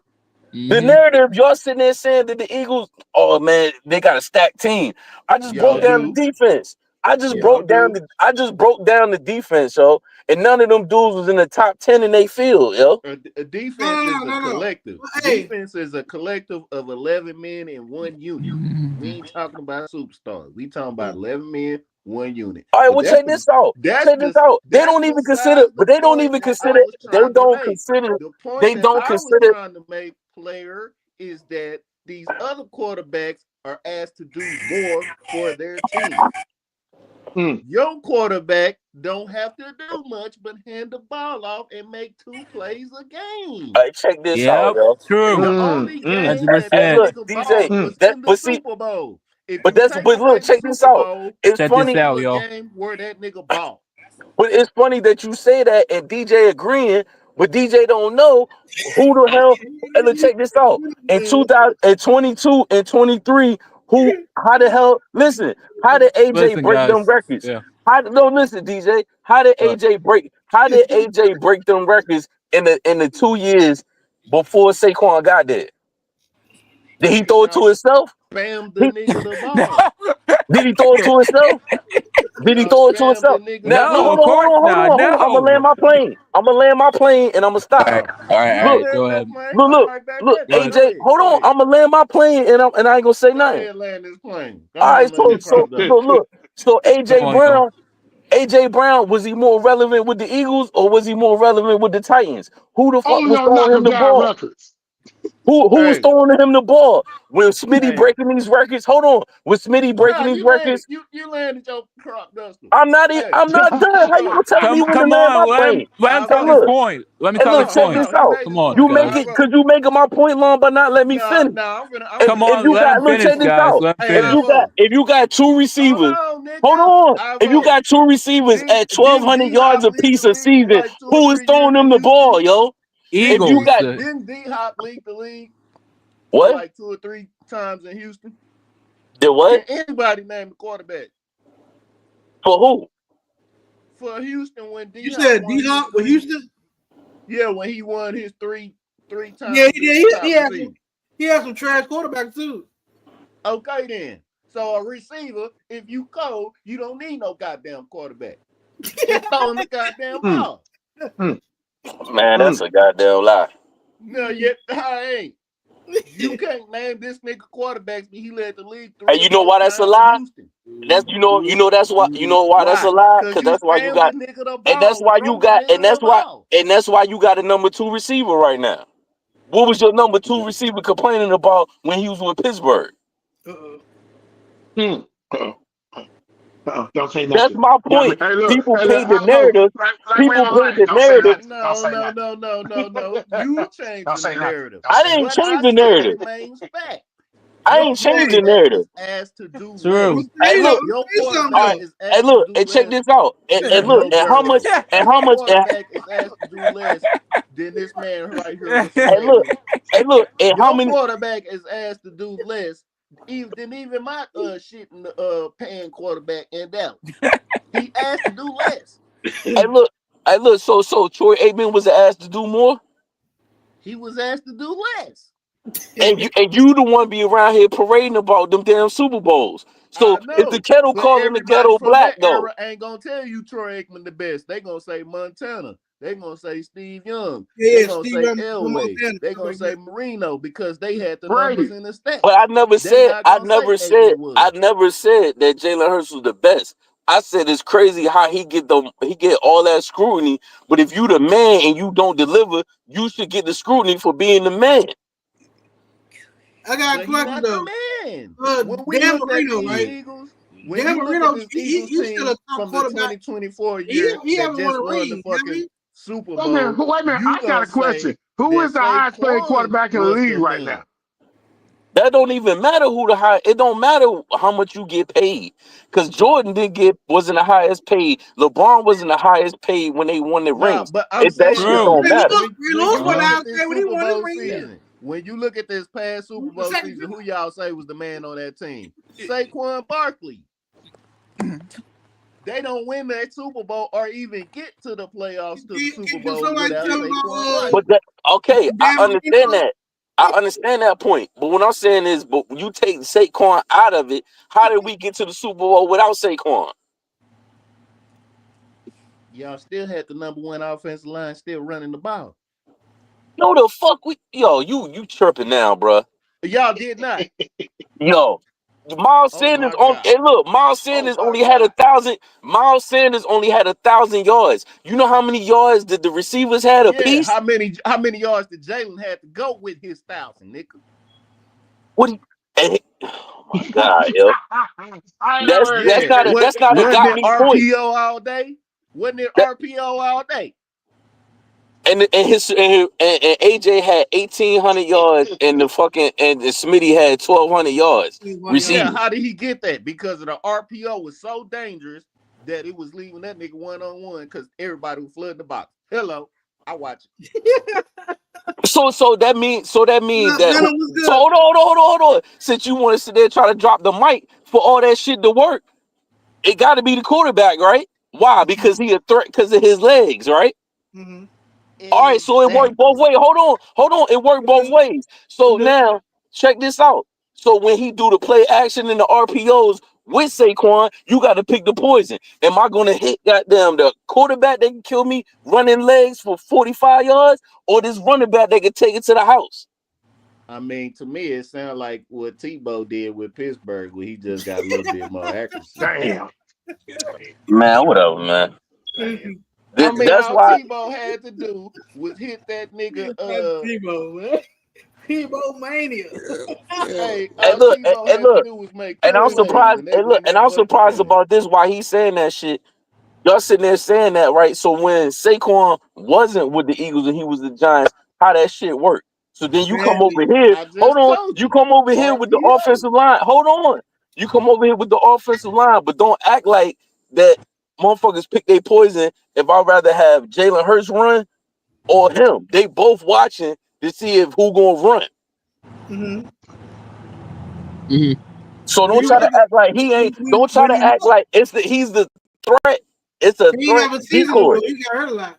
The narrative, y'all sitting there saying that the Eagles, oh man, they got a stacked team. I just broke down the defense. I just broke down the defense, yo. And none of them dudes was in the top 10 in their field, yo. A defense is a collective. Hey. Defense is a collective of 11 men in one unit. We ain't talking about superstars. We talking about 11 men, one unit. All right, well, check this out. They don't even consider. They don't consider. Trying to make player is that these other quarterbacks are asked to do more for their team. Your quarterback don't have to do much but hand the ball off and make 2 plays a game. All right, check this out, yo. True. The only game look, DJ, was in the Super Bowl. Look, check this out. It's funny, yo. Game where that nigga ball. But it's funny that you say that and DJ agreeing, but DJ don't know who the hell. And look, check this out. In 2022 and 23, how the hell? Listen, how did AJ break them records? Yeah. Listen, DJ. How did AJ break them records in the 2 years before Saquon got there? Did he throw it to himself? Bam the nigga the ball. Did he throw it to himself? No, hold on. I'm gonna land my plane. and I'm gonna stop. All right. Go ahead. Look, AJ, hold on. I'm gonna land my plane and I ain't gonna say nothing. Land this plane. All right, so AJ Brown, was he more relevant with the Eagles or was he more relevant with the Titans? Who the fuck was throwing him the ball? Records. Who was throwing him the ball? When Smitty breaking these records? Hold on. Was Smitty breaking these records? You landed your crop duster. I'm not done. How you gonna tell me when to land my plane? Let him tell his point. Let me tell his point. Check this out. Come on. You make it because you making my point long, but not let me finish. Come on, let him finish, guys. If you got 2 receivers, hold on. If you got 2 receivers at 1,200 yards a piece a season, who is throwing them the ball, yo? Eagles. If you got, didn't D-Hop lead the league? What? Like 2 or 3 times in Houston. Did what? Can anybody name the quarterback? For who? for Houston when You said D-Hop with Houston? Yeah, when he won his three times. Yeah, he had some trash quarterbacks too. Okay, then. So a receiver, if you cold, you don't need no goddamn quarterback. Just throwing the goddamn ball. Man, that's a goddamn lie. No, yet I ain't. You can't name this nigga quarterbacks, but he led the league. And you know why that's a lie? That's you know that's why that's a lie, because that's why you got, and that's why you got, and that's why you got a number 2 receiver right now. What was your number 2 receiver complaining about when he was with Pittsburgh? Don't say nothing. That's my point. Hey, look, people paid the narrative. People paid the narrative. No. You changed the narrative. I didn't change the narrative. I ain't changed the narrative. Asked to do True. Hey, look. Your All quarterback right. is asked Hey, look, to do and check less. this out. And look, and how much, quarterback is asked to do less than this man right here. Hey, look, and how many quarterback is asked to do less even my shitting paying quarterback in Dallas. He asked to do less. Hey, look. So Troy Aikman was asked to do more. He was asked to do less. And you the one be around here parading about them damn Super Bowls. So if the kettle calling the kettle black, though, ain't gonna tell you Troy Aikman the best. They gonna say Montana. They gonna say Steve Young. They gonna say Elway. They gonna say Marino because they had the numbers in the stats. But I never said that Jalen Hurts was the best. I said it's crazy how he get all that scrutiny. But if you the man and you don't deliver, you should get the scrutiny for being the man. I got a question though. Dan Marino, right? Dan Marino, he's still a top quarterback. 2024 year. He haven't won a ring. Super Bowl. Wait a minute. I got a question. Who is the highest paid quarterback in the league right now? That don't even matter who the high. It don't matter how much you get paid, because Jordan wasn't the highest paid. LeBron wasn't the highest paid when they won the rings. But I'm that shit don't matter. When you look at this past Super Bowl season, who y'all say was the man on that team? Saquon Barkley. They don't win that Super Bowl or even get to the playoffs to the Super Bowl without Saquon. But I understand that. I understand that point. But what I'm saying is, but when you take Saquon out of it, how did we get to the Super Bowl without Saquon? Y'all still had the number 1 offensive line still running the ball. No, the fuck you chirping now, bro. Y'all did not. Yo, Miles Sanders Miles Sanders only had 1,000. Miles Sanders only had 1,000 yards. You know how many yards did the receivers had a piece? How many yards did Jalen have to go with his 1,000, nigga? Oh my God, yo. That's not a got me point. RPO all day? Wasn't it RPO all day? And AJ had 1,800 yards, and Smitty had 1,200 yards receiving. Yeah, how did he get that? Because of the RPO was so dangerous that it was leaving that nigga 1-on-1 because everybody was flooding the box. Hello, I watch it. So that means that. So hold on. Since you want to sit there and try to drop the mic for all that shit to work, it got to be the quarterback, right? Why? Because he a threat because of his legs, right? Mm-hmm. All right, so it worked both ways. Hold on. It worked both ways. So now, check this out. So when he do the play action and the RPOs with Saquon, you got to pick the poison. Am I going to hit goddamn the quarterback that can kill me running legs for 45 yards, or this running back that can take it to the house? I mean, to me, it sounds like what Tebow did with Pittsburgh, where he just got a little bit more accuracy. Damn. Man, whatever, man. That's why Tebow had to do was hit that nigga. Tebow, man. Tebow mania. And I'm surprised. And I'm surprised about this. Why he's saying that shit? Y'all sitting there saying that, right? So when Saquon wasn't with the Eagles and he was the Giants, how that shit worked? So then you come over here. Hold on. You come over here with the offensive line. Hold on. You come over here with the offensive line, but don't act like that. Motherfuckers pick their poison. If I'd rather have Jalen Hurts run or him, they both watching to see if who gonna run. So don't try to act like he ain't. Don't try to act like he's the threat It's a He threat have a season decoy. though. He got hurt a lot.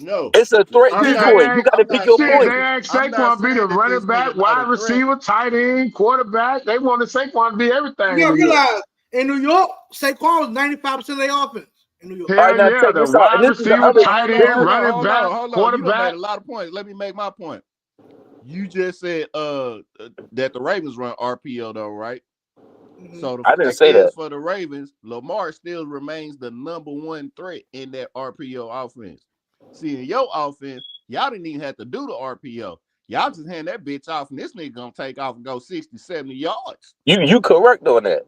No, It's a threat I'm not- decoy. You got to I'm pick not your Shit, saying they point. asked I'm not Saquon be the saying that running this back, nigga not wide a threat. receiver, tight end, quarterback. They wanted Saquon to be everything. You gotta in New York. realize in New York, Saquon was 95% of their offense in New York. All right, Hell now yeah, check the this out. And wide this is the receiver, other tight this end, is running back, Hold on. You done quarterback. made a lot of points. Let me make my point. You just said that the Ravens run RPO though, right? Mhm. So the I didn't fact say is, that. for the Ravens, Lamar still remains the number one threat in that RPO offense. See, in your offense, y'all didn't even have to do the RPO. Y'all just hand that bitch off, and this nigga gonna take off and go 60, 70 yards. You correct on that.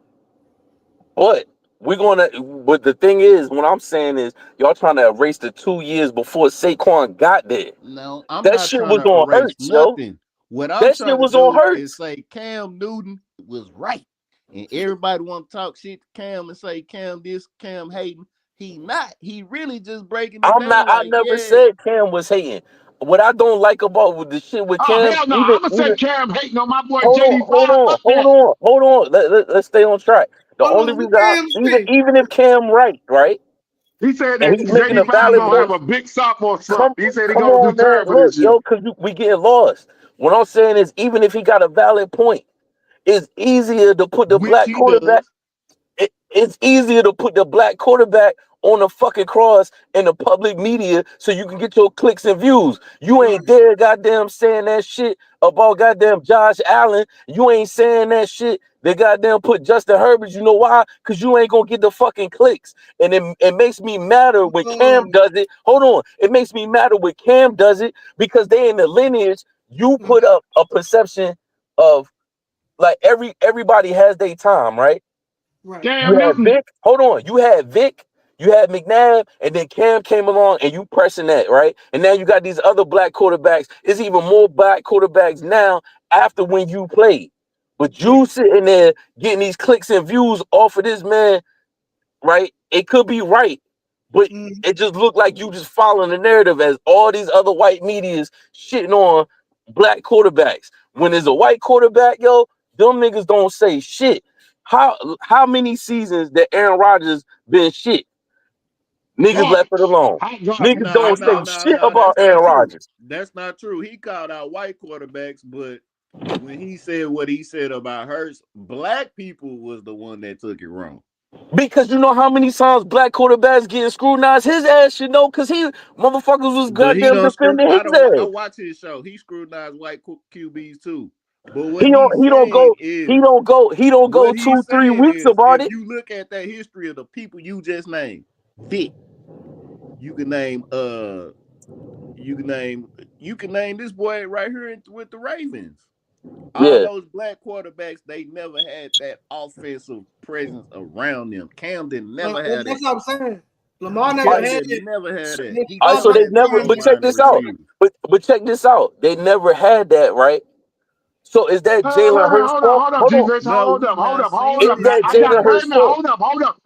But but the thing is, what I'm saying is y'all trying to erase the 2 years before Saquon got there. No, I'm That not shit trying was to on erase Hurts, yo. nothing. What I'm That shit trying to was on do Hurts. is say Cam Newton was right. And everybody want to talk shit to Cam and say Cam this, Cam hating. He not. He really just breaking it I'm not. down. I Like, never yeah, said Cam was hating. What I don't like about with the shit with Oh, Cam, hell no. I'm going to say Cam hating on my boy hold JD5. on. Fuck that. Let's stay on track. The Hold only on, what reason Cam say? even if Cam right, He said and that he's making a JD5 valid going to have point. a big sophomore slump. He said he's Come going to on, do man. terrible Look, this year. yo, because we getting lost. What I'm saying is, even if he got a valid point, it's easier to put the which black he quarterback. does. It's easier to put the black quarterback on the fucking cross in the public media so you can get your clicks and views. You ain't there goddamn saying that shit about goddamn Josh Allen. You ain't saying that shit. They goddamn put Justin Herbert. You know why? Because you ain't gonna get the fucking clicks. And it makes me madder when Cam does it. Hold on. It makes me madder when Cam does it because they in the lineage. You put up a perception of like everybody has their time, right? Right. Cam You had Newton. Vic. Hold on. You had Vic. You had McNabb, and then Cam came along, and you pressing that, right? And now you got these other black quarterbacks. It's even more black quarterbacks now after when you played. But you sitting there getting these clicks and views off of this man, right? It could be right, but it just looked like you just following the narrative as all these other white medias shitting on black quarterbacks. When there's a white quarterback, yo, them niggas don't say shit. How many seasons that Aaron Rodgers been shit? Niggas left it alone. Niggas don't say shit about That's Aaron not true. Rodgers. That's not true. He called out white quarterbacks, but when he said what he said about Hurts, black people was the one that took it wrong. Because you know how many times black quarterbacks getting scrutinized his ass, you know, because he motherfuckers was goddamn defending his ass. I watch his show. He scrutinized white QBs too. But what He don't go 2-3 weeks about it. If you look at that history of the people you just named, Vic, you can name this boy right here with the Ravens. All those black quarterbacks, they never had that offensive presence around them. Camden never had That's that. what I'm saying. Lamar never had it. Never had that. He All right, so they never. had But check this out. But check this out. They never had that, right? So is that Jalen Hurts' fault? Hold up, defense. Hold up. Is Now, that I got Jalen Hurts' fault?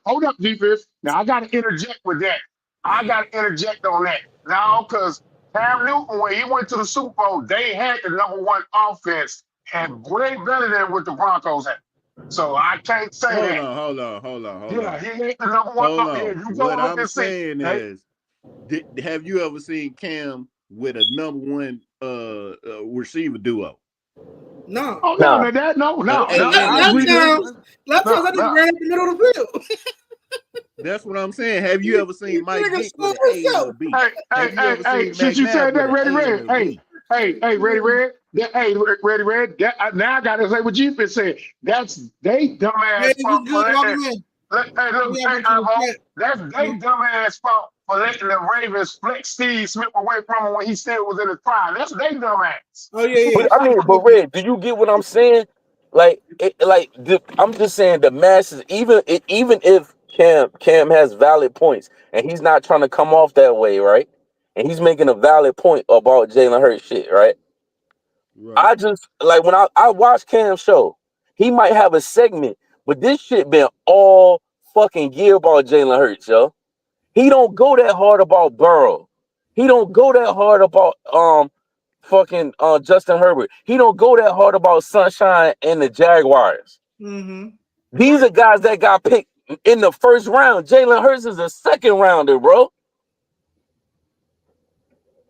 hold up, defense. Now I got to interject with that. I got to interject on that now because Cam Newton, when he went to the Super Bowl, they had the #1 offense and way better than what the Broncos had. So I can't say that. Hold on. Yeah, he ain't the #1. You go What look I'm and see. saying is, have you ever seen Cam with a #1 receiver duo? No. Oh no, no. Last time I just ran up the middle of the field. That's what I'm saying. Have you ever seen Mike Vick with an A and a B? Hey, since you said that, Ready Red. Hey, Ready Red. Ready Red. Now I gotta say what you've been saying. That's they dumbass fault for letting. That's they dumbass fault for letting the Ravens flex Steve Smith away from him when he still was in his prime. That's they dumbass. Oh yeah. But Red, do you get what I'm saying? I'm just saying the masses. Even if Cam has valid points and he's not trying to come off that way, right? And he's making a valid point about Jalen Hurts shit, right? I just like when I watch Cam's show, he might have a segment, but this shit been all fucking year about Jalen Hurts, yo. He don't go that hard about Burrow. He don't go that hard about fucking Justin Herbert. He don't go that hard about Sunshine and the Jaguars. Mm-hmm. These are guys that got picked in the first round. Jalen Hurts is a second rounder, bro.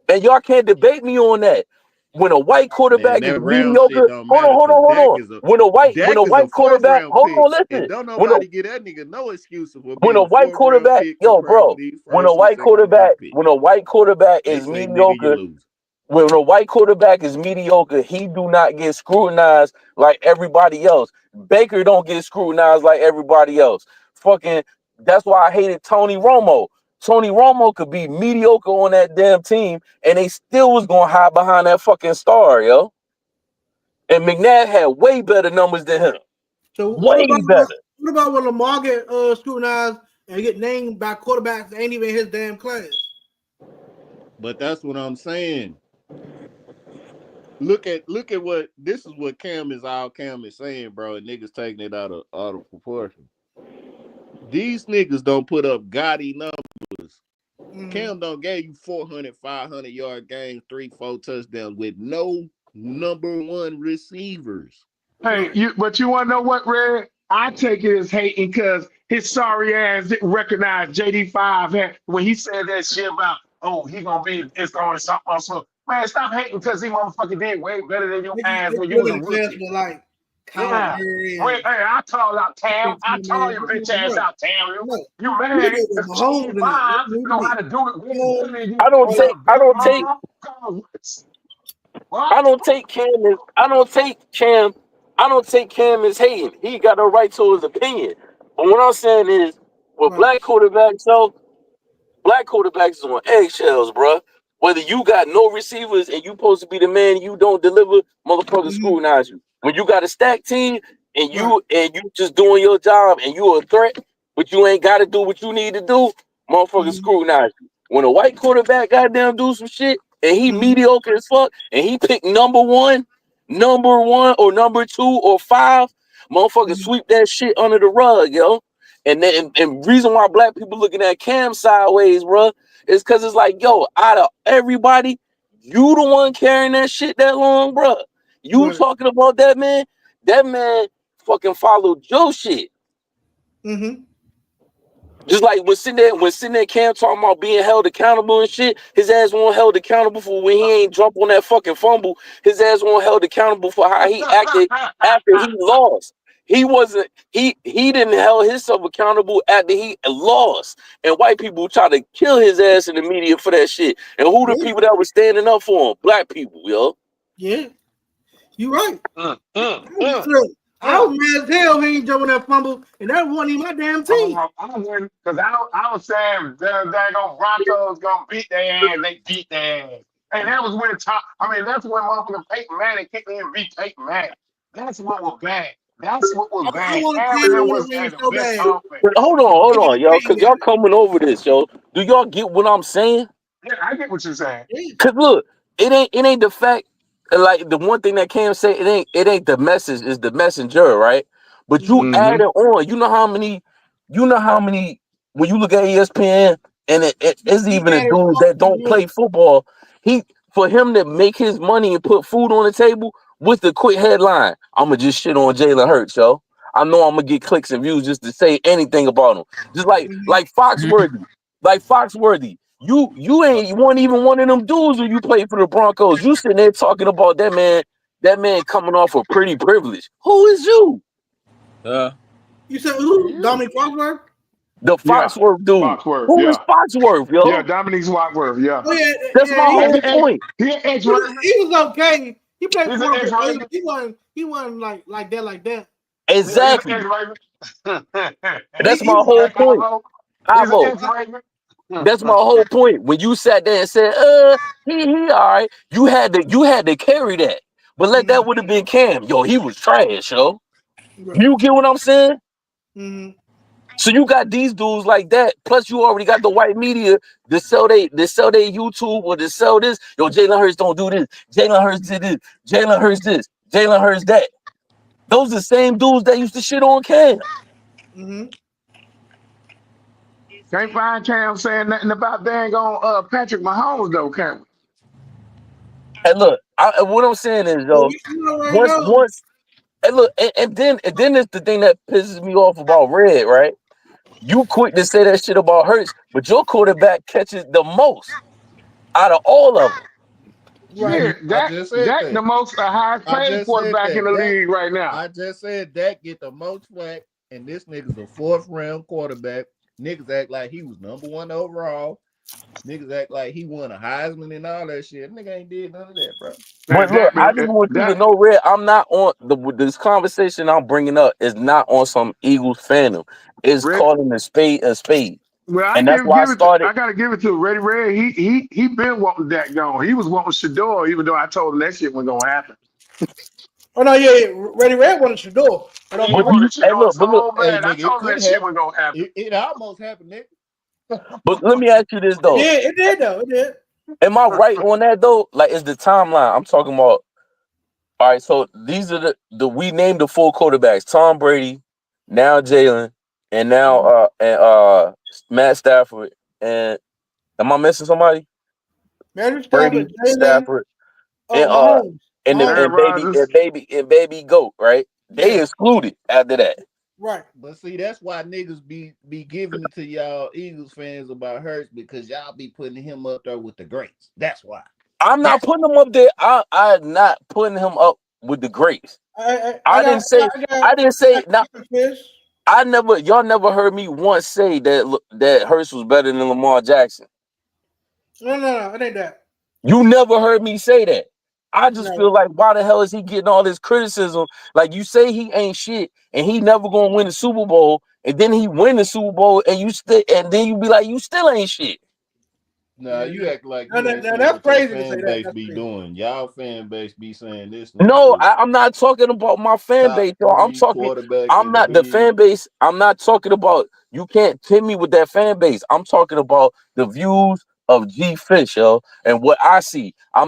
And y'all can't debate me on that. When a white quarterback is mediocre, hold on. When a white quarterback, hold on, listen. Don't nobody get that nigga no excuse for when a white quarterback, when a white quarterback is mediocre, when a white quarterback is mediocre, he do not get scrutinized like everybody else. Baker don't get scrutinized like everybody else. Fucking, that's why I hated Tony Romo. Tony Romo could be mediocre on that damn team, and they still was gonna hide behind that fucking star, yo. And McNabb had way better numbers than him. So way better. What about when Lamar get scrutinized and get named by quarterbacks that ain't even his damn class? But that's what I'm saying. Look at what this is what Cam is saying, bro. And niggas taking it out of proportion. These niggas don't put up gaudy numbers. Cam don't gave you 400, 500-yard games, 3-4 touchdowns with no number one receivers. Hey, but you want to know what, Red? I take it as hating because his sorry ass didn't recognize JD5 when he said that shit about, he gonna be it's going to something also. Man, stop hating because he motherfucking did way better than your ass when you was a rookie. Like, yeah. Wait, hey, I told out Tam. I told your bitch ass out Tam. You mad? JD5 know how to do it. I don't take Cam as hating. He got a right to his opinion. But what I'm saying is, with black quarterbacks, black quarterbacks is on eggshells, bro. Whether you got no receivers and you supposed to be the man, you don't deliver, motherfuckers scrutinize you. When you got a stacked team and you just doing your job and you a threat, but you ain't got to do what you need to do, motherfuckers scrutinize you. When a white quarterback goddamn do some shit and he mediocre as fuck and he pick number one or number 2 or 5, motherfuckers sweep that shit under the rug, yo. And reason why black people looking at Cam sideways, bro, is because it's like, yo, out of everybody, you the one carrying that shit that long, bro. You talking about that man fucking followed your shit. Just like when sitting there Cam talking about being held accountable and shit, his ass won't held accountable for when he ain't drop on that fucking fumble. His ass won't held accountable for how he acted after he lost. He didn't held himself accountable after he lost. And white people try to kill his ass in the media for that shit. And who the people that were standing up for him? Black people, yo. Yeah. You right. I was mad as hell he ain't jumping that fumble, and that wasn't even my damn team. I wouldn't, because I was saying the Broncos gonna beat their ass, they beat their ass. And that was when that's when motherfucking Peyton Manning kicked in and beat Peyton Manning. That's what was bad. That's what was bad. But hold on, yo, because y'all coming over this, yo. Do y'all get what I'm saying? Yeah, I get what you're saying. Cause look, it ain't the fact. Like the one thing that Cam say, it ain't the message, it's the messenger, right? But you add it on. You know how many when you look at ESPN and it's even a dude that don't play football. For him to make his money and put food on the table with the quick headline, I'ma just shit on Jalen Hurts, yo. I know I'm gonna get clicks and views just to say anything about him. Just like Foxworthy. Like Foxworthy. You weren't even one of them dudes when you played for the Broncos. You sitting there talking about that man coming off a pretty privilege. Who is you? You said who? Dominic Foxworth? The Foxworth dude. Who is Foxworth, yo? Yeah, Dominic Foxworth, yeah. Oh, yeah. That's my whole point. He was okay. He played quarterback. He wasn't like that. Exactly. That's my whole point. That's my whole point. When you sat there and said, he all right, you had to carry that. But that would have been Cam. Yo, he was trash, yo. You get what I'm saying? So you got these dudes like that. Plus, you already got the white media to sell their YouTube or to sell this. Yo, Jalen Hurts don't do this. Jalen Hurts did this. Jalen Hurts this. Jalen Hurts that. Those are the same dudes that used to shit on Cam. Can't find Cam saying nothing about dang on Patrick Mahomes though, Cam. Hey, look, what I'm saying is though, once, and look, and then it's the thing that pisses me off about Red, right? You quick to say that shit about Hurts, but your quarterback catches the most out of all of them. Right. Shit, I just said Dak the that. most highest I paid just said quarterback in that. the league right now. I just said Dak get the most flack, and this nigga's a 4th round quarterback. Niggas act like he was number 1 overall. Niggas act like he won a Heisman and all that shit. Nigga ain't did none of that, bro. But look, I just want you to know, Red, I'm not on this conversation I'm bringing up is not on some Eagles fandom. It's Red, calling a spade a spade. well, I And that's can't why I give it. started. I gotta give it to Reddy Red. He been wanting Dak gone. He was wanting Shador, even though I told him that shit wasn't gonna happen. Oh no, yeah. Reddy Red wanted to do. He wanted Shador so bad. I told him that shit wasn't gonna happen. It almost happened, nigga. But let me ask you this though. Yeah, it did though. It did. Am I right on that though? Like, is the timeline I'm talking about? All right, so these are the we named the 4 quarterbacks: Tom Brady, now Jalen, and now Matt Stafford. And am I missing somebody? Matthew Brady, Stafford, and Mahomes. and baby Goat, right? They excluded after that. Right. But see, that's why niggas be giving it to y'all Eagles fans about Hurts, because y'all be putting him up there with the greats. That's why. I'm not putting him up there. I'm not putting him up with the greats. I didn't say. Y'all never heard me once say that Hurts was better than Lamar Jackson. No, it ain't that. You never heard me say that. I just feel like, why the hell is he getting all this criticism? Like, you say he ain't shit and he never gonna win the Super Bowl, and then he win the Super Bowl and then you be like, you still ain't shit. Nah, you act like that's crazy to say that. Base be doing. Y'all fan base be saying this. No, I'm not talking about my fan base, y'all. I'm not the fan base. I'm not talking about, you can't pin me with that fan base. I'm talking about the views of G Fish, yo, and what I see. I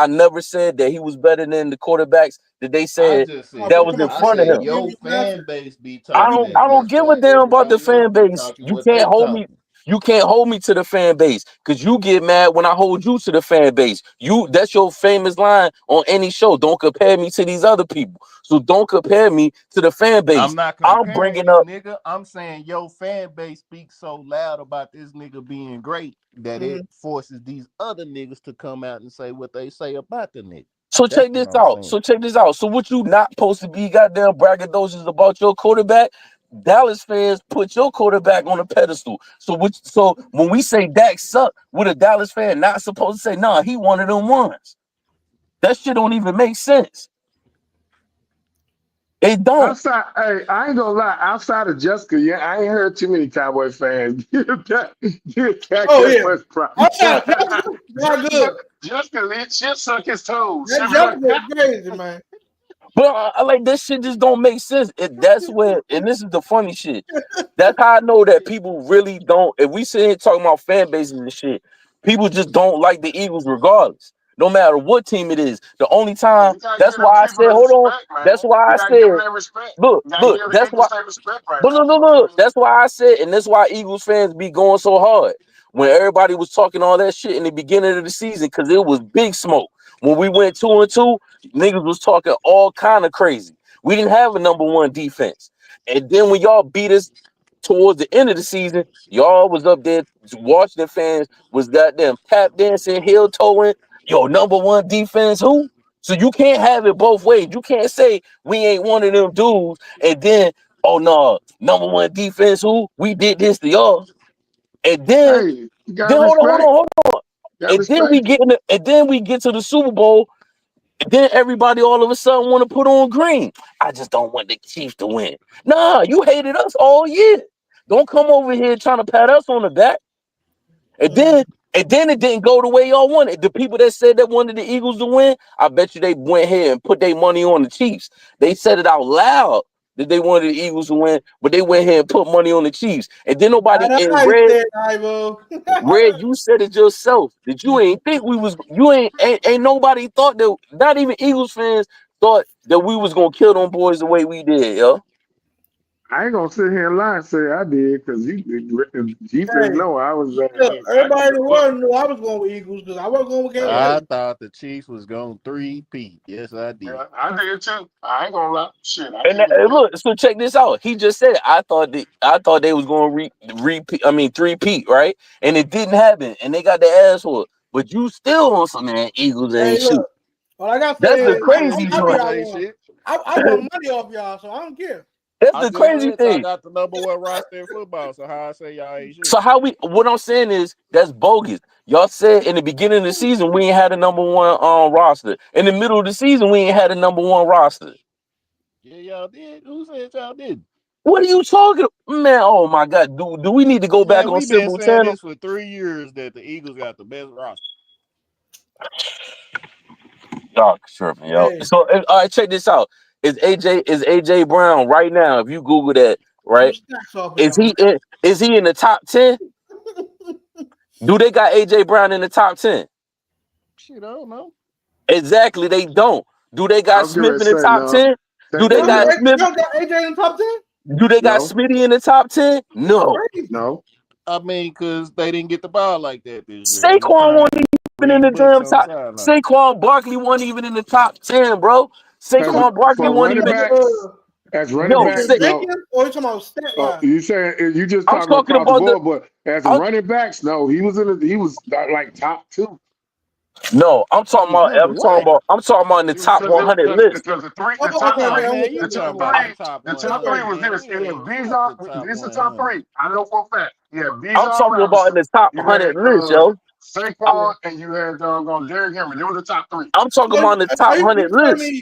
never said that he was better than the quarterbacks that they said that was in front of him. Your fan base be talking. I don't give a damn about the fan base. You can't hold me. You can't hold me to the fan base, because you get mad when I hold you to the fan base. That's your famous line on any show. Don't compare me to these other people. So don't compare me to the fan base. I'm not comparing you, nigga. I'm saying your fan base speaks so loud about this nigga being great that it forces these other niggas to come out and say what they say about the nigga. So check this out. So what you not supposed to be goddamn braggadocious about your quarterback? Dallas fans put your quarterback on a pedestal. So when we say Dak suck, would a Dallas fan not supposed to say, nah, he one of them ones? That shit don't even make sense. It don't. I ain't gonna lie. Outside of Jessica, I ain't heard too many Cowboy fans give Dak much props. Not good. Jessica, she'll suck his toes. That Jessica crazy, man. But I like this shit just don't make sense. And this is the funny shit. That's how I know that people really don't. If we sit here talking about fan bases and shit, people just don't like the Eagles regardless. No matter what team it is. The only time, that's why I said, hold on. That's why I said, look, that's why. But look, that's why I said, and that's why Eagles fans be going so hard when everybody was talking all that shit in the beginning of the season, because it was big smoke. When we went 2-2, niggas was talking all kind of crazy. We didn't have a number 1 defense. And then when y'all beat us towards the end of the season, y'all was up there, Washington fans was goddamn tap dancing, heel toeing. Yo, number 1 defense, who? So you can't have it both ways. You can't say we ain't one of them dudes and then, oh no, number 1 defense, who? We did this to y'all. And then, hold on. And then we get to the Super Bowl. And then everybody all of a sudden want to put on green. I just don't want the Chiefs to win. Nah, you hated us all year. Don't come over here trying to pat us on the back. And then it didn't go the way y'all wanted. The people that said they wanted the Eagles to win, I bet you they went here and put their money on the Chiefs. They said it out loud that they wanted the Eagles to win, but they went here and put money on the Chiefs. And then nobody Red, you said it yourself that you ain't think we was, ain't nobody thought that, not even Eagles fans thought that we was gonna kill them boys the way we did, yo. I ain't gonna sit here and lie and say I did because you said no. I was everybody in the world knew I was going with Eagles because I wasn't going with Kansas I City. thought the Chiefs was going 3-peat. Yes, I did. Yeah, I did too. I ain't gonna lie. Shit, I And did. look, so check this out. He just said I thought they was going to repeat. I mean, 3-peat, right? And it didn't happen, and they got the ass for it. But you still on some man Eagles ain't Hey, shit. look, all I got to That's say the is crazy I'm happy part. I won. I won money off y'all, so I don't care. That's I the just crazy said I thing. got the number one roster in football. So how I say y'all ain't shit? So what I'm saying is that's bogus. Y'all said in the beginning of the season we ain't had a number one roster. In the middle of the season we ain't had a number one roster. Yeah, y'all did. Who said y'all didn't? What are you talking, man? Oh my God, do we need to go back Man, on we been Sybil saying Channel? this for 3 years that the Eagles got the best roster. Y'all tripping, yo. Hey, So all right, check this out. Is AJ Brown right now? If you Google that, some right? stacks off of Is y'all. he in the top 10? Do they got AJ Brown in the top 10? Shit, I don't know. Exactly, they don't. Do they I got was getting Smith ready in to the say top no. 10? Do they You No, got don't Smith? got AJ in the top 10? Do they got no, Smitty in the top 10? That's No. crazy. no. I mean, because they didn't get the ball like that this year. They was Saquon trying wasn't to even in read the books damn on the top. sideline. Saquon Barkley wasn't even in the top 10, bro. As Saquon Barkley for wasn't running even. backs, as running Yo, backs, no. Rankings or you talking about stat line? You saying you just I'm talking talking across the about the. board, but as a I'm, running backs, no, he was like top 2. no, I'm talking Was about. number what? I'm talking about in the top 100 list. Because the Oh, top okay, Oh three, okay. I'm man, with you. you the I'm with you. top talking I'm with about you. the three, top the That's top 100, three crazy. was man. this. We It ain't was fuck the Bijan. top This is the top 100. three. I know for a fact. You had I'm Bijan talking about in Robinson. the top You 100 had list, yo. Yeah. Saquon, and you had Derrick Henry. They were the top 3. I'm talking So about in the top 100 list.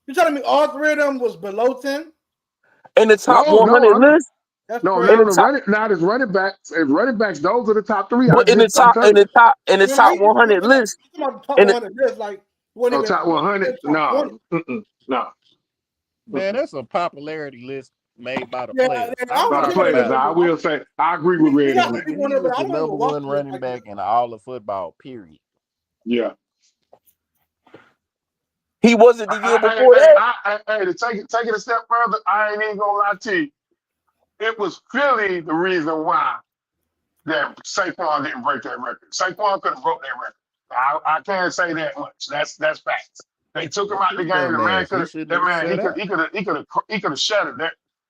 you telling me all three of them was below 10? In the top No, 100 list. That's no. In crazy. Now the the top, running, now there's running backs. As running backs, those are the top 3. but I'm telling you. in the No, no, top 100 you list. talking about the top In the, 100 list, like, wasn't Oh, even top 100? top 20. No, no. Man, that's a popularity list made by the Yeah, players. yeah, I I'm don't By the care talking what players, about I will say I agree with he Red got on the that. people on he there, but was I the don't number even watch one it running like back that. in all of football, period. Yeah. he wasn't the year before that. To take it a step further, I ain't even gonna lie to you. It was Philly the reason why that Saquon didn't break that record. Saquon could have broke that record. I can't say that much. That's facts. They took him That's out the his game. dumb The man ass. could He have. shouldn't That have man sat out. he could have shattered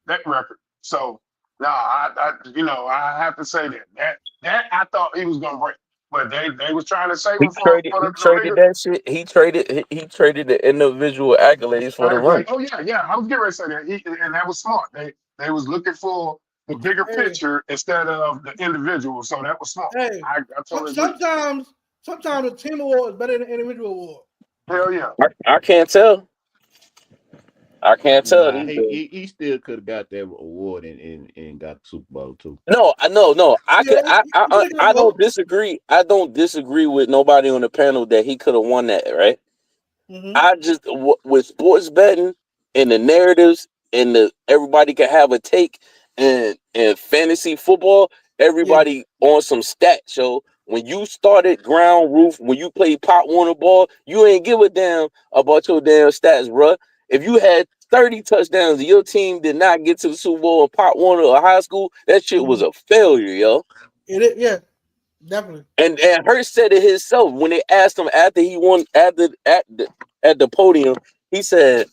that record. So I have to say that I thought he was gonna break, but they was trying to save He him for he the traded bigger. that shit. He traded the individual accolades for the run. Oh yeah. I was getting ready to say that, and that was smart. They was looking for the bigger Hey, picture instead of the individual. So that was smart. hey, I totally agree. sometimes the team award is better than the individual award. Hell yeah. I can't tell. I can't tell Nah, these days. he still could have got that award and got the Super Bowl too. No, no. Yeah, he got I don't vote. disagree. I don't disagree with nobody on the panel that he could have won that, right? Mm-hmm. I just with sports betting and the narratives and the everybody can have a take and fantasy football, Yeah. everybody on some stats, yo. When you started ground roof, when you played Pop Warner ball, you ain't give a damn about your damn stats, bruh. If you had 30 touchdowns and your team did not get to the Super Bowl in Pop Warner or high school, that shit was a failure, yo. It is, yeah, definitely. And Hurst said it himself when they asked him after he won at the podium. He said,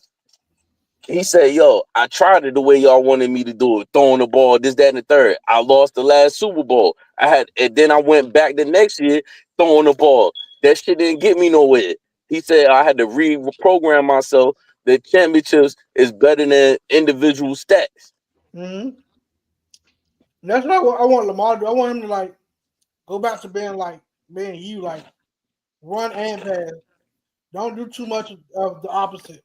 "Yo, I tried it the way y'all wanted me to do it, throwing the ball, this, that, and the third. I lost the last Super Bowl. And then I went back the next year throwing the ball. That shit didn't get me nowhere." He said, "I had to reprogram myself. The championships is better than individual stats." Mm-hmm. That's what I want Lamar to do. I want him to like go back to being you, like run and pass. Don't do too much of the opposite.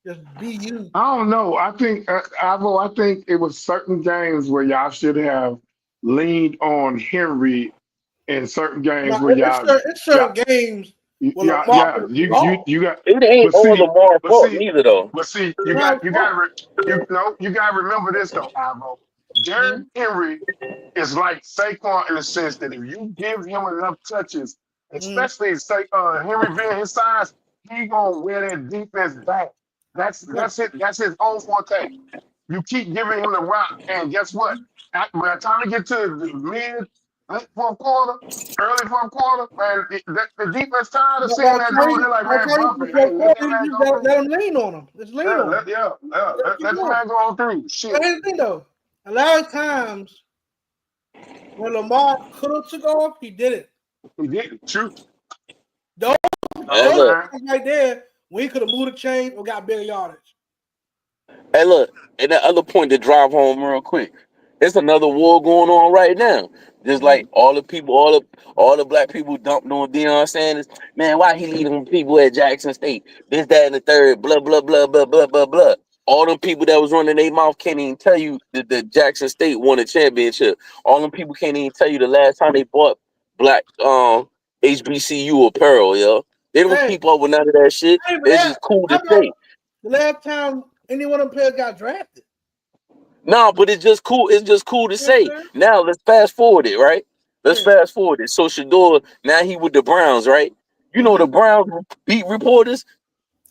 Just be you. I don't know. I think Ivo, I think it was certain games where y'all should have leaned on Henry in certain games Now, where it's certain games where Lamar yeah, could do all. you got It ain't but all see Lamar's but fault see neither, though. but see Now, you gotta remember this though, Ivo. Derrick Henry is like Saquon in the sense that if you give him enough touches, mm-hmm. especially say Henry being his size, he gonna wear that defense back. That's Yeah. it. That's his own forte. You keep giving him the rock, and guess what? By the time we get to the late fourth quarter, early fourth quarter, man, the defense tired of seeing that dude. They're like, man, bump it. Hey, let that man go through. Let him lean on him. Just lean on him. Let the man go on through. Shit. But here's the thing, though. A lot of times when Lamar could have took off, he didn't. He didn't. True. Those look. right there, when he could have moved the chain or got bigger yardage. Hey, look, and that other point to drive home real quick. There's another war going on right now. Just like all the people, all the black people dumped on Deion Sanders. Man, why he leading people at Jackson State? This, that, and the third. Blah, blah, blah, blah, blah, blah, blah. All them people that was running their mouth can't even tell you that the Jackson State won a championship. All them people can't even tell you the last time they bought black HBCU apparel, yo. They don't keep up with none of that shit. It's just cool to say. The last time any one of them players got drafted. No, but it's just cool. It's just cool to say. Now let's fast forward it, right? Let's fast forward it. So Shedeur, now he with the Browns, right? You know the Browns beat reporters,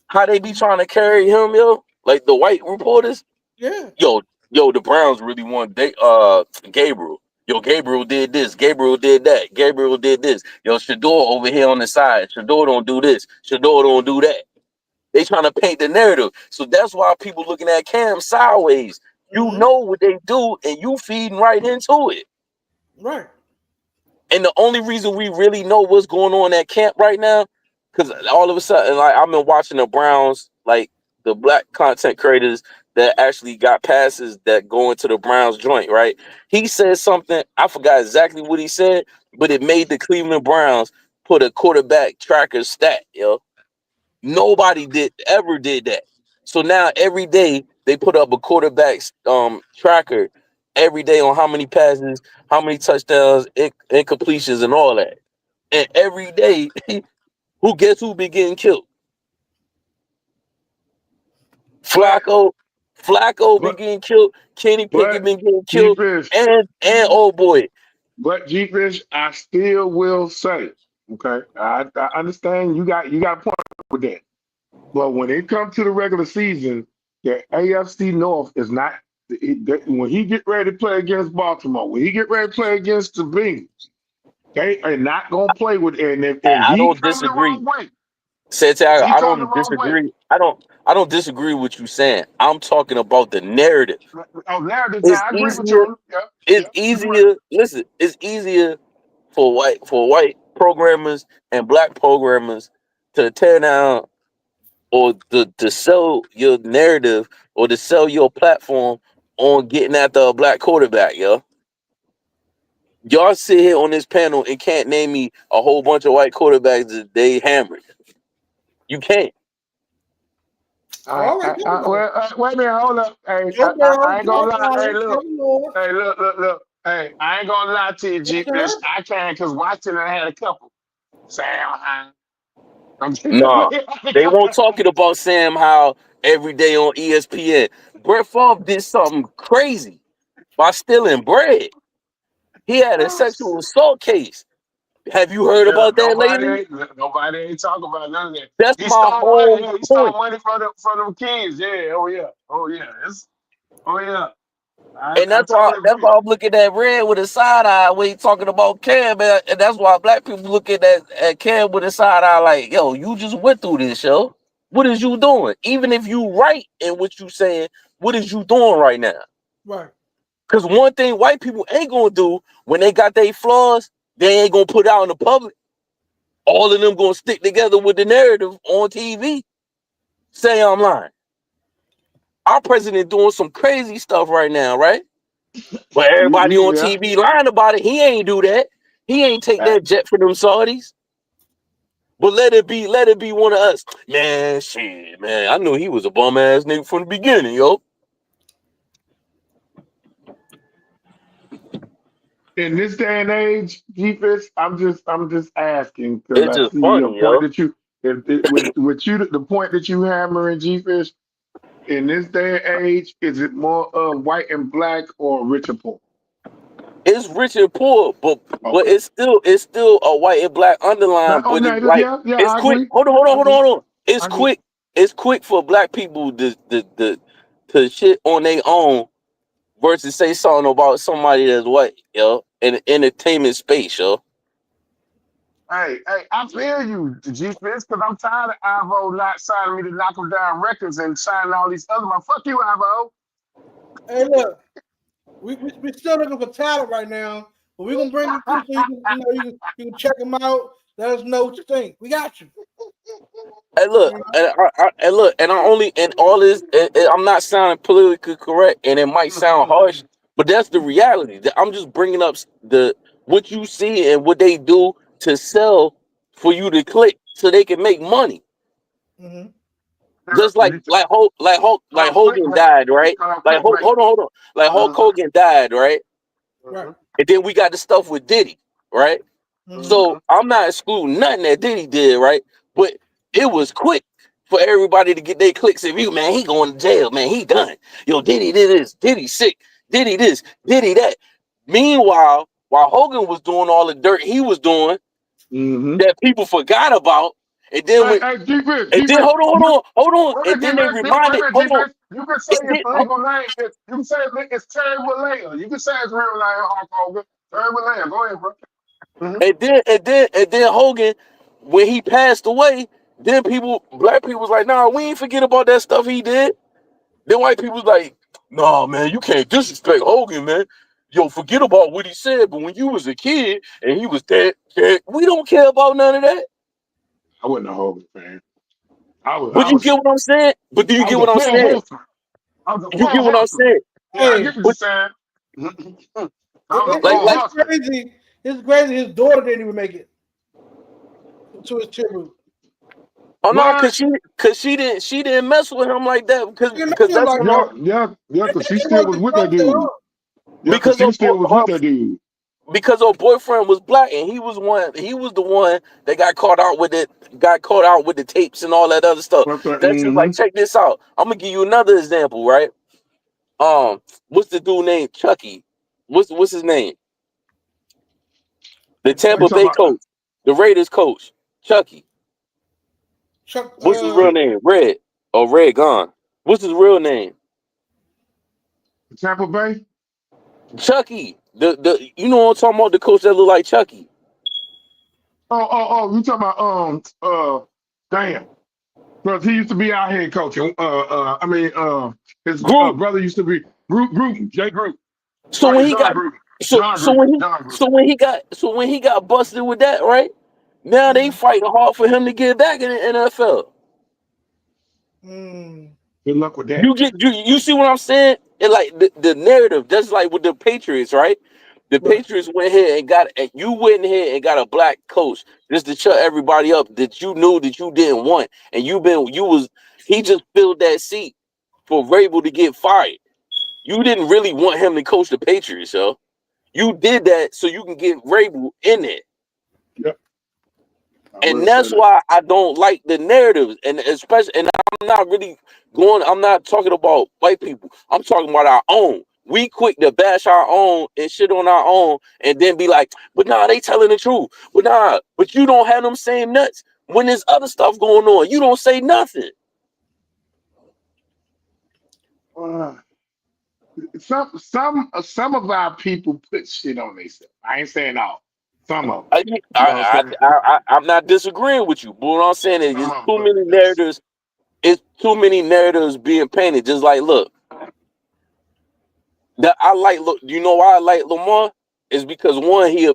how they be trying to carry him, yo, like the white reporters. Yeah. Yo, the Browns really want Gabriel. Yo, Gabriel did this. Gabriel did that. Gabriel did this. Yo, Shedeur over here on the side. Shedeur don't do this. Shedeur don't do that. They trying to paint the narrative. So that's why people looking at Cam sideways. You know what they do, and you feeding right into it. Right. And the only reason we really know what's going on at camp right now, because all of a sudden, like I've been watching the Browns, like the black content creators that actually got passes that go into the Browns joint, right? He said something, I forgot exactly what he said, but it made the Cleveland Browns put a quarterback tracker stat, yo. Nobody ever did that. So now every day they put up a quarterback tracker every day on how many passes, how many touchdowns, incompletions, and all that. And every day, who been getting killed? Flacco been getting killed. Kenny Pickett been getting killed. And oh boy. But G-Fish, I still will say, okay, I understand you got a point with that. But when it comes to the regular season, the AFC North is not when he get ready to play against Baltimore, when he get ready to play against the Bengals, they are not gonna play with I don't disagree. Santiago, I don't disagree. I don't disagree with you saying. I'm talking about the narrative. Oh, narrative. I agree with you. It's easier. Listen, it's easier for white programmers and black programmers to tear down or to sell your narrative or to sell your platform on getting after a black quarterback, yo. Y'all sit here on this panel and can't name me a whole bunch of white quarterbacks that they hammered. You can't. Wait a minute, hold up. Hey, I ain't gonna lie. Hey, look. Hey, look. Hey, I ain't gonna lie to you, G-Fish. I can, because Washington had a couple. Sam. No, they won't talking about Sam Howell every day on ESPN. Brett Favre did something crazy by stealing bread. He had a sexual assault case. Have you heard about that lately? Nobody ain't talking about none of that. That's he my whole point. He stole money from them kids. Yeah. Oh yeah. And that's why I'm looking at Red with a side eye when he talking about Cam, and that's why black people look at Cam with a side eye like, yo, you just went through this, yo. What is you doing? Even if you right in what you saying, what is you doing right now? Right. Because one thing white people ain't gonna do when they got their flaws, they ain't gonna put out in the public. All of them gonna stick together with the narrative on TV. Say I'm lying. Our president doing some crazy stuff right now, right? But everybody on TV lying about it. He ain't do that. He ain't take that jet for them Saudis. But let it be one of us. Man, shit, man. I knew he was a bum ass nigga from the beginning, yo. In this day and age, G-Fish, I'm just asking because it's I just see funny, your point that you the point that you hammering, G-Fish. In this day and age, is it more white and black or rich and poor? It's rich and poor, but it's still a white and black underline. It's quick. Hold on. It's quick for black people to to shit on their own versus say something about somebody that's white, yo, in the entertainment space, yo. Hey, I feel you, G Fitz, because I'm tired of Ivo not signing me to knock him down records and signing all these other ones. Fuck you, Ivo. Hey, look, we still looking for talent right now, but we're gonna bring you through so you can check them out. Let us know what you think. We got you. Hey, look, and I only and all this. I'm not sounding politically correct, and it might sound harsh, but that's the reality. I'm just bringing up what you see and what they do to sell for you to click so they can make money. Mm-hmm. Just like Hogan died, right? Like hold on. Like Hulk Hogan died, right? Right. And then we got the stuff with Diddy, right? Mm-hmm. So I'm not excluding nothing that Diddy did, right? But it was quick for everybody to get their clicks and view, man. He going to jail, man. He done. Yo, Diddy did this. Diddy sick. Diddy this. Diddy that. Meanwhile, while Hogan was doing all the dirt he was doing that people forgot about, and then hold on. And then they reminded, hold on. You can say his legal name. You can say it's Terry Bollea. You can say his real name, Hulk Hogan. Terry Bollea. Go ahead, bro. And then Hogan, when he passed away, then black people was like, nah, we ain't forget about that stuff he did. Then white people was like, nah, man, you can't disrespect Hogan, man. Yo, forget about what he said, but when you was a kid and he was dead, we don't care about none of that. I wasn't a Hogan fan. But you get what I'm saying? But do you get what I'm saying? You get what I'm saying? Yeah, I get what you're saying. It's crazy. It's crazy. His daughter didn't even make it to his tribute. Oh no, cause she didn't mess with him like that because that's because she still was with that dude. Yeah, because she still was with that dude. Because her boyfriend was black and he was the one that got caught out with the tapes and all that other stuff. That's just like, check this out. I'm gonna give you another example, right? What's the dude named Chucky? What's his name? The Tampa Bay coach, the Raiders coach, Chucky. What's his real name? Red Gone. What's his real name? Tampa Bay? Chucky. The you know what I'm talking about? The coach that look like Chucky. Oh, you talking about damn. Because he used to be our head coach. His brother used to be Jay Groot. So when he got when he got busted with that, right? Now they fighting hard for him to get back in the NFL. Good luck with that. You see what I'm saying? And like the narrative, that's like with the Patriots, right? The Patriots went here and you went here and got a black coach just to shut everybody up that you knew that you didn't want, and he just filled that seat for Vrabel to get fired. You didn't really want him to coach the Patriots, yo. You did that so you can get Vrabel in it. Yep. And that's why I don't like the narratives, and especially, and I'm not talking about white people. I'm talking about our own. We quick to bash our own and shit on our own, and then be like, "But nah, they telling the truth." But you don't have them same nuts when there's other stuff going on. You don't say nothing. Some of our people put shit on themselves. I ain't saying all. Some of them. I'm not disagreeing with you, but what I'm saying is there's too many narratives. It's too many narratives being painted. Just like, look, you know why I like Lamar? Is because one, he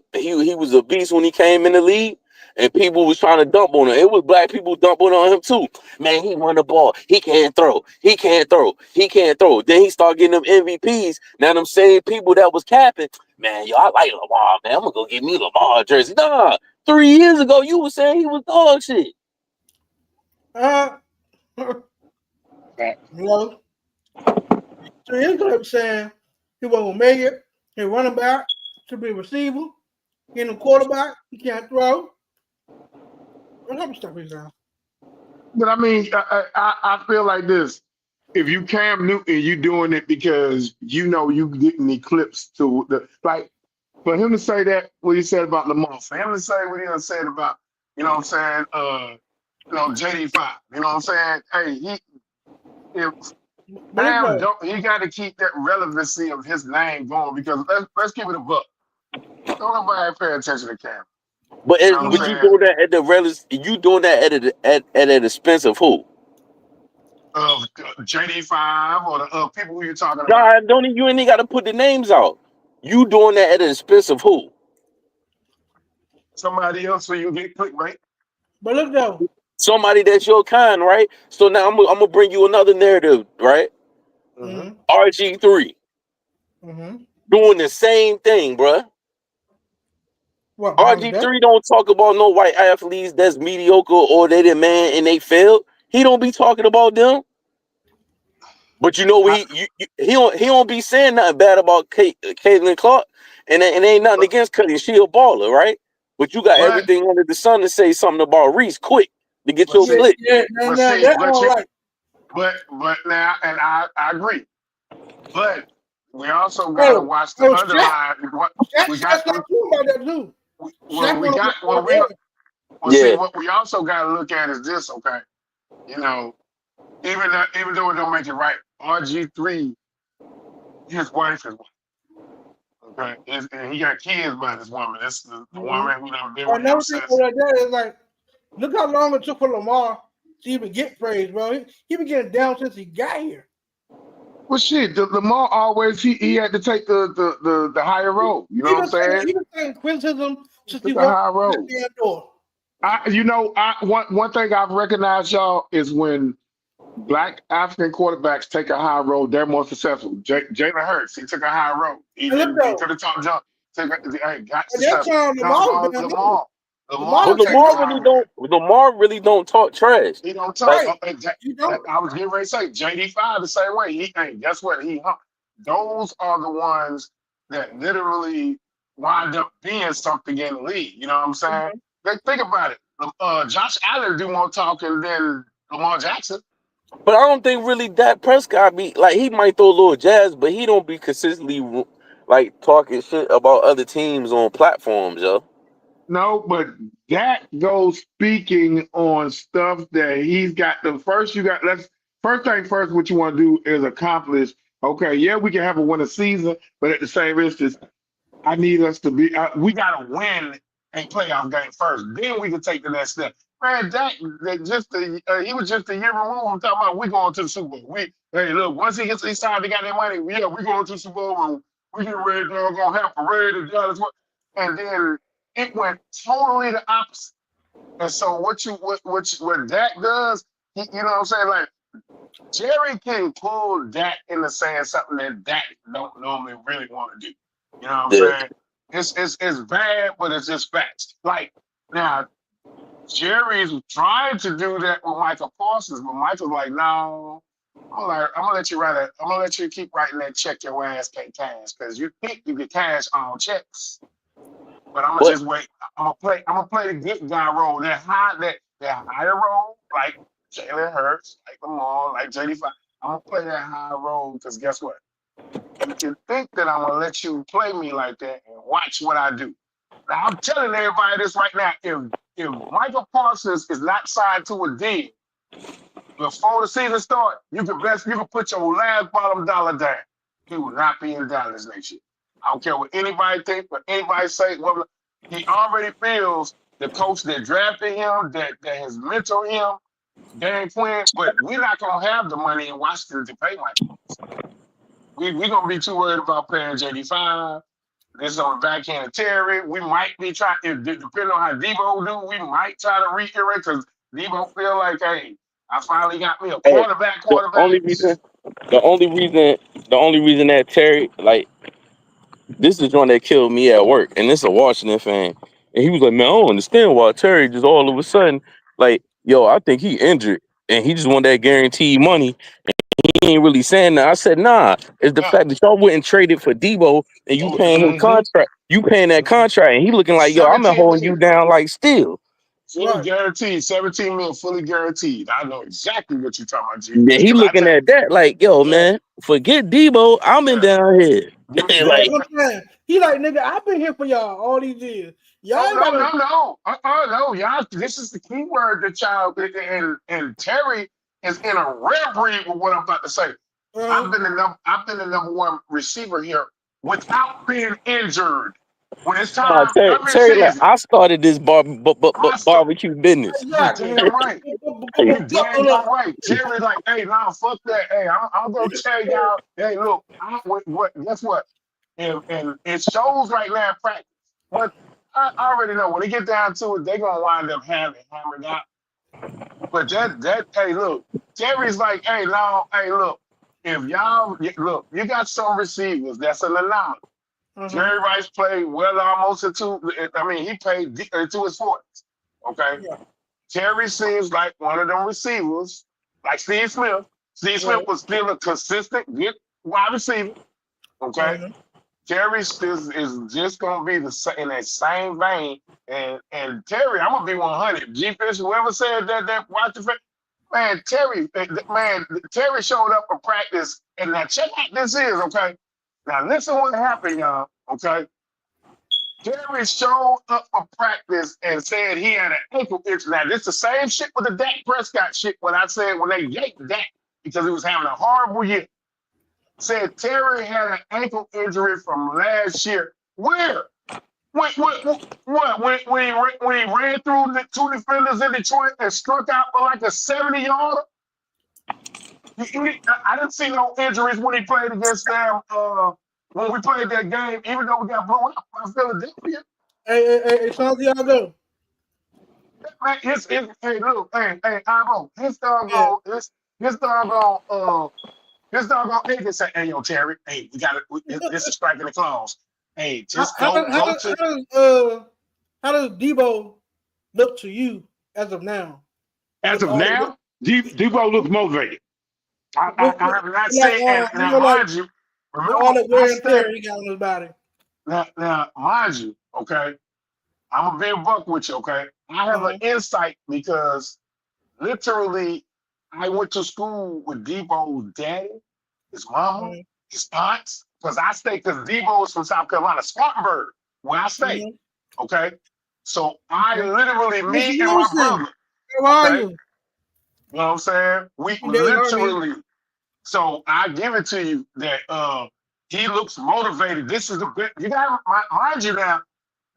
was a beast when he came in the league, and people was trying to dump on him. It was black people dumping on him too. Man, he won the ball. He can't throw. Then he started getting them MVPs. Now them same people that was capping, man, yo, I like Lamar, man. I'm gonna go get me Lamar jersey. Nah, 3 years ago you was saying he was dog shit. No. So here's what I'm saying. He won't make it. He running back to be a receiver. He ain't a quarterback. He can't throw. What type of stuff is that? But I mean, I feel like this. If you Cam Newton, you doing it because you know you getting eclipsed to for him to say that what he said about Lamar, for him to say what he said about, you know what I'm saying, JD5, you know what I'm saying? Hey, Bam, he got to keep that relevancy of his name going because let's keep it a book. Don't nobody pay attention to Cam. But you doing that at the you doing that at an expense of who? Of JD5 or the people who you're talking about. Nah, you ain't got to put the names out. You doing that at an expense of who? Somebody else so you get click right. But look though. Somebody that's your kind, right? So now I'm gonna bring you another narrative, right? Mm-hmm. RG3 doing the same thing, bruh. What, RG3 don't talk about no white athletes that's mediocre or they the man and they failed. He don't be talking about them. But you know he don't be saying nothing bad about Caitlin Clark, and ain't nothing against Cuddy. She a baller, right? But you got everything under the sun to say something about Reese quick to get your split. But now, and I agree. But we also gotta watch the underline. What we also gotta look at is this, okay? You know, even though it don't make it right, RG3, his wife is white. Okay, and he got kids by this woman. That's the woman who done been with him since. It's like, look how long it took for Lamar to even get praise, bro. He been getting down since he got here. Well, shit, Lamar always he had to take the higher road. You know what I'm saying? He been saying criticism since he the higher road. One thing I've recognized, y'all, is when Black African quarterbacks take a high road, they're more successful. Jalen Hurts, he took a high road. He to the top jump. Got successful. Lamar really don't talk trash. He don't talk. I was getting ready to say JD5 the same way. Guess what? Those are the ones that literally wind up being something in the league. You know what I'm saying? Think about it. Josh Allen do more talking than Lamar Jackson. But I don't think really Dak Prescott be like, he might throw a little jazz, but he don't be consistently like talking shit about other teams on platforms, yo. No, but that goes speaking on stuff that he's got. First thing first, what you want to do is accomplish. Okay, yeah, we can have a winning season, but at the same instance, I need us to be. We got to win a playoff game first. Then we can take the next step. Man, he was just a year removed from talking about we going to the Super Bowl. Look, once he gets inside, they got that money. Yeah, we going to the Super Bowl and we get ready. We're gonna have a parade and Dallas. And then it went totally the opposite. And so what Dak does, you know what I'm saying? Like Jerry can pull Dak into saying something that Dak don't normally really want to do. You know what I'm saying? It's bad, but it's just facts. Like now, Jerry's trying to do that with Michael Parsons, but Michael's like, no, I'm gonna let you keep writing that check your ass can't cash because you think you can cash on checks. But I'm gonna just wait. I'm gonna play the good guy role, that higher role, like Jalen Hurts, like Lamar, like JD5. I'm gonna play that high role because guess what? You can think that I'm gonna let you play me like that and watch what I do. Now I'm telling everybody this right now. If Michael Parsons is not signed to a deal before the season starts, you can put your last bottom dollar down. He will not be in Dallas next year. I don't care what anybody think, what anybody say. He already feels the coach that drafted him, that has mentored him, Dan Quinn, but we're not going to have the money in Washington to pay Michael. We're going to be too worried about paying JD5. This is on the back end of Terry. We might be trying, depending on how Debo do, we might try to reiterate because Debo feel like, hey, I finally got me a quarterback. The only reason that Terry, like, this is one that killed me at work, and this is a Washington fan. And he was like, man, I don't understand why Terry just all of a sudden, like, yo, I think he injured, and he just want that guaranteed money. He ain't really saying that. I said, nah, it's the fact that y'all wouldn't trade it for Debo, and you paying his contract. You paying that contract, and he looking like, yo, I'm not holding you down like steel. Fully guaranteed, 17 mil, fully guaranteed. I know exactly what you're talking about, G. Yeah, he looking at that like, yo, man, forget Debo. I'm in down here. Like, he like, nigga, I've been here for y'all all these years. Y'all no. Y'all, this is the key word that y'all and Terry is in a rare breed with what I'm about to say. I've been the number one receiver here without being injured. When it's time, Terry, like, I started this barbecue business. You damn right. You damn right. Terry, like, hey, nah, fuck that. Hey, I'm gonna tell y'all. Hey, look, guess what? And it shows right now in practice. But I already know when they get down to it, they're gonna wind up hammered out. But hey, look, Terry's like, hey, no, hey, look, if y'all look, you got some receivers that's an anomaly. Jerry Rice played well almost into. I mean, he played into his 40s. Okay, Terry seems like one of them receivers, like Steve Smith. Steve Smith was still a consistent good wide receiver. Okay, Terry still is just gonna be in that same vein. And Terry, I'm gonna be 100. G. Fish, whoever said that watch the man, Terry showed up for practice, and now check out this is okay. Now listen what happened, y'all. Okay, Terry showed up for practice and said he had an ankle injury. Now this the same shit with the Dak Prescott shit. What I said when they yanked Dak because he was having a horrible year. Said Terry had an ankle injury from last year. Where? What? When he ran through the 2 defenders in Detroit and struck out for like a 70-yarder? I didn't see no injuries when he played against them. When we played that game, even though we got blown up by Philadelphia. Hey, Santiago. Man, hey, look, hey, Ivo, his doggone agent say, hey, yo, Terry, hey, this is striking the clause. Hey, just how does Debo look to you as of now? As of now, Debo looks motivated. I have not seen, and now, mind you, remember all the wear and tear he got on his body. Now, mind you, okay, I'm gonna be a buck with you, okay? I have an insight because literally I went to school with Debo's daddy, his mama, his aunts, because Debo is from South Carolina, Spartanburg, where I stay. Okay. So I literally, me and my brother. How are you? You know what I'm saying? We literally, so I give it to you that he looks motivated. This is the best. You gotta mind you now,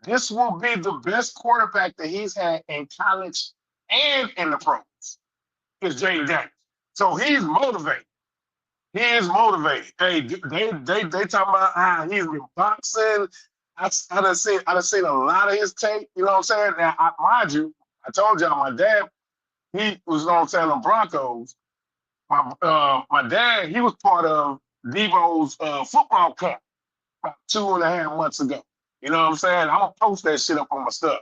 this will be the best quarterback that he's had in college and in the pros. Is Jayden Daniels. So he's motivated. He is motivated. Hey, they talking about how he's been boxing. I done seen a lot of his tape. You know what I'm saying? Now, mind you, I told y'all my dad, he was on the Broncos. My dad, he was part of Debo's football camp about 2.5 months ago. You know what I'm saying? I'm gonna post that shit up on my stuff.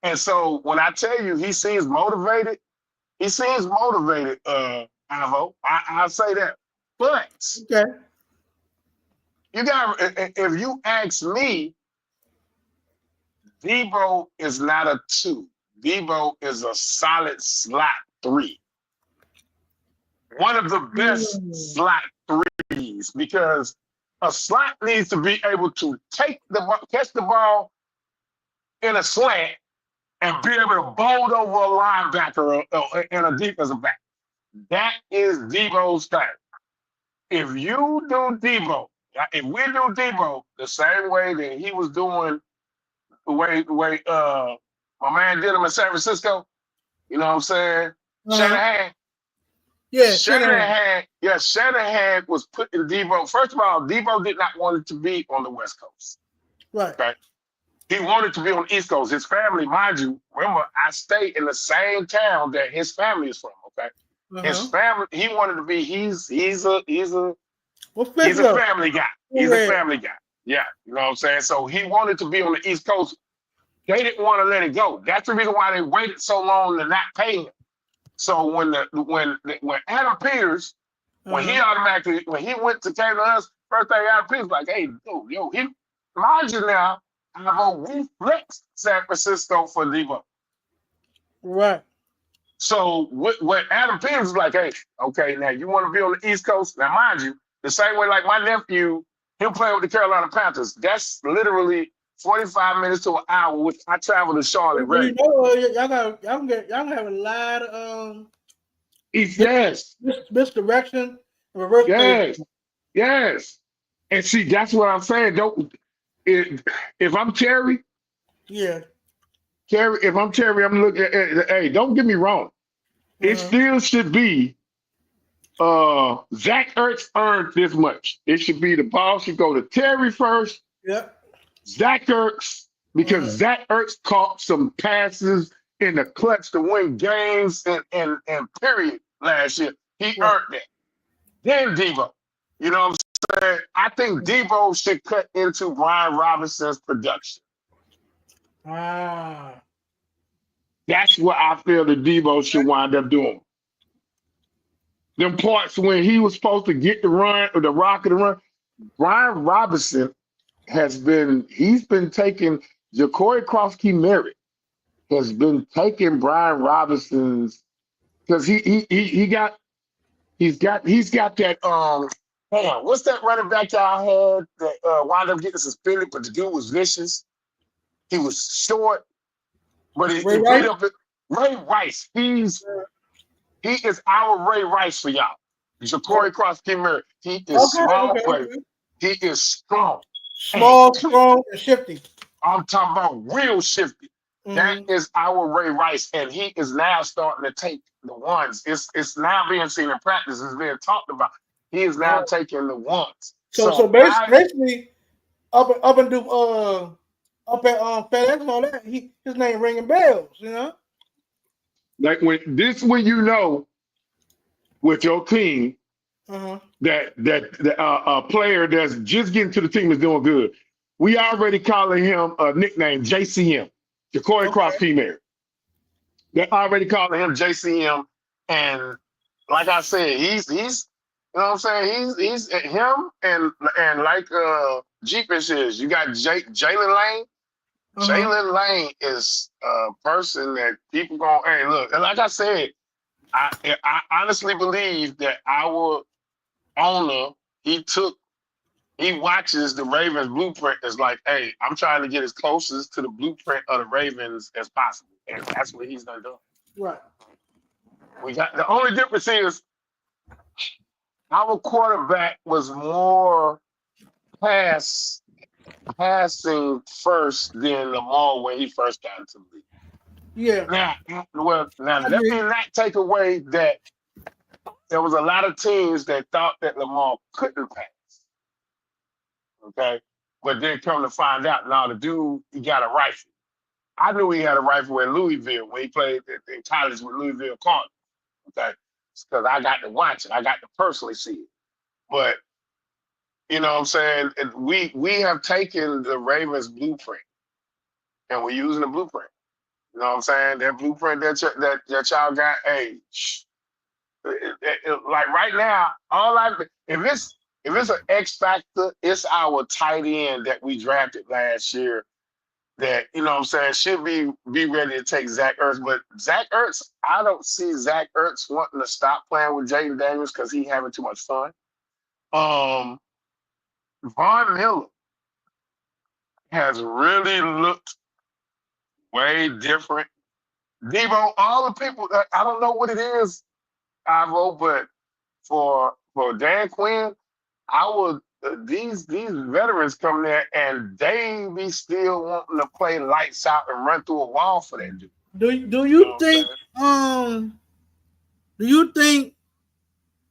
And so when I tell you he seems motivated, Ivo. I'll say that. But you got, if you ask me, Debo is not a 2. Debo is a solid slot 3. One of the best slot 3s because a slot needs to be able to catch the ball in a slant and be able to bolt over a linebacker and a defensive back. That is Debo's thing. If we do Debo the same way that he was doing, the way my man did him in San Francisco, you know what I'm saying? Shanahan. Yeah, Shanahan was putting Debo. First of all, Debo did not want it to be on the West Coast. Right. Okay. He wanted to be on the East Coast. His family, mind you, remember, I stay in the same town that his family is from. Okay. His family, he wanted to be. He's a family guy. He's a family guy. Yeah, you know what I'm saying. So he wanted to be on the East Coast. They didn't want to let it go. That's the reason why they waited so long to not pay him. So when Adam Peters, when he went to came to us, first thing Adam Peters was like, hey, dude, he mind you now, we flexed San Francisco for Debo. Right. So what Adam Peters was like, hey, okay, now you want to be on the East Coast? Now mind you, the same way like my nephew, he'll play with the Carolina Panthers. That's literally 45 minutes to an hour, which I travel to Charlotte. You know, y'all gonna have a lot of misdirection Reverse Yes, yes. And see, that's what I'm saying. If I'm Terry, yeah. if I'm Terry, I'm looking at, hey, don't get me wrong. It still should be Zach Ertz earned this much. It should be the ball should go to Terry first, Yep. Zach Ertz, because Zach Ertz caught some passes in the clutch to win games and period last year. He earned that. Then Debo. You know what I'm saying? I think Debo should cut into Brian Robinson's production. Ah. That's what I feel that Debo should wind up doing. Them parts when he was supposed to get the run or the rock of the run, Brian Robinson he's been taking Ja'Cory Cross-Key-Merritt has been taking Brian Robinson's because he's got that what's that running back y'all had that wound up getting suspended, but the dude was vicious. He was short, but he beat up Ray Rice. He is our Ray Rice for y'all. Ja'Cory Cross-Key-Merritt. He is small, but he is strong. Small, strong, and shifty. I'm talking about real shifty. That is our Ray Rice, and he is now starting to take the ones. It's now being seen in practice. It's being talked about. He is now taking the ones. So basically, up at FedEx and all that, his name ringing bells, you know. Like when you know with your team that a player that's just getting to the team is doing good. We already calling him a nickname JCM, Ja'Cory Cross-Key-Merritt. They're already calling him JCM, and like I said, he's you know what I'm saying. He's him and like Jeepish is. You got Jalen Lane. Jalen Lane is a person that people hey, look, and like I said, I honestly believe that our owner, he watches the Ravens blueprint as like, hey, I'm trying to get as closest to the blueprint of the Ravens as possible. And that's what he's done. Right. The only difference is our quarterback was more passing first than Lamar when he first got into the league. Yeah. Now let me not take away that there was a lot of teams that thought that Lamar couldn't pass. Okay. But then come to find out, now the dude, he got a rifle. I knew he had a rifle in Louisville when he played in college with Louisville Cardinals. Okay. Because I got to watch it. I got to personally see it. But you know what I'm saying? We have taken the Ravens blueprint and we're using the blueprint. You know what I'm saying? That blueprint that y'all got, hey, like right now, if it's an X factor, it's our tight end that we drafted last year that, you know what I'm saying, should be ready to take Zach Ertz. But Zach Ertz, I don't see Zach Ertz wanting to stop playing with Jaden Daniels because he's having too much fun. Von Miller has really looked way different. Debo, all the people, I don't know what it is, Ivo, but for Dan Quinn, these veterans come there and they be still wanting to play lights out and run through a wall for that dude. Do you think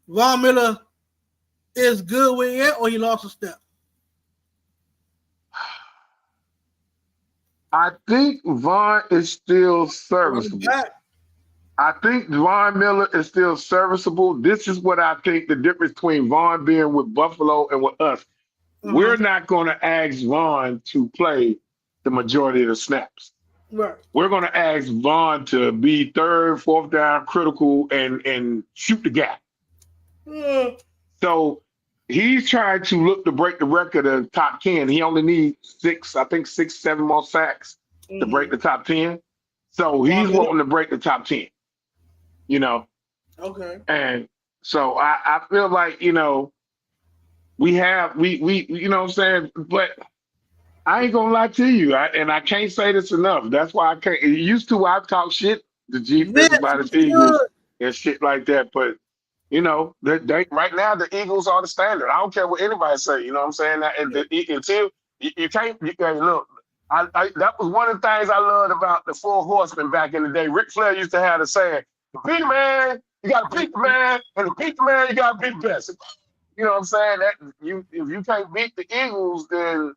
Von Miller is good with it or he lost a step? I think Von is still serviceable. I think Von Miller is still serviceable. This is what I think the difference between Von being with Buffalo and with us. We're not going to ask Von to play the majority of the snaps. Right. We're going to ask Von to be third, fourth down, critical, and shoot the gap. So he's trying to look to break the record of top 10. He only needs 7 more sacks to break the top 10. So he's wanting to break the top 10. You know? Okay. And so I feel like, you know, we you know what I'm saying? But I ain't gonna lie to you, and I can't say this enough. That's why I can't. Used to I talk shit to G about his Eagles and shit like that. But you know, they right now the Eagles are the standard. I don't care what anybody say. You know what I'm saying? Until you can't look. That was one of the things I loved about the Four Horsemen back in the day. Ric Flair used to have the saying, "The beat man, you got to beat the man, and the beat the man, you got to beat the best." You know what I'm saying? That if you can't beat the Eagles, then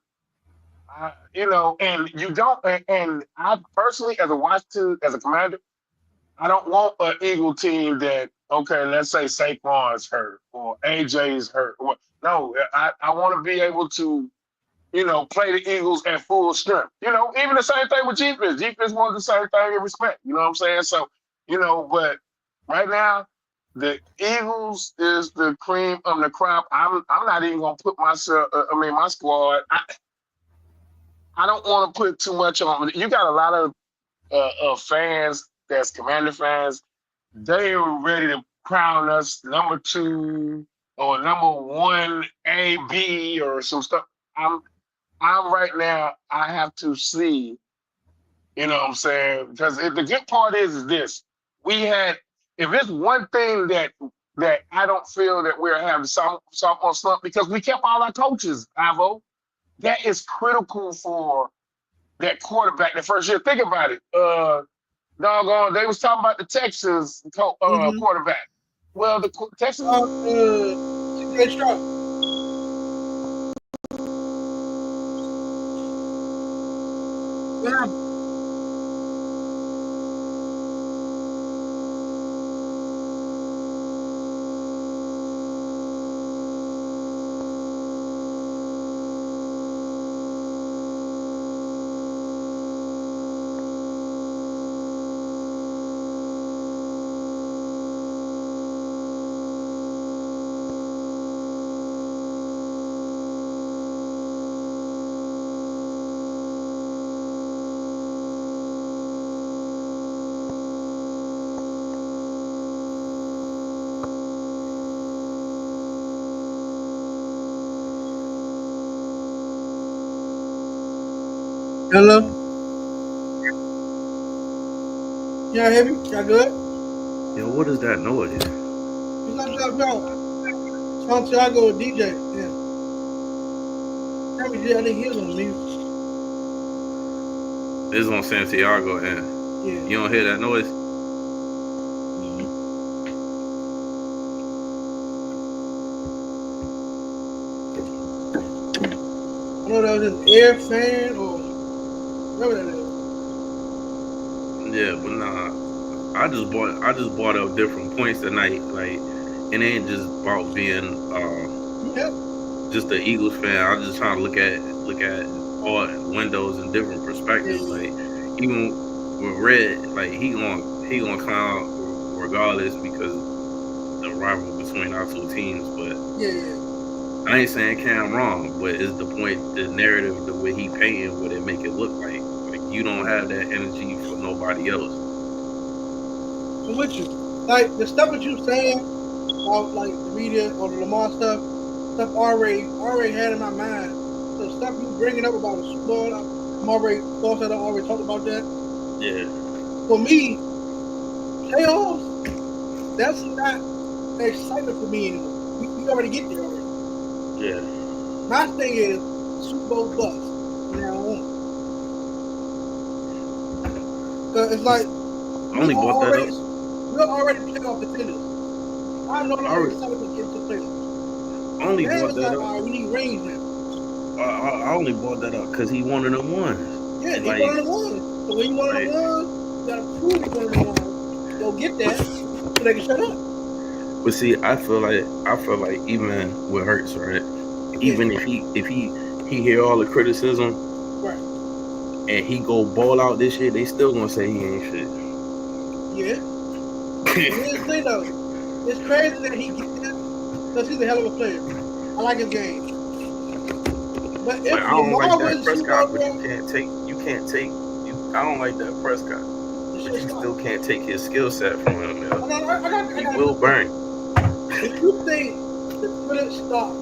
you know, and you don't. And I personally, as a Commander, I don't want an Eagle team that, okay, let's say Saquon's hurt or AJ's hurt. No, I want to be able to, you know, play the Eagles at full strength. You know, even the same thing with defense. Defense wants the same thing in respect. You know what I'm saying? So, you know, but right now, the Eagles is the cream of the crop. I'm not even gonna put my squad. I don't want to put too much on. You got a lot of fans that's Commander fans. They are ready to crown us number 2 or number 1 A, B, or some stuff. I'm right now. I have to see. You know what I'm saying? Because the good part is this: if it's one thing that I don't feel that we're having sophomore slump, because we kept all our coaches, Ivo. That is critical for that quarterback the first year. Think about it. Doggone, they was talking about the Texans quarterback. Well, the Texans. Great shot. Yeah. Hello? Y'all hear me? Y'all good? Yo, what is that noise? It's not Santiago DJ. Yeah. I didn't hear them leave. It's on Santiago, and Yeah. you don't hear that noise? I know that was an air fan or whatever that is. Yeah, but nah, I just bought up different points tonight. Like, it ain't just about being just the Eagles fan. I'm just trying to look at all windows and different perspectives. Like, even with Red, like he gonna clown regardless because the rival between our two teams. But I ain't saying Cam wrong, but it's the point, the narrative, the way he painting, what it make it look like you don't have that energy for nobody else. I'm with you. Like the stuff that you saying about like the media or the Lamar stuff already had in my mind. The stuff you bringing up about the Super Bowl, I'm already thought that I already talked about that. Yeah. For me, playoffs, that's not excitement for me anymore. We already get there already. Yeah. My thing is Super Bowl bust from now on. It's like only bought that up. We're already playoff contenders. I'm no longer excited to get to playoffs. Only bought that up. We need rings now. I only bought that up because he one of them ones. Yeah, like, he one of the ones. So when you one of the ones, you gotta prove you're one of the ones. Go get that so they can shut up. But see, I feel like even with Hurts, right? Even if he hear all the criticism, right, and he go ball out this shit, they still gonna say he ain't shit. Yeah. Here's the thing though, it's crazy that he gets that because he's a hell of a player. I like his game. But if I don't like that Prescott, but you can't take. I don't like that Prescott, but you still can't take his skill set from him. He will burn. If you think the critics stop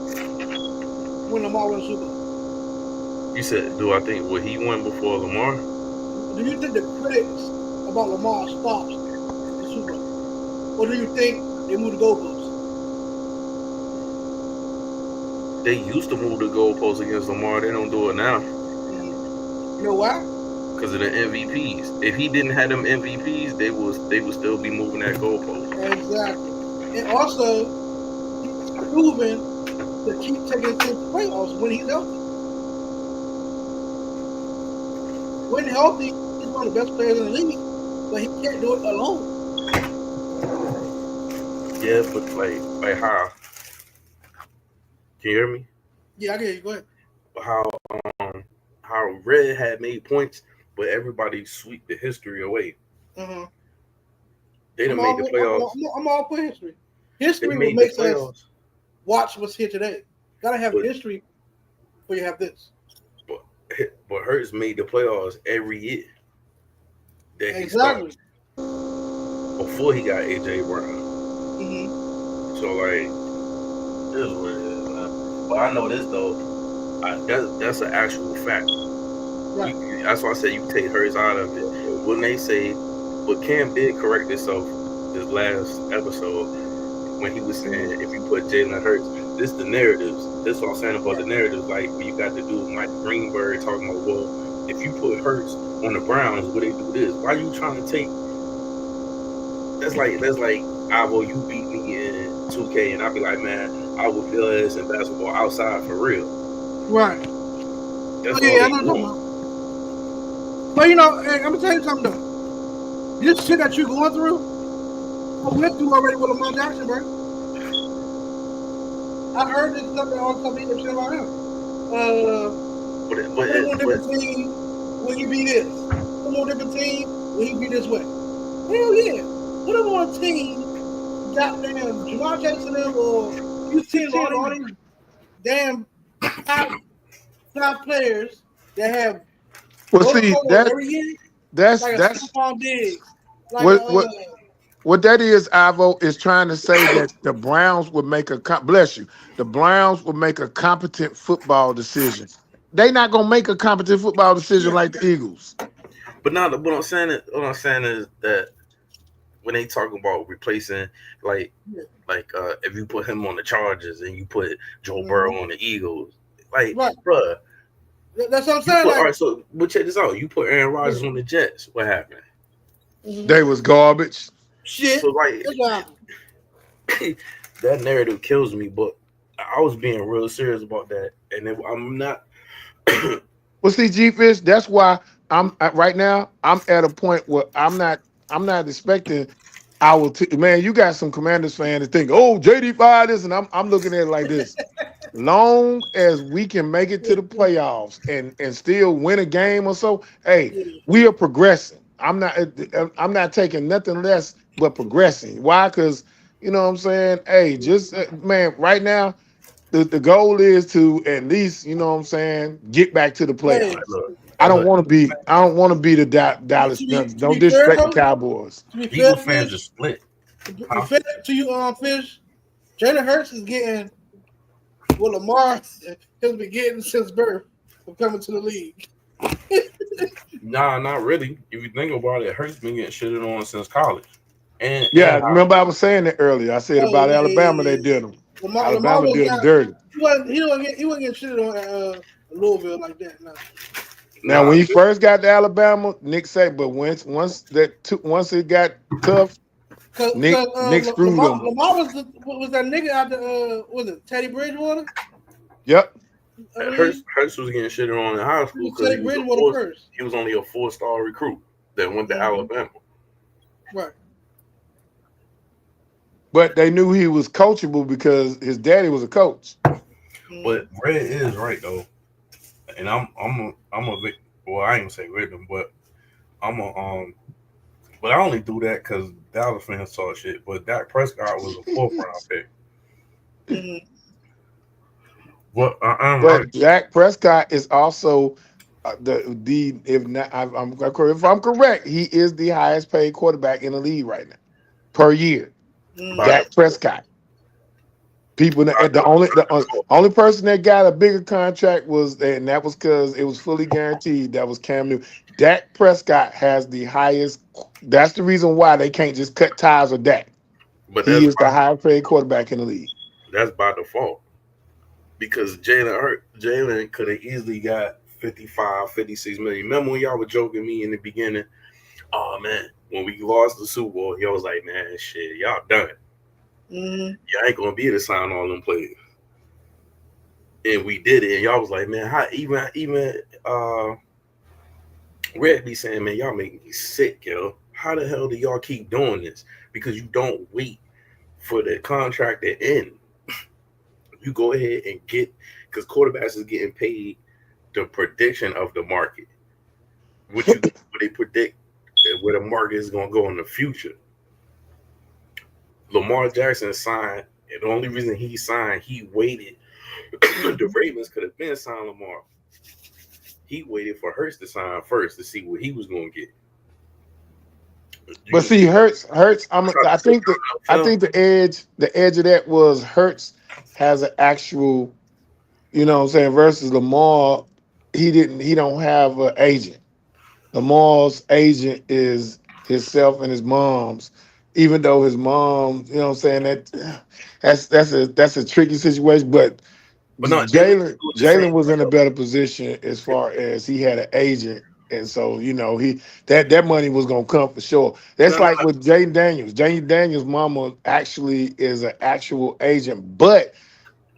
when Lamar won the Super Bowl, you said, do I think what he won before Lamar? Do you think the critics about Lamar stops the Super Bowl, or do you think they move the goalposts? They used to move the goalposts against Lamar. They don't do it now. You know why? Because of the MVPs. If he didn't have them MVPs, they would still be moving that goalpost. Exactly. And also, he's proven to keep taking it to the playoffs when he's healthy. When healthy, he's one of the best players in the league, but he can't do it alone. Yeah, but like how? Can you hear me? Yeah, I can hear you. Go ahead. How Red had made points, but everybody sweep the history away. Mm-hmm. They done made the playoffs. I'm all for history. History will make us watch what's here today. Gotta have history before you have this. But Hurts made the playoffs every year. Exactly. Before he got AJ Brown. Mm-hmm. So like, this is what it is, man. But I know this though. That's an actual fact. Right. That's why I said you take Hurts out of it. When they say, but Cam did correct himself this last episode when he was saying if you put Jalen Hurts, this the narratives. That's what I'm saying about the narratives. Like when you got to do Mike Greenberg talking about, well, if you put Hurts on the Browns, would they do this? Why are you trying to take? That's like well, you beat me in 2K, and I'd be like, man, I would feel this in basketball outside for real. Right. That's I know. But you know, hey, I'm gonna tell you something though. This shit that you're going through, I went through already with Lamar Jackson, bro. I heard this stuff that all the time shit about him. But on a different team when you be this. Come on a different team when you be this way. Hell yeah. Put him on a team, goddamn Jamar Jackson or you see all these damn top players that have. Well, see that's what that is. Ivo is trying to say that the Browns would make the Browns would make a competent football decision. They not gonna make a competent football decision like the Eagles. But now, what I'm saying is that when they talk about replacing, like if you put him on the Chargers and you put Joe Burrow on the Eagles, like, bruh. That's what I'm saying. All right, so but check this out. You put Aaron Rodgers on the Jets. What happened? They was garbage. Shit. So like that narrative kills me, but I was being real serious about that, and I'm not. Well, see, G-Fish, that's why I'm right now. I'm at a point where I'm not expecting. Man, you got some Commanders fans that think, oh, JD5 this, and I'm looking at it like this. Long as we can make it to the playoffs and still win a game or so, hey, we are progressing. I'm not taking nothing less but progressing. Why? Because you know what I'm saying. Hey, just man, right now, the goal is to at least, you know what I'm saying, get back to the playoffs. I don't want to be the Dallas. Don't disrespect the Cowboys. Eagles fans are split. To you, Fish, Jalen Hurts is getting what Lamar has been getting since birth from coming to the league. Nah, not really. If you think about it, Hurts been getting shitted on since college. And remember I was saying that earlier. I said about Alabama, they did them. Alabama did them dirty. He wasn't getting shitted on at Louisville like that. No. Now, when he first got to Alabama, Nick said, but once it got tough, Nick screwed him. Lamar was that nigga out the was it Teddy Bridgewater? Yep. Hurts was getting shitted on in high school because he was only a 4-star recruit that went to Alabama. Right. But they knew he was coachable because his daddy was a coach. But Red is right though, and I'm a well, I ain't gonna say victim, but but I only do that because Dallas fans saw shit. But Dak Prescott was a 4th-round pick. Mm-hmm. But Dak Prescott is also if I'm correct, he is the highest paid quarterback in the league right now per year. Dak Prescott. People, the only person that got a bigger contract and that was because it was fully guaranteed. That was Cam Newton. Dak Prescott has the highest. That's the reason why they can't just cut ties with Dak. But he is the highest paid quarterback in the league. That's by default. because Jalen could have easily got 55, 56 million. Remember when y'all were joking me in the beginning? Oh man, when we lost the Super Bowl, y'all was like, man, shit, y'all done. Y'all ain't gonna be able to sign all them players. And we did it, and y'all was like, man, how even Red be saying, man, y'all make me sick, yo. How the hell do y'all keep doing this? Because you don't wait for the contract to end. You go ahead and get, because quarterbacks is getting paid the prediction of the market. What they predict where the market is going to go in the future. Lamar Jackson signed, and the only reason he signed, he waited. The Ravens could have been signed Lamar. He waited for Hurts to sign first to see what he was going to get. But see, Hurts. I think the edge of that was Hurts has an actual, you know what I'm saying, versus Lamar. He don't have an agent. Lamar's agent is himself and his mom's. Even though his mom, you know what I'm saying, that's a tricky situation. But no, Jalen was in a better position as far as he had an agent. And so, you know, that money was gonna come for sure. That's like with Jaden Daniels. Jaden Daniels' mama actually is an actual agent, but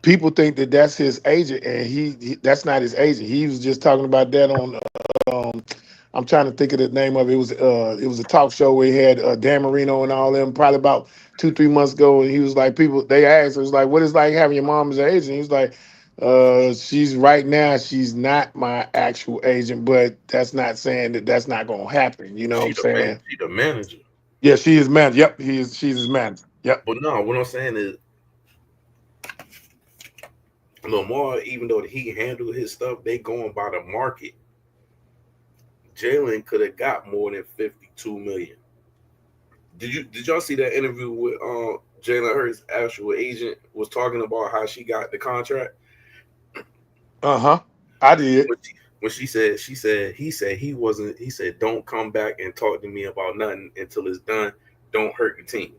people think that that's his agent, and he that's not his agent. He was just talking about that on. I'm trying to think of the name of it. It was a talk show where he had Dan Marino and all them probably about 2-3 months ago, and he was like, they asked, it was like, what is it like having your mom as an agent? He was like, she's right now, she's not my actual agent, but that's not saying that that's not gonna happen. You know what I'm saying? She's the manager. Yeah, she is manager. Yep, she's his manager. Yep. But no, what I'm saying is Lamar, even though he handled his stuff, they going by the market. Jalen could have got more than 52 million. Did y'all see that interview with Jalen Hurts' actual agent was talking about how she got the contract? I did. When he said he said, don't come back and talk to me about nothing until it's done. Don't hurt the team.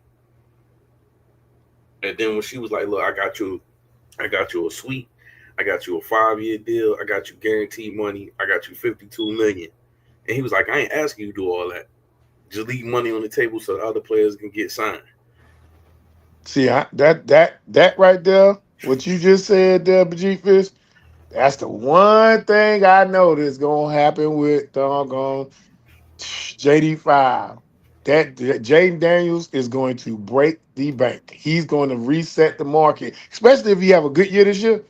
And then when she was like, look, I got you a suite, I got you a 5-year deal, I got you guaranteed money, I got you 52 million. And he was like, I ain't asking you to do all that. Just leave money on the table so the other players can get signed. See, that right there, what you just said there, G-Fish, that's the one thing I know that's going to happen with doggone JD5. That Jaden Daniels is going to break the bank. He's going to reset the market, especially if you have a good year this year.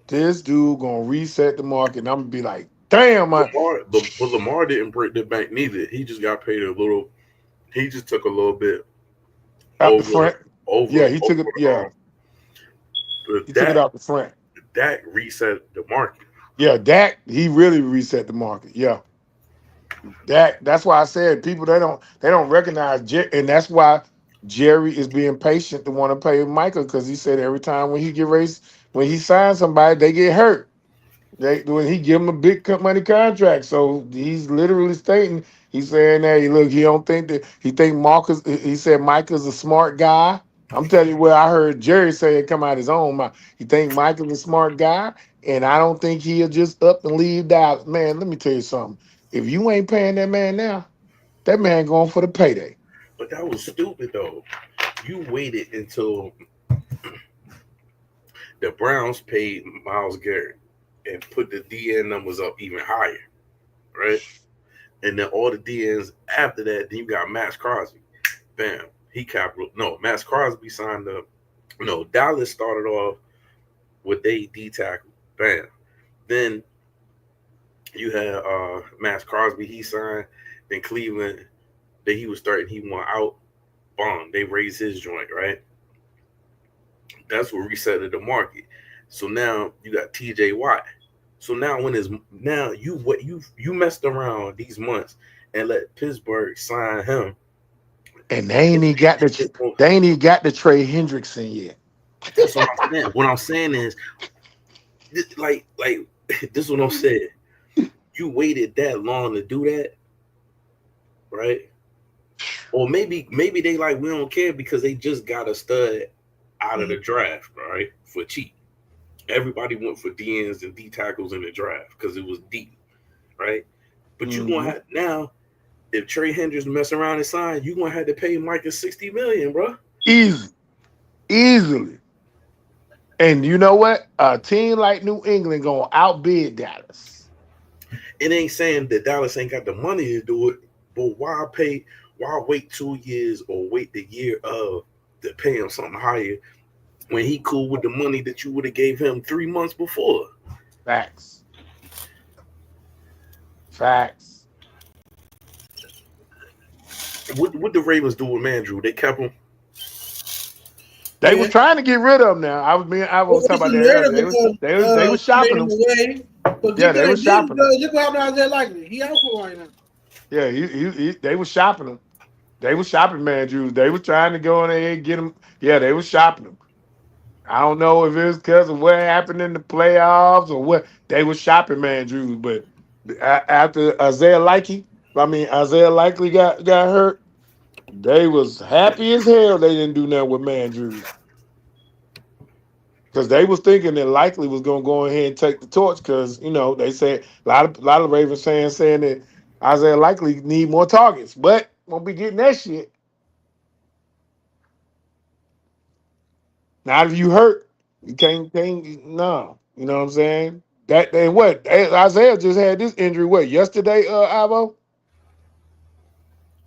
This dude going to reset the market, and I'm going to be like, damn, Lamar didn't break the bank neither. He just got paid a little. He just took a little bit out the front. He took it. Yeah, he took it out the front. Dak reset the market. Yeah, Dak, he really reset the market. Yeah, Dak. That's why I said people they don't recognize and that's why Jerry is being patient to want to pay Michael, because he said every time when he signs somebody, they get hurt. When he give him a big money contract, so he's literally stating, he's saying, hey, look, he don't think that he said Mike is a smart guy. I'm telling you what I heard Jerry say it come out his own mouth. He think Mike is a smart guy, and I don't think he'll just up and leave Dallas. Man, let me tell you something. If you ain't paying that man now, that man going for the payday. But that was stupid though. You waited until the Browns paid Myles Garrett and put the DN numbers up even higher, right? And then all the DNs after that, then you got Max Crosby. Bam. Max Crosby signed up. No, Dallas started off with they D tackle. Bam. Then you had Max Crosby, he signed. Then Cleveland, that he was starting, he went out. Boom. They raised his joint, right? That's what resetted the market. So now you got TJ Watt. So now you messed around these months and let Pittsburgh sign him, and they ain't even got the Trey Hendrickson yet. That's what I'm saying. What I'm saying is, like this is what I'm saying. You waited that long to do that, right? Or maybe they like, we don't care because they just got a stud out of the draft, right, for cheap. everybody went for DNs and D tackles in the draft because it was deep, right? But you're gonna have now, if Trey Hendricks mess around and sign, you're gonna have to pay Micah $60 million, bro. Easily. And you know what? A team like New England gonna outbid Dallas. It ain't saying that Dallas ain't got the money to do it, but why wait 2 years or wait the year of to pay him something higher when he cool with the money that you would have gave him 3 months before? Facts. What the Ravens do with Mandrew? They kept him. They were trying to get talking about that earlier. They were shopping him. Yeah, they were shopping him. Look what happened to Isaiah Likely. He out for right now. Yeah, they were shopping him. They were shopping Mandrews. They were trying to go in there and get him. Yeah, they were shopping him. I don't know if it was because of what happened in the playoffs or what. They were shopping Mandrews, but after Isaiah Likely got hurt, they was happy as hell they didn't do nothing with Mandrews. Because they was thinking that Likely was gonna go ahead and take the torch because, they said a lot of Ravens fans saying that Isaiah Likely need more targets, but won't be getting that shit. Now if you hurt, you can't no. You know what I'm saying? Isaiah just had this injury yesterday, Ivo?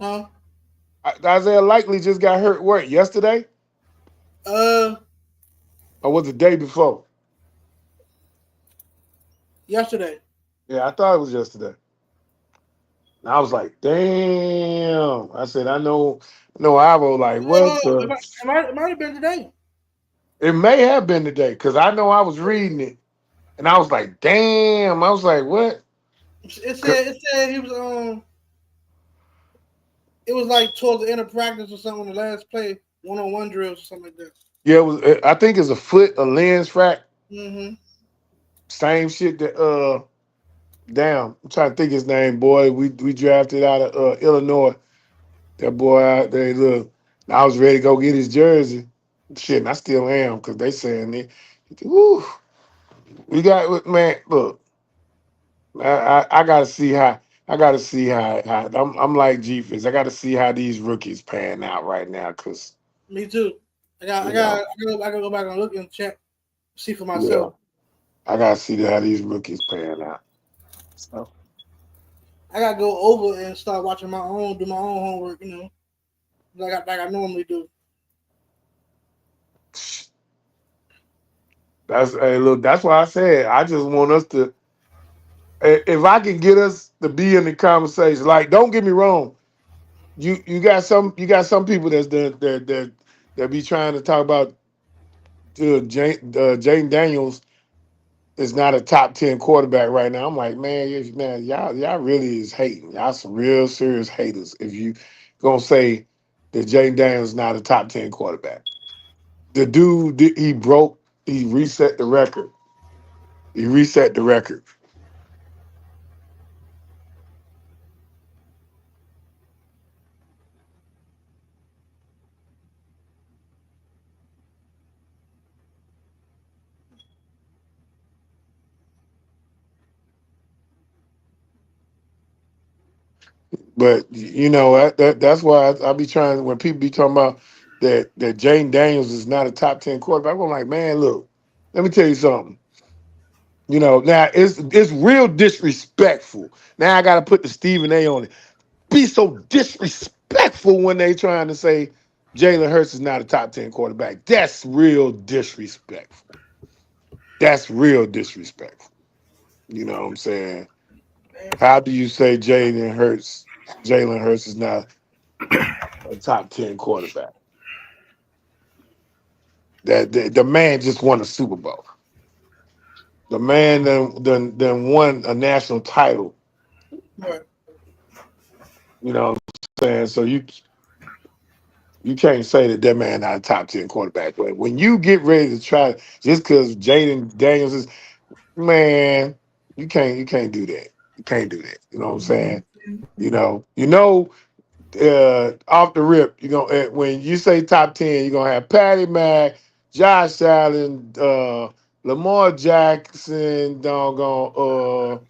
Huh? Isaiah Likely just got hurt yesterday? Or was it the day before? Yesterday. Yeah, I thought it was yesterday. And I was like, damn. I said, I know Ivo like what the it might have been today. It may have been today, because I know I was reading it and I was like, damn. I was like, what? It said he was it was like towards the end of practice or something, the last play, 1-on-1 drills or something like that. Yeah, it was. I think it's a lens frac. Mm-hmm. Same shit that damn, I'm trying to think his name, boy. We drafted out of Illinois. That boy out there, look. I was ready to go get his jersey. Shit, and I still am, because they saying woo. We got, man, look. I gotta see how I'm like G-Fizz. I gotta see how these rookies pan out right now, because me too. I gotta go back and look and check, see for myself. Yeah. I gotta see how these rookies pan out. So I gotta go over and start watching do my own homework, like I normally do. That's why I said I just want us to. If I can get us to be in the conversation, like, don't get me wrong, you got some people that be trying to talk about Jaden Daniels is not a top 10 quarterback right now. I'm like, man, y'all really is hating. Y'all some real serious haters if you gonna say that Jaden Daniels is not a top 10 quarterback. The dude, he reset the record. He reset the record. But that's why I be trying, when people be talking about that Jaden Daniels is not a top 10 quarterback, I'm like, man, look, let me tell you something. Now it's real disrespectful. Now I gotta put the Stephen A on it. Be so disrespectful when they trying to say Jalen Hurts is not a top 10 quarterback. That's real disrespectful. That's real disrespectful. You know what I'm saying? How do you say Jalen Hurts is not a top 10 quarterback? That the man just won a Super Bowl. The man then won a national title. Right. You know what I'm saying? So you can't say that man not a top 10 quarterback. But when you get ready to try, just because Jaden Daniels is, man, you can't do that. You can't do that. You know what I'm saying? Off the rip, when you say top 10, you're gonna have Patty Mack, Josh Allen, Lamar Jackson, doggone.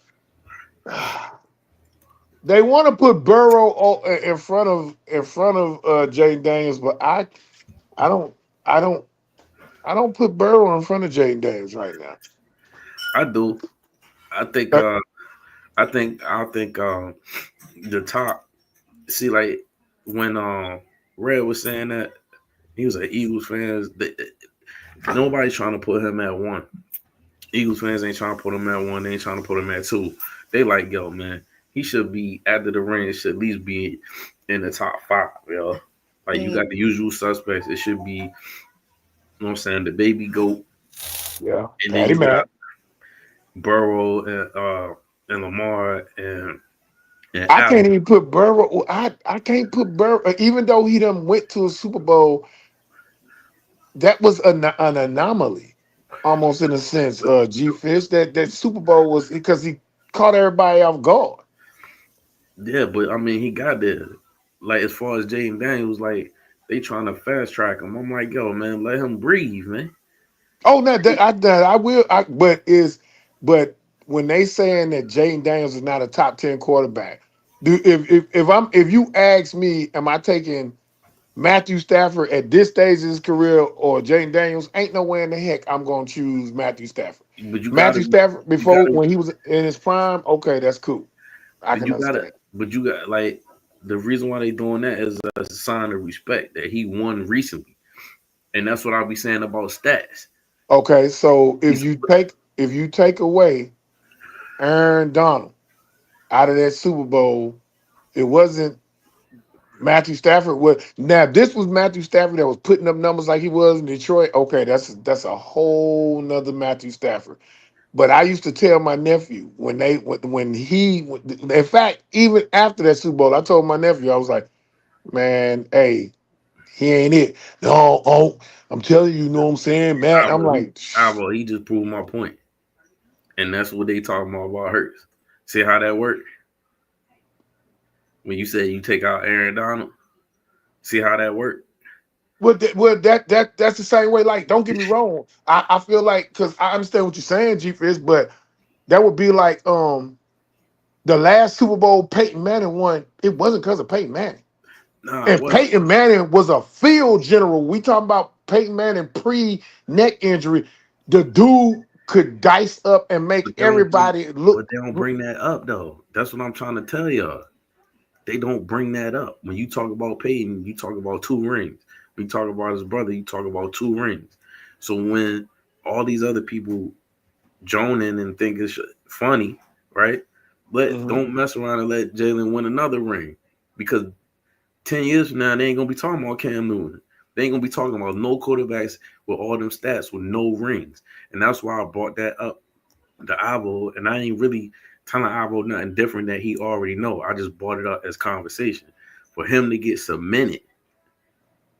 They want to put Burrow in front of Jaden Daniels, but I don't put Burrow in front of Jaden Daniels right now. I do. I think the top. See, like when Red was saying that he was an Eagles fan, nobody's trying to put him at 1. Eagles fans ain't trying to put him at 1. They ain't trying to put him at 2. They like, yo, man, he should be after the ring. It should at least be in the top 5, yo. Like you got the usual suspects. It should be, you know what I'm saying, the baby goat. Yeah. And then you got Burrow and Lamar and I can't even put Burrow. I can't put Burrow, even though he done went to a Super Bowl. That was an anomaly, almost in a sense. G-Fish, that Super Bowl was because he caught everybody off guard. Yeah, but I mean, he got there. Like as far as Jaden Daniels, like they trying to fast track him. I'm like, yo, man, let him breathe, man. Oh no, I will. But when they saying that Jaden Daniels is not a top 10 quarterback, if you ask me, am I taking Matthew Stafford at this stage of his career or Jaden Daniels? Ain't no way in the heck I'm gonna choose Matthew Stafford. Matthew Stafford when he was in his prime, okay, that's cool. I can understand. But you got like the reason why they doing that is a sign of respect that he won recently, and that's what I'll be saying about stats. Okay, so if you take away Aaron Donald out of that Super Bowl, it wasn't Matthew Stafford. Now this was Matthew Stafford that was putting up numbers like he was in Detroit. Okay, that's a whole nother Matthew Stafford. But I used to tell my nephew in fact, even after that Super Bowl, I told my nephew, I was like, man, hey, he ain't it. No, I'm telling you, know what I'm saying, Matt? I'm like, he just proved my point. And that's what they talking about Hurts. See how that worked? When you say you take out Aaron Donald, see how that worked? Well, that's the same way. Like, don't get me wrong. I feel like, because I understand what you're saying, G-Fish, but that would be like the last Super Bowl Peyton Manning won. It wasn't because of Peyton Manning. And Peyton Manning was a field general. We talking about Peyton Manning pre-neck injury. The dude could dice up and make everybody look. But they don't bring that up, though. That's what I'm trying to tell y'all. They don't bring that up. When you talk about Peyton, you talk about 2 rings. When you talk about his brother, you talk about 2 rings. So when all these other people join in and think it's funny, right? But don't mess around and let Jalen win another ring, because 10 years from now, they ain't going to be talking about Cam Newton. They ain't going to be talking about no quarterbacks with all them stats with no rings. And that's why I brought that up to Ivo. And I ain't really telling Ivo nothing different that he already know. I just brought it up as conversation. For him to get cemented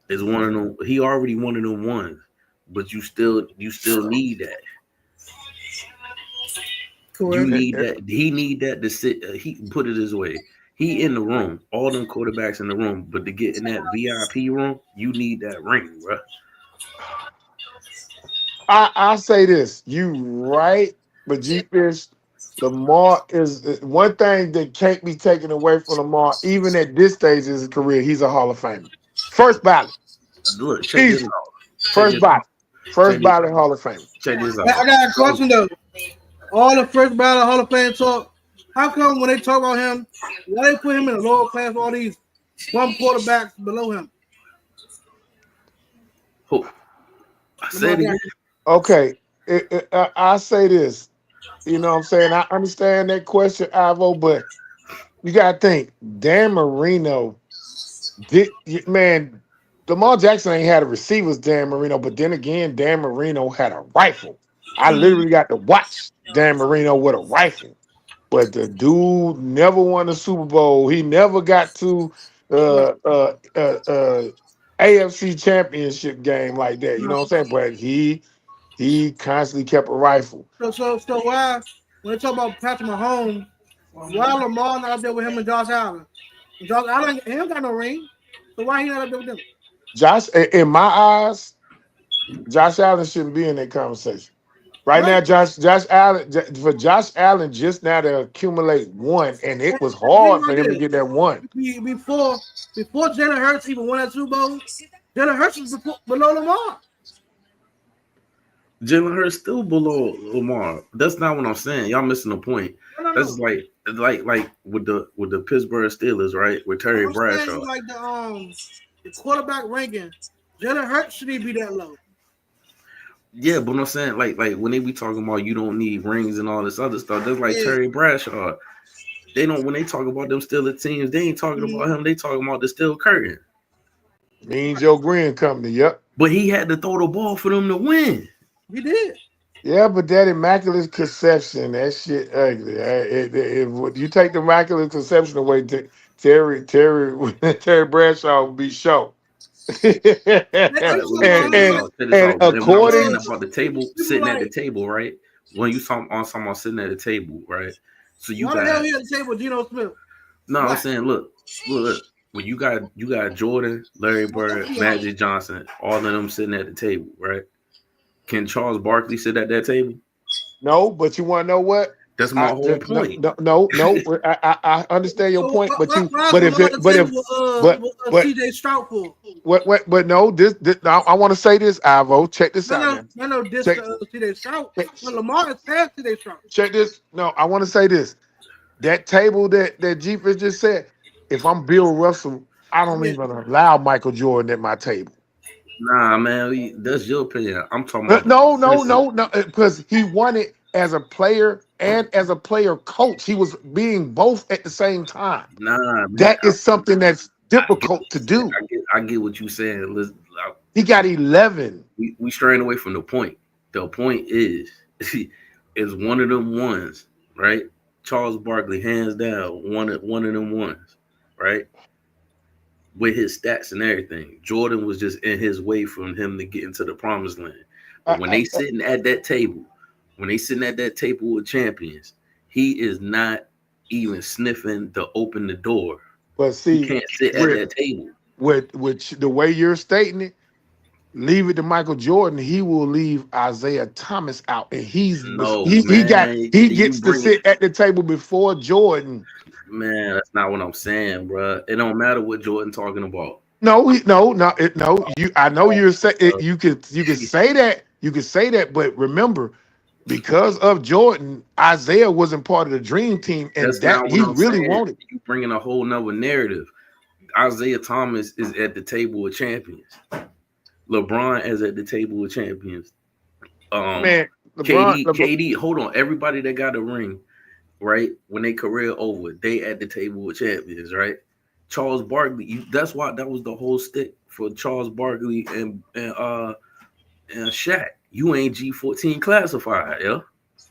is one of them. He already one of them ones. But you still need that. You need that. He need that to sit. He put it his way. He in the room, all them quarterbacks in the room, but to get in that VIP room, you need that ring, bro. I say this, you right, but G-Fish, Lamar is one thing that can't be taken away from Lamar, even at this stage of his career. He's a Hall of Famer. First ballot. Look, check this out. First ballot Hall of Famer. Check this out. I got a question though. All the first ballot Hall of Fame talk. How come when they talk about him, why they put him in a lower class? All these bum quarterbacks below him. Who? I said it. Okay, I say this. You know what I'm saying? I understand that question, Ivo, but you got to think. Dan Marino man, Lamar Jackson ain't had a receivers, Dan Marino, but then again, Dan Marino had a rifle. I literally got to watch Dan Marino with a rifle. But the dude never won a Super Bowl. He never got to AFC Championship game like that. You know what I'm saying? But he constantly kept a rifle. So why when they talk about Patrick Mahomes, why Lamar not up there with him and Josh Allen? Josh Allen, he don't got no ring. So why he not up there with them? Josh, in my eyes, Josh Allen shouldn't be in that conversation. Right now, Josh Allen Josh Allen just now to accumulate one, and it was hard for him to get that one. Before Jalen Hurts even won that Super Bowl, Jalen Hurts was below Lamar. Jalen Hurts still below Lamar. That's not what I'm saying. Y'all missing the point. No. That's like with the Pittsburgh Steelers, right? With Terry Bradshaw. Like the quarterback ranking, Jalen Hurts shouldn't be that low. Yeah, but I'm saying like when they be talking about you don't need rings and all this other stuff, that's like Terry Bradshaw. They don't when they talk about them Steelers teams, they ain't talking about him. They talking about the Steel Curtain. Mean Joe Green company, yep. But he had to throw the ball for them to win. He did. Yeah, but that Immaculate Conception, that shit ugly. If you take the Immaculate Conception away, Terry Bradshaw would be show. and according about the table, sitting at the table, right? When you talking about sitting at the table, right? So you got at the table, Geno Smith. No, I'm saying, look. When you got Jordan, Larry Bird, Magic Johnson, all of them sitting at the table, right? Can Charles Barkley sit at that table? No, but you want to know what? That's my whole point. No. I understand your point, but if CJ Stroud for but no, this I want to say this, Ivo. Check this out. No, this CJ Stroud. Lamar is past CJ Stroud. Check this. No, I want to say this. That table that Jeepers just said. If I'm Bill Russell, I don't even allow Michael Jordan at my table. Nah, man, that's your opinion. I'm talking about no, because he won it as a player and as a player coach. He was being both at the same time. Nah, man, that is something that's difficult to do. I get what you're saying. Listen, he got 11. We straying away from the point. The point is one of them ones, right? Charles Barkley, hands down, one of them ones. Right, with his stats and everything, Jordan was just in his way from him to get into the promised land. But when they sitting at that table, with champions, he is not even sniffing to open the door. But see, he can't sit at that table. With the way you're stating it, leave it to Michael Jordan. He will leave Isaiah Thomas out, and he gets to sit at the table before Jordan. Man, that's not what I'm saying, bro. It don't matter what Jordan talking about. No. I know you're saying you could say that. You could say that, but remember, because of Jordan, Isaiah wasn't part of the dream team, and that he really wanted. You bringing a whole nother narrative. Isaiah Thomas is at the table with champions. LeBron is at the table with champions. KD. Hold on, everybody that got a ring. Right, when they career over, they at the table with champions, right? Charles Barkley, that's why that was the whole stick for Charles Barkley and Shaq. You ain't G14 classified, yeah.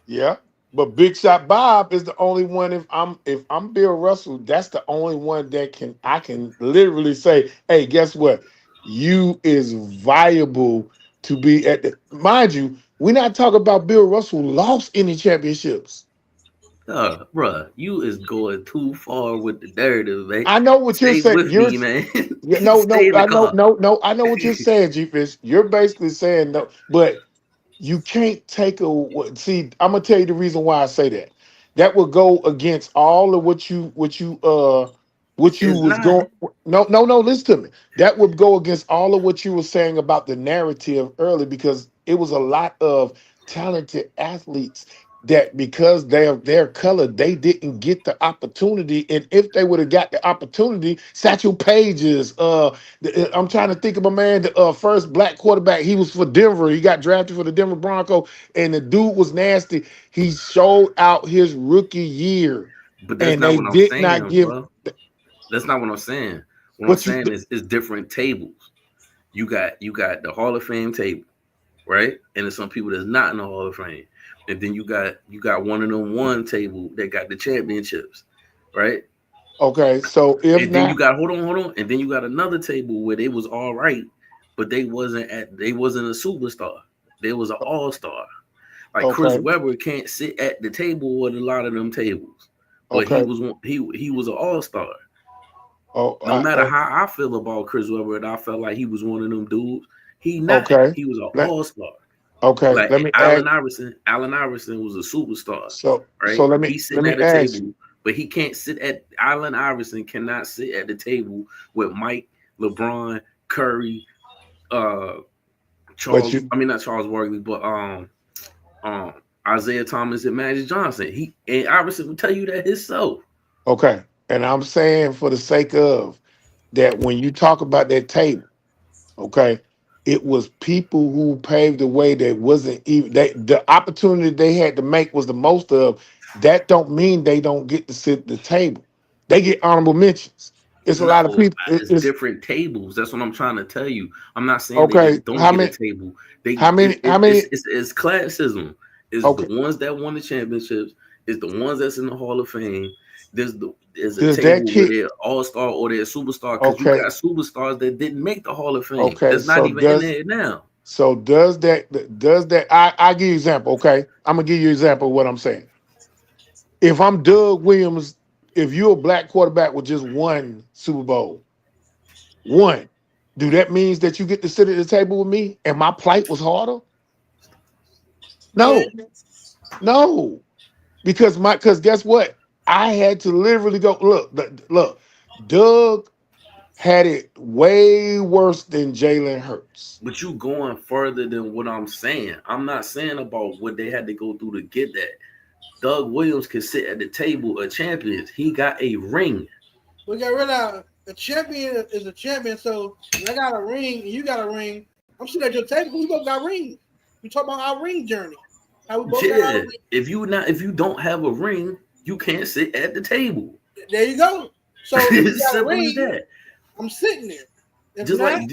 Yeah, but Big Shot Bob is the only one. If I'm Bill Russell, that's the only one that I can literally say, hey, guess what? You is viable to be at the. Mind you, we're not talking about Bill Russell lost any championships. Bruh, you is going too far with the narrative, man. I know what you're saying. Me, man. No. I know what you're saying, G-Fish. You're basically saying no, but you can't take see, I'm gonna tell you the reason why I say that. That would go against all of what you was going. No, listen to me. That would go against all of what you were saying about the narrative early, because it was a lot of talented athletes that because their color, they didn't get the opportunity. And if they would have got the opportunity, Satchel Pages, I'm trying to think of a man, the first black quarterback, he was for Denver. He got drafted for the Denver Broncos, and the dude was nasty. He showed out his rookie year. But that's not what I'm saying, that's not what I'm saying. What I'm saying is different tables. You got the Hall of Fame table, right? And there's some people that's not in the Hall of Fame. And then you got one of them one table that got the championships, right? Okay, so then you got hold on, and then you got another table where they was all right, but they wasn't a superstar. They was an all-star. Like Chris Webber can't sit at the table with a lot of them tables, but he was an all-star. No matter how I feel about Chris Webber, and I felt like he was one of them dudes. He was an all-star. Okay, Like let me Allen ask. Iverson was a superstar, So right? let me He's sitting at a ask table, you. but he can't sit at Allen Iverson cannot sit at the table with Mike, LeBron, Curry, But Charles. you I mean not Charles Barkley, but Isaiah Thomas and Magic Johnson. And Iverson will tell you that himself. okay? And I'm saying for the sake of that, when you talk about that table, okay, it was people who paved the way that wasn't even the opportunity they had to make was the most of. That don't mean they don't get to sit at the table. They get honorable mentions. It's a lot of No, people. it's It's different tables. That's what I'm trying to tell you. I'm not saying they okay. just don't get a table. How many? How many? It's classism. It's the Okay. ones that won the championships. It's the ones that's in the Hall of Fame. There's a Does that table where kid? they're all star or they're superstar because you Okay. got superstars that didn't make the Hall of Fame. Okay. That's not So even in does there now. that? I give you an example. Okay, I'm gonna give you an example of what I'm saying. If I'm Doug Williams, if you're a black quarterback with just one Super Bowl, do that means that you get to sit at the table with me and my plight was harder? No, because guess what? I had to literally go look. Doug had it way worse than Jalen Hurts. But you going further than what I'm saying. I'm not saying about what they had to go through to get that. Doug Williams can sit at the table of champions. He got a ring. We got rid of a champion is a champion. So I got a ring and you got a ring. I'm sitting at your table. We both got rings. We talk about our ring journey. How we both got our ring. If you don't have a ring, you can't sit at the table. There you go. So if you got a ring, as that. I'm sitting there. If just not, like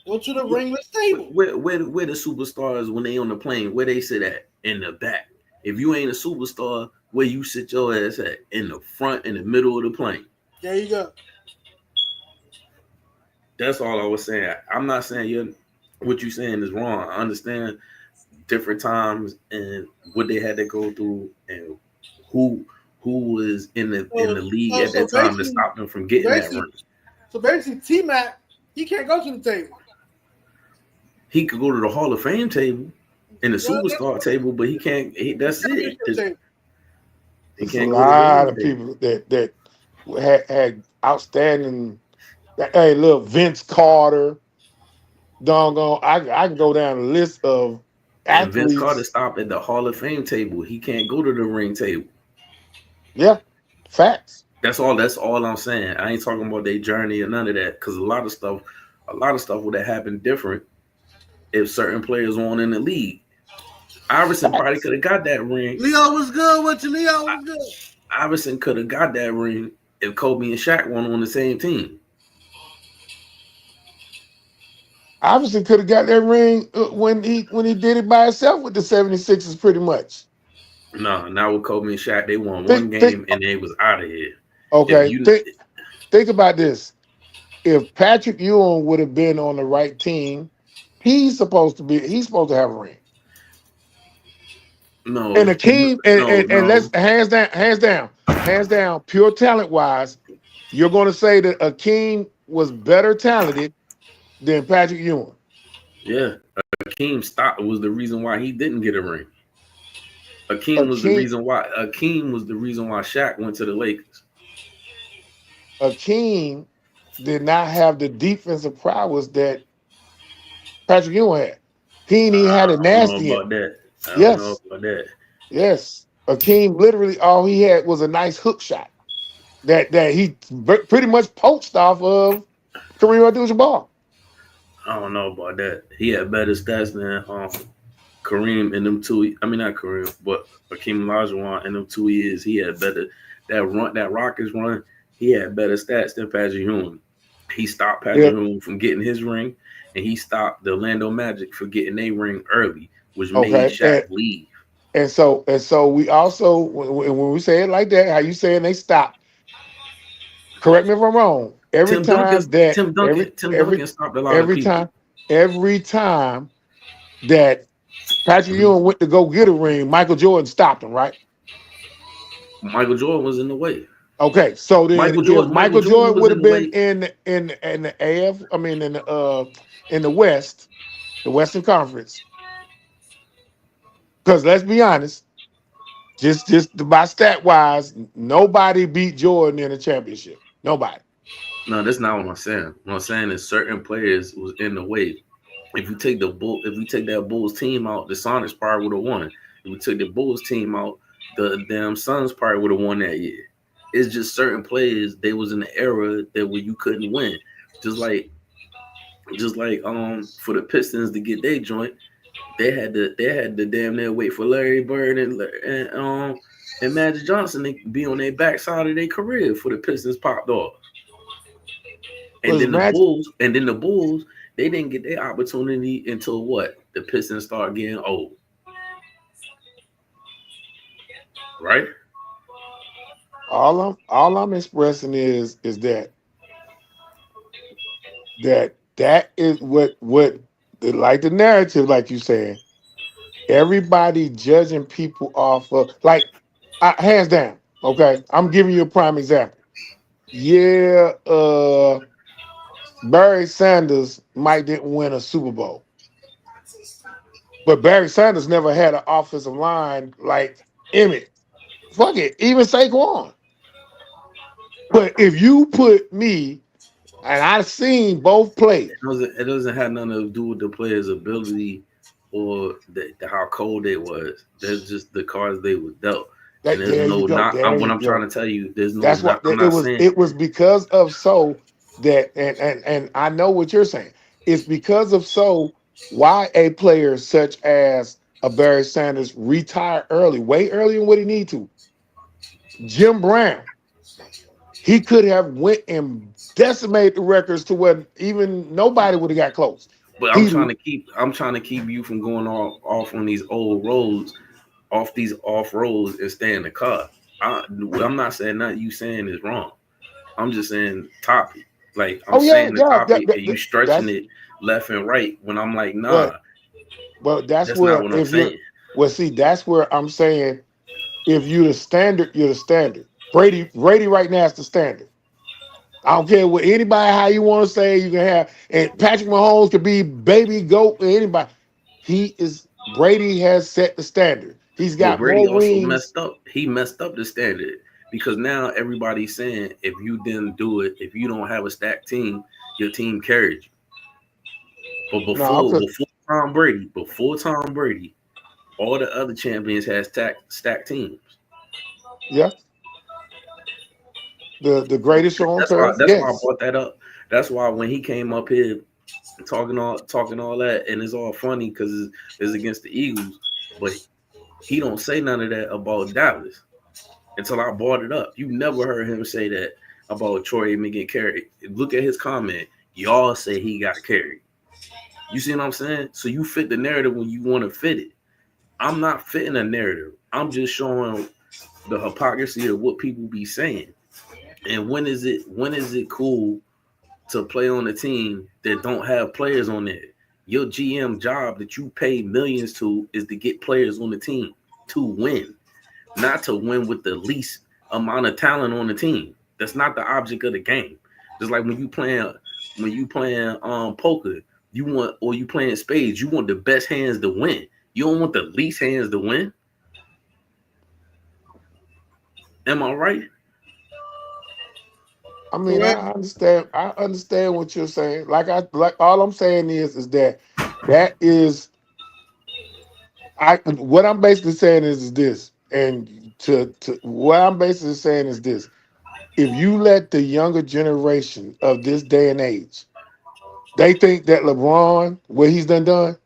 go to the ringless table. Where the superstars when they on the plane, where they sit at? In the back. If you ain't a superstar, where you sit your ass at? In the front, in the middle of the plane. There you go. That's all I was saying. I'm not saying what you're saying is wrong. I understand different times and what they had to go through and who was in the league at that time to stop them from getting that ring. So basically, T-Mac, he can't go to the table. He could go to the Hall of Fame table and the superstar table, but he can't. That's it. There's a lot of people that had outstanding. Hey, look, Vince Carter, doggone. I can go down a list of athletes. And Vince Carter stopped at the Hall of Fame table. He can't go to the ring table. Yeah, facts. That's all I'm saying. I ain't talking about their journey or none of that because a lot of stuff would have happened different if certain players weren't in the league. Iverson probably could have got that ring. Leo was good with you. Leo was good. Iverson could have got that ring if Kobe and Shaq weren't on the same team. Iverson could have got that ring when he did it by himself with the 76ers pretty much. No, not with Kobe and Shaq. They won one game and they was out of here. Okay, think about this. If Patrick Ewing would have been on the right team, he's supposed to have a ring. No, and Akeem and let's hands down, pure talent wise, you're going to say that Akeem was better talented than Patrick Ewing. Yeah, Akeem was the reason why he didn't get a ring. Akeem was the reason why Shaq went to the Lakers. Akeem did not have the defensive prowess that Patrick Ewing had. He ain't even had a nasty. I don't know about that. Yes. Akeem literally all he had was a nice hook shot that he pretty much poached off of Kareem Abdul-Jabbar. I don't know about that. He had better stats than Kareem in them 2. I mean not Kareem, but Akeem Olajuwon in them 2 years. He had better that Rockets run. He had better stats than Patrick Ewing. He stopped Patrick Ewing from getting his ring, and he stopped the Orlando Magic for getting their ring early, which made Shaq leave. And so we also when we say it like that, how you saying they stopped? Correct me if I'm wrong. Tim Duncan stopped a lot of people. Every time that Patrick Ewing went to go get a ring, Michael Jordan stopped him, right? Michael Jordan was in the way. Okay, so then Michael Jordan would have been in the AF, I mean in the West, the Western Conference. Because let's be honest, just by stat wise, nobody beat Jordan in a championship. Nobody. No, that's not what I'm saying. What I'm saying is certain players was in the way. If you take that Bulls team out, the Sonics probably would have won. If we took the Bulls team out, the damn Suns probably would have won that year. It's just certain players, they was in the era that where you couldn't win. Just like for the Pistons to get their joint, they had to damn near wait for Larry Bird and Magic Johnson to be on their backside of their career for the Pistons popped off. And then the Bulls, they didn't get their opportunity until what? The Pistons start getting old. Right? All I'm expressing is that is what like the narrative, like you said, everybody judging people off of hands down. Okay, I'm giving you a prime example. Yeah, Barry Sanders didn't win a Super Bowl, but Barry Sanders never had an offensive line like Emmett. Fuck it, even Saquon. But if you put me, and I've seen both play, it doesn't have nothing to do with the player's ability or how cold they was. That's just the cards they was dealt. And there's no not. What I'm trying to tell you, there's no. That's what it was. It was because of that, and I know what you're saying. It's because of why a player such as a Barry Sanders retired early, way earlier than what he need to. Jim Brown, he could have went and decimated the records to where even nobody would have got close. But I'm trying to keep you from going off on these old roads, off these off roads, and stay in the car. I'm not saying that you saying is wrong. I'm just saying topic. Like I'm saying the topic, and you stretching it left and right when I'm like, nah. But that's where not what I'm saying. Well, see, that's where I'm saying if you're the standard, you're the standard. Brady right now is the standard. I don't care what anybody, how you want to say you can have, and Patrick Mahomes could be baby goat or anybody. Brady has set the standard. He's got Brady more rings. Messed up. He messed up the standard because now everybody's saying if you didn't do it, if you don't have a stacked team, your team carried you. But before Tom Brady, all the other champions had stacked teams. Yeah. The greatest show on turf. That's why I brought that up. That's why when he came up here talking all that, and it's all funny because it's against the Eagles, but he don't say none of that about Dallas until I brought it up. You never heard him say that about Troy Aikman getting carried. Look at his comment. Y'all say he got carried. You see what I'm saying? So you fit the narrative when you want to fit it. I'm not fitting a narrative. I'm just showing the hypocrisy of what people be saying. And when is it cool to play on a team that don't have players on there? Your GM job that you pay millions to is to get players on the team to win, not to win with the least amount of talent on the team. That's not the object of the game. Just like when you playing poker, you playing spades, you want the best hands to win. You don't want the least hands to win. Am I right? I mean, I understand what you're saying. Like all I'm saying is that is what I'm basically saying is this, and to what I'm basically saying is this: if you let the younger generation of this day and age, they think that LeBron, what he's done,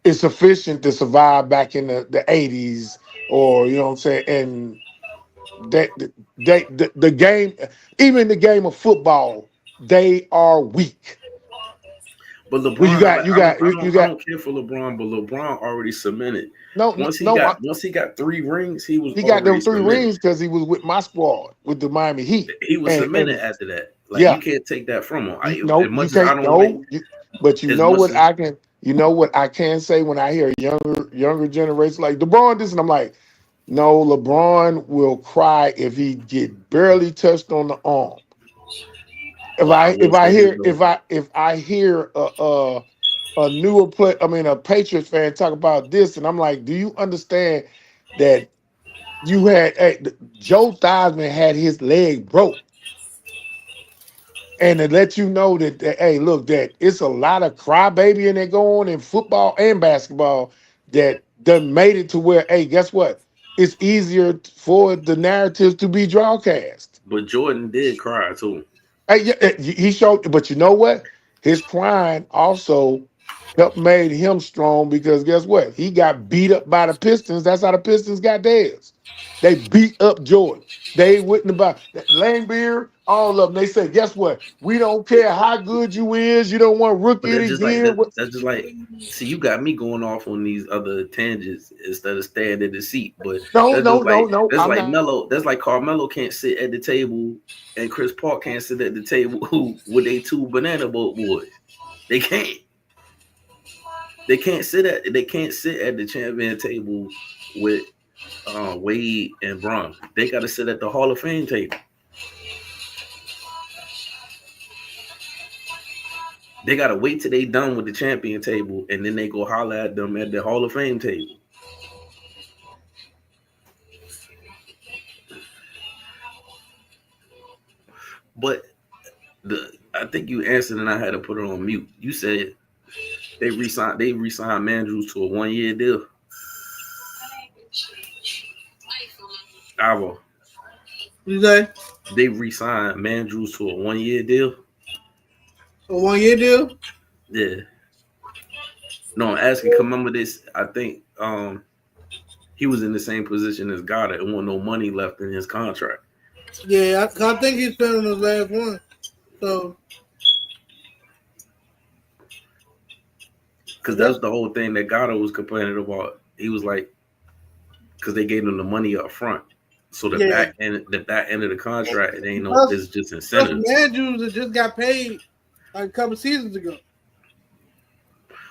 is sufficient to survive back in the 80s, or you know what I'm saying, and the game, even the game of football, they are weak. But LeBron, I don't care for LeBron, but LeBron already cemented. Once he got 3 rings, he got them 3 rings because he was with my squad with the Miami Heat. He was cemented after that. Like you can't take that from him. But you know what I can say when I hear younger generation like LeBron this, and I'm like, no, LeBron will cry if he get barely touched on the arm. If I hear a Patriots fan talk about this, and I'm like, do you understand that you had Joe Theismann had his leg broke? And to let you know that hey, look, that it's a lot of crybabying that go on in football and basketball that done made it to where, hey, guess what? It's easier for the narratives to be broadcast. But Jordan did cry too. Hey, he showed, but you know what? His crying also helped made him strong because guess what? He got beat up by the Pistons. That's how the Pistons got theirs. They beat up Jordan. They wouldn't about Langbeer, all of them. They said, guess what? We don't care how good you is. You don't want But rookie of that's the just like year. that's just like, see, you got me going off on these other tangents instead of staying in the seat. But No. that's I'm like not. Melo. That's like Carmelo can't sit at the table, and Chris Paul can't sit at the table with they two banana boat boys. They can't. They can't sit at the champion table with Wade and Bron. They got to sit at the Hall of Fame table. They got to wait till they done with the champion table, and then they go holler at them at the Hall of Fame table. But I think you answered, and I had to put it on mute. You said they re-signed Mandrews to a 1-year deal. Avo. You say? They re-signed Mandrews to a 1-year deal. A 1-year deal? Yeah. No, I'm asking. Remember this? I think he was in the same position as Goddard and want no money left in his contract. Yeah, I think he's spending his last one. So, because that's the whole thing that Goddard was complaining about. He was like, because they gave him the money up front, so the back end of the contract, it ain't no, it's just incentives. Mandrews just got paid like a couple seasons ago.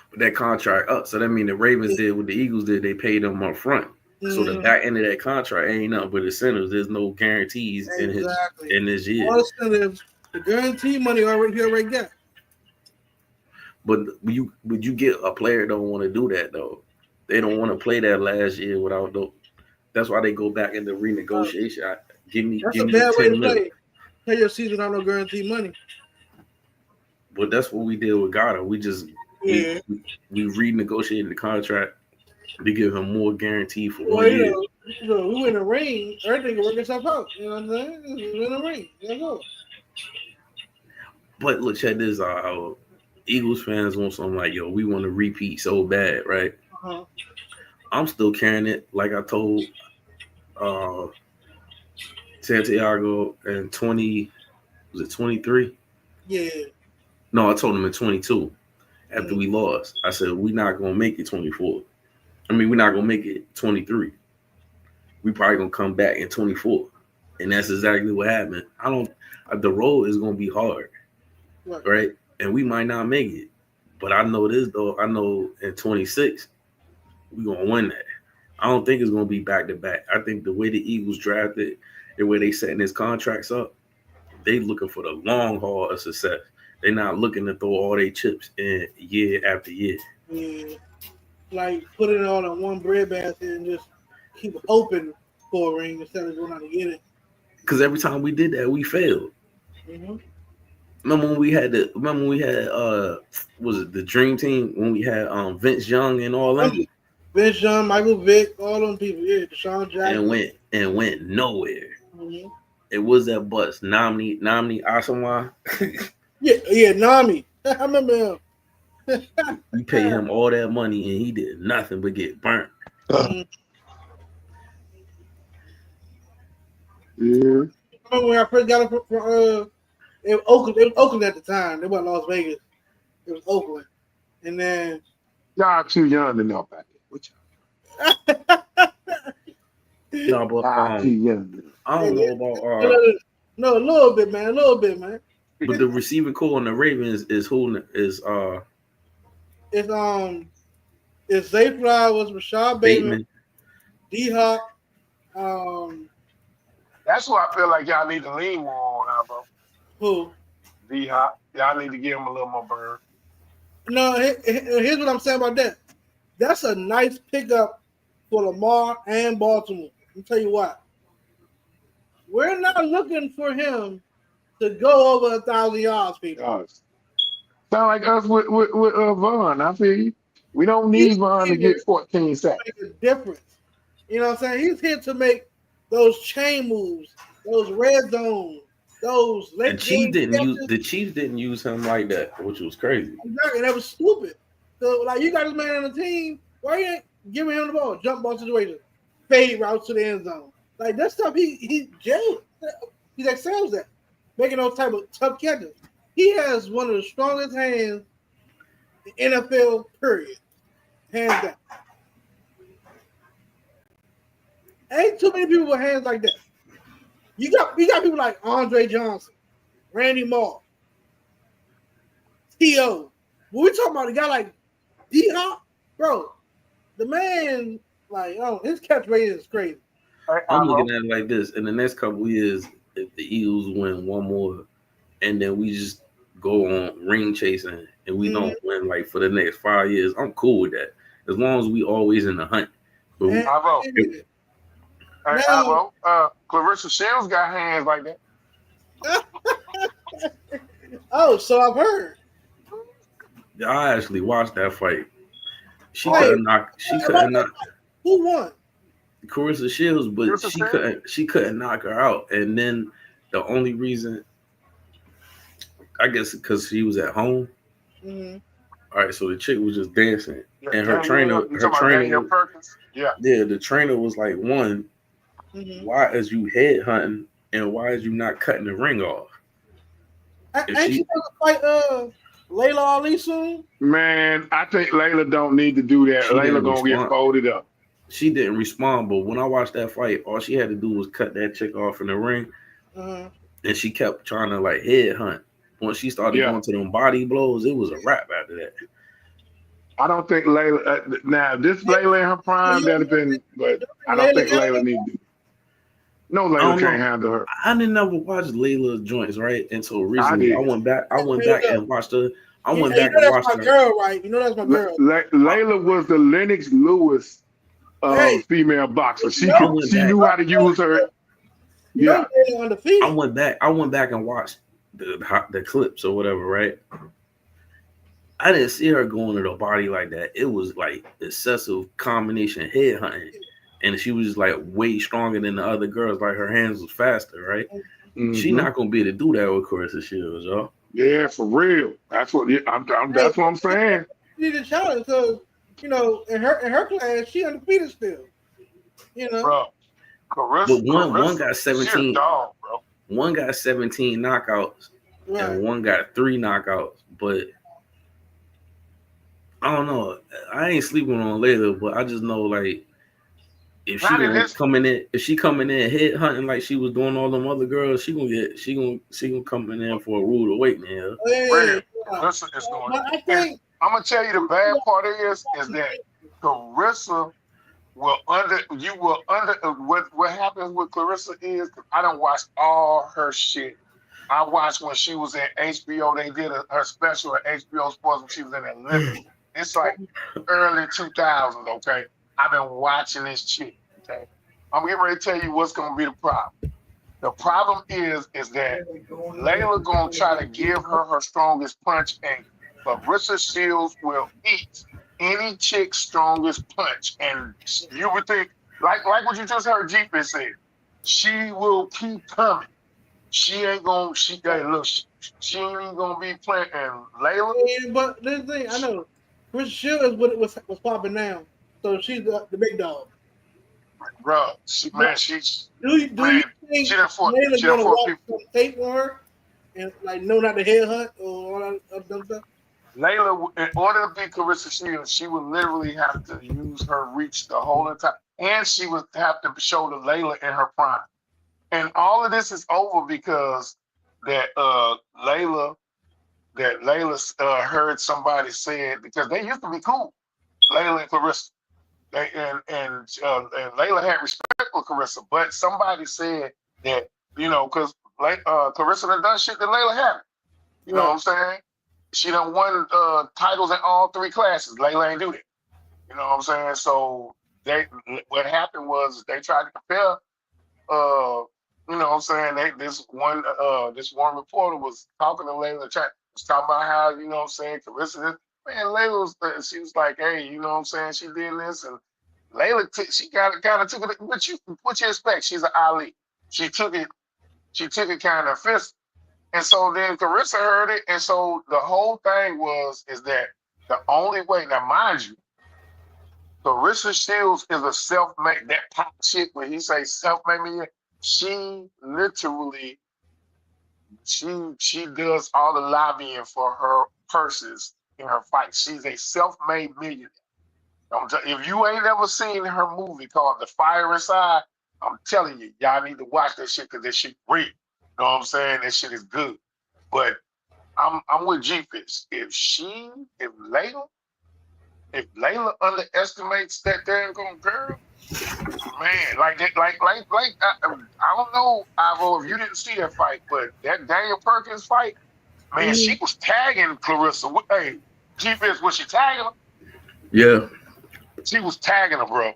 But that contract up, so that means the Ravens did what the Eagles did. They paid him up front. So the back end of that contract ain't nothing but incentives. There's no guarantees in this year. All incentives, the guarantee money he already got. But would you get a player don't want to do that though? They don't want to play that last year without though. That's why they go back into renegotiation. Give me a bad the way 10 to mil. play your season on no guarantee money. But that's what we did with Goddard. We just we renegotiated the contract to give him more guarantee for 1 year. We win a ring, everything can work itself out. You know what I'm saying? We win a ring. There go. But look, check this out. Our Eagles fans want something like, yo, we want to repeat so bad, right? Uh-huh. I'm still carrying it, like I told Santiago in 23? Yeah. No, I told him in 22 after we lost. I said, we're not going to make it 24. I mean, we're not going to make it 23. We probably going to come back in 24. And that's exactly what happened. The road is going to be hard, right? And we might not make it. But I know this, though. I know in 26, we're going to win that. I don't think it's going to be back-to-back. I think the way the Eagles drafted, the way they setting his contracts up, they looking for the long haul of success. They're not looking to throw all their chips in year after year. Yeah. Like put it all in one bread basket and just keep hoping for a ring instead of going out to get it. Because every time we did that, we failed. Mm-hmm. Remember when we had was it the Dream Team when we had Vince Young and all them? Vince Young, Michael Vick, all them people, Deshaun Jackson. And went nowhere. Mm-hmm. It was that bust. Namni Asamoah. yeah, Nami. I remember him. You pay him all that money and he did nothing but get burnt. Mm-hmm. Yeah. I remember when I first got him from it was Oakland. It was Oakland at the time. It wasn't Las Vegas. It was Oakland. And then y'all too young to know about it. No, but too young. I don't know about no, a little bit, man. But the receiving core on the Ravens is it's Zay Flowers, Rashad Bateman, D-Hop. That's who I feel like y'all need to lean more on, bro. Who? D-Hop. Y'all need to give him a little more burn. No, here's what I'm saying about that. That's a nice pickup for Lamar and Baltimore. Let me tell you why. We're not looking for him to go over 1,000 yards, people. Sound like us with Vaughn. I feel you. We don't need Vaughn to get 14 sacks. Make a difference. You know what I'm saying? He's here to make those chain moves, those red zones, those late the Chiefs didn't use him like that, which was crazy. Exactly, that was stupid. So, like, you got this man on the team. Why you ain't giving him the ball? Jump ball situation, fade routes to the end zone. Like that stuff, he excels at making those type of tough catches. He has one of the strongest hands in NFL. Period, hands down. Ain't too many people with hands like that. You got people like Andre Johnson, Randy Moss, T.O. When we talking about a guy like D-Hop, bro, the man, like, his catch rate is crazy. I'm looking at it like this. In the next couple of years, if the Eagles win one more and then we just go on ring chasing and we don't win like for the next 5 years, I'm cool with that. As long as we always in the hunt. But Clarissa Shields got hands like that. Oh, so I've heard. I actually watched that fight. She couldn't knock. Who won? Clarissa Shields, but she couldn't knock her out. And then the only reason, I guess, because she was at home. Mm-hmm. All right, so the chick was just dancing, and her trainer, the trainer was like, "One, why is you head hunting, and why is you not cutting the ring off?" Ain't she gonna fight Layla Ali soon? Man, I think Layla don't need to do that. Layla gonna get folded up. She didn't respond, but when I watched that fight, all she had to do was cut that chick off in the ring, and she kept trying to like head hunt. Once she started going to them body blows, it was a wrap after that. I don't think Layla. Now this Layla in her prime that have been, but I don't think Layla needs to. No, Layla can't handle her. I didn't never watch Layla's joints right until recently. I went back and watched her. I went back and watched her. Girl, right? You know that's my girl. Layla was the Lennox Lewis female boxer. She knew how to use her. Yeah. I went back and watched the clips or whatever, right? I didn't see her going to the body like that. It was like excessive combination head hunting. And she was just like way stronger than the other girls. Like her hands was faster, right? Mm-hmm. She's not gonna be able to do that with Clarissa Shields, y'all. Yeah, for real. That's what that's what I'm saying. She need a challenge because in her class she undefeated still. Bro, Clarissa, one got 17. She a dog, bro. One got 17 knockouts, and one got 3 knockouts. But I don't know. I ain't sleeping on Layla, but I just know like if she coming in head hunting like she was doing all them other girls, she gonna come in for a rude awakening. Yeah. Listen, I'm gonna tell you the bad part is that Clarissa what happens with Clarissa is I don't watch all her shit. I watched when she was at HBO. They did her special at HBO Sports when she was in Olympics. It's like early 2000s, okay? I've been watching this chick, okay? I'm getting ready to tell you what's going to be the problem. The problem is that Layla going to try to give her strongest punch, and Clarissa Shields will eat any chick's strongest punch. And you would think, like what you just heard Jeepy say, she will keep coming. She ain't going to, she ain't even going to be playing. And Layla? Yeah, but this thing, I know. Clarissa Shields was popping now. So she's the big dog. Bro, do you think Layla's gonna watch some tape on her and like know not to head hunt or all that dumb stuff? Layla, in order to beat Clarissa Shields, she would literally have to use her reach the whole entire, and she would have to show the Layla in her prime. And all of this is over because Layla heard somebody say it because they used to be cool, Layla and Clarissa. And Layla had respect for Clarissa, but somebody said that, because Clarissa done shit that Layla haven't. You know what I'm saying? she done won titles in all 3 classes. Layla ain't do that. You know what I'm saying? So what happened was they tried to compare. You know what I'm saying? This one reporter was talking to Layla, was talking about how, you know what I'm saying, Carissa, man, Layla she was like, hey, you know what I'm saying, she did this, and Layla she kind of took it. What you expect? She's an Ali. She took it kind of offensive. And so then Carissa heard it, and so the whole thing is that the only way, now mind you, Carissa Shields is a self-made, that pop shit when he say self-made millionaire, she literally, she does all the lobbying for her purses in her fight. She's a self-made millionaire. If you ain't ever seen her movie called The Fire Inside, I'm telling you, y'all need to watch that shit because that shit real. You know what I'm saying? That shit is good. But I'm with G-Fish. If Layla underestimates that damn girl, man, like I don't know, Ivo, if you didn't see that fight, but that Daniel Perkins fight, man, she was tagging Clarissa. Hey, G-Fish, was she tagging her? Yeah. She was tagging her, bro.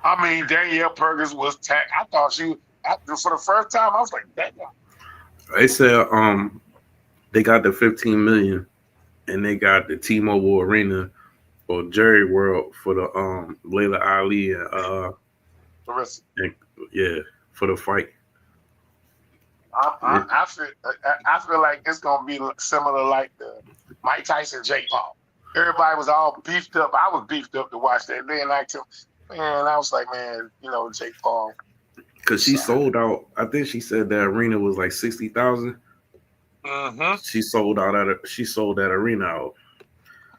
I mean, Danielle Perkins was tagged. I thought for the first time, I was like, damn. They said they got the 15 million and they got the T-Mobile Arena or Jerry World for the Layla Ali and for the fight. I feel like it's gonna be similar like the Mike Tyson Jake Paul. Everybody was all beefed up. I was beefed up to watch that. Then I was like, man, you know, Jake Paul. Because she sold out. I think she said the arena was like 60,000. Mm-hmm. She sold that arena out.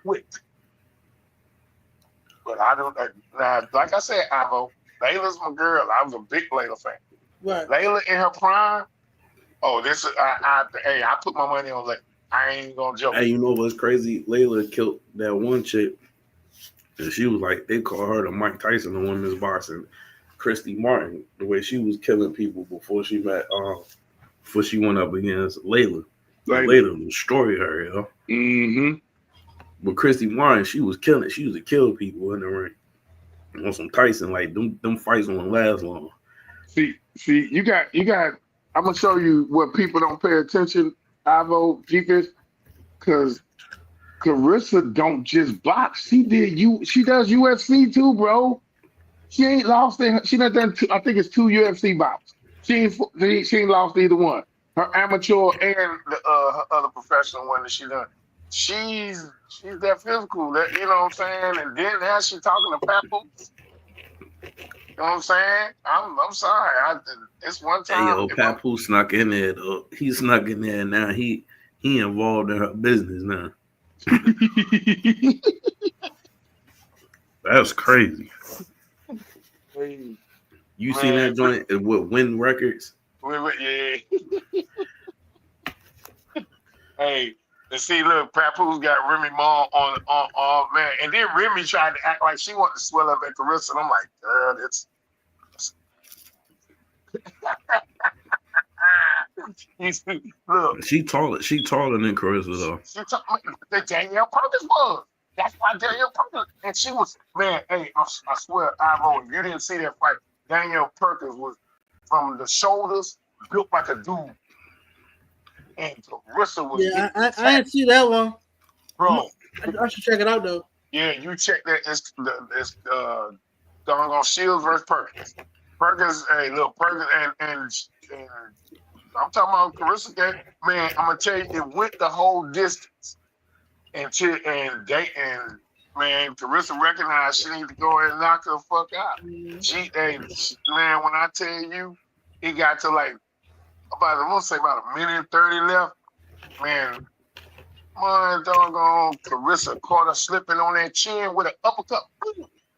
Quick. But I don't. Now, like I said, Ivo, Layla's my girl. I was a big Layla fan. Right. Layla in her prime. Oh, this is I put my money on Layla. I ain't gonna joke. Hey, you know what's crazy? Layla killed that one chick, and she was like, they call her the Mike Tyson of women's boxing. Christy Martin, the way she was killing people before she went up against Layla. Layla destroyed her, yo. Mm-hmm. But Christy Martin, she was killing. She used to kill people in the ring. On some Tyson, like them fights won't last long. See, you got. I'm gonna show you what people don't pay attention. Ivo, G-Fish, because Carissa don't just box. She does UFC too, bro. She ain't lost. She done done. I think it's 2 UFC bouts. She ain't lost either one. Her amateur and her other professional one that she done. She's that physical. That, you know what I'm saying. And then now she talking to Papoose. You know what I'm saying? I'm sorry. It's one time. Hey, yo, Papoose snuck in there though. He snuck in there now. He involved in her business now. That's crazy. Hey, you seen that joint with Win Records? Yeah. Hey, and see, look, Papoose got Remy Ma on man, and then Remy tried to act like she wanted to swell up at Carissa, and I'm like, girl, it's. Look, she taller than Carissa though. The Danielle Perkins was. That's why Danielle Perkins, and she was, man. Hey, I swear, Ivo, if you didn't see that fight, Danielle Perkins was from the shoulders built like a dude, and Carissa was. Yeah, I didn't see that one, bro. I should check it out though. Yeah, you check that. It's doggone Shields versus Perkins. Perkins, hey, look, Perkins, and I'm talking about Carissa. Man, I'm gonna tell you, it went the whole distance. And man, Carissa recognized she needed to go ahead and knock her the fuck out. Man, when I tell you, it got to like about a minute and 30 left. Man, my doggone Carissa caught her slipping on that chin with an uppercut.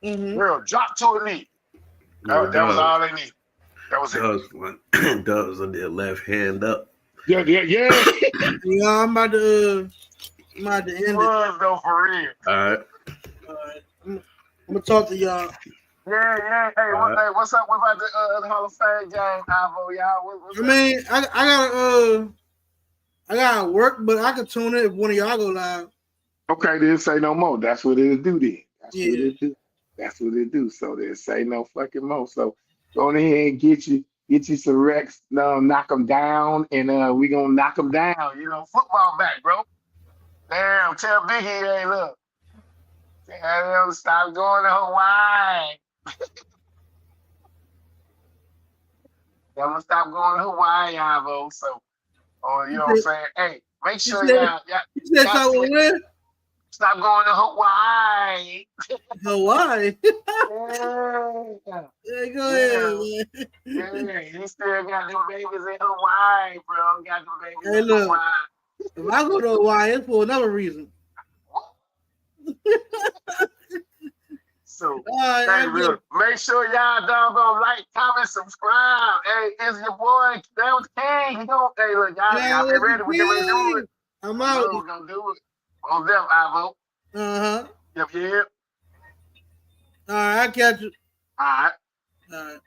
Mm-hmm. Girl, drop to her knee. That was all they needed. That was it. Doves on their left hand up. Yeah. Yeah, I'm about to end it. Though, for real. All right. I'm gonna talk to y'all. Yeah. Hey, what's up? What about the Hall of Fame game, Ivo? Y'all? I I gotta work, but I can tune it if one of y'all go live. Okay, then say no more. That's what it'll do then. That's what it do. That's what it do. So then say no fucking more. So go on ahead and get you some Rex, knock them down, and we gonna knock them down. You know, football back, bro. Damn, tell Biggie, hey, look. Damn, stop going to Hawaii. I'm gonna stop going to Hawaii, Ivo. So, you know what I'm saying? Hey, make sure y'all stop going to Hawaii. Hawaii. Go ahead, man. Yeah, you still got them babies in Hawaii, bro. Got them babies in Hawaii. If I go to Hawaii, it's for another reason. So, make sure y'all doggone like, comment, subscribe. Hey, it's your boy, that was King. He don't, hey, look, y'all be ready. We get ready to do it. I'm out. We're gonna do it. On them, Ivo. Uh-huh. Yep. All right, I'll catch you. All right. All right.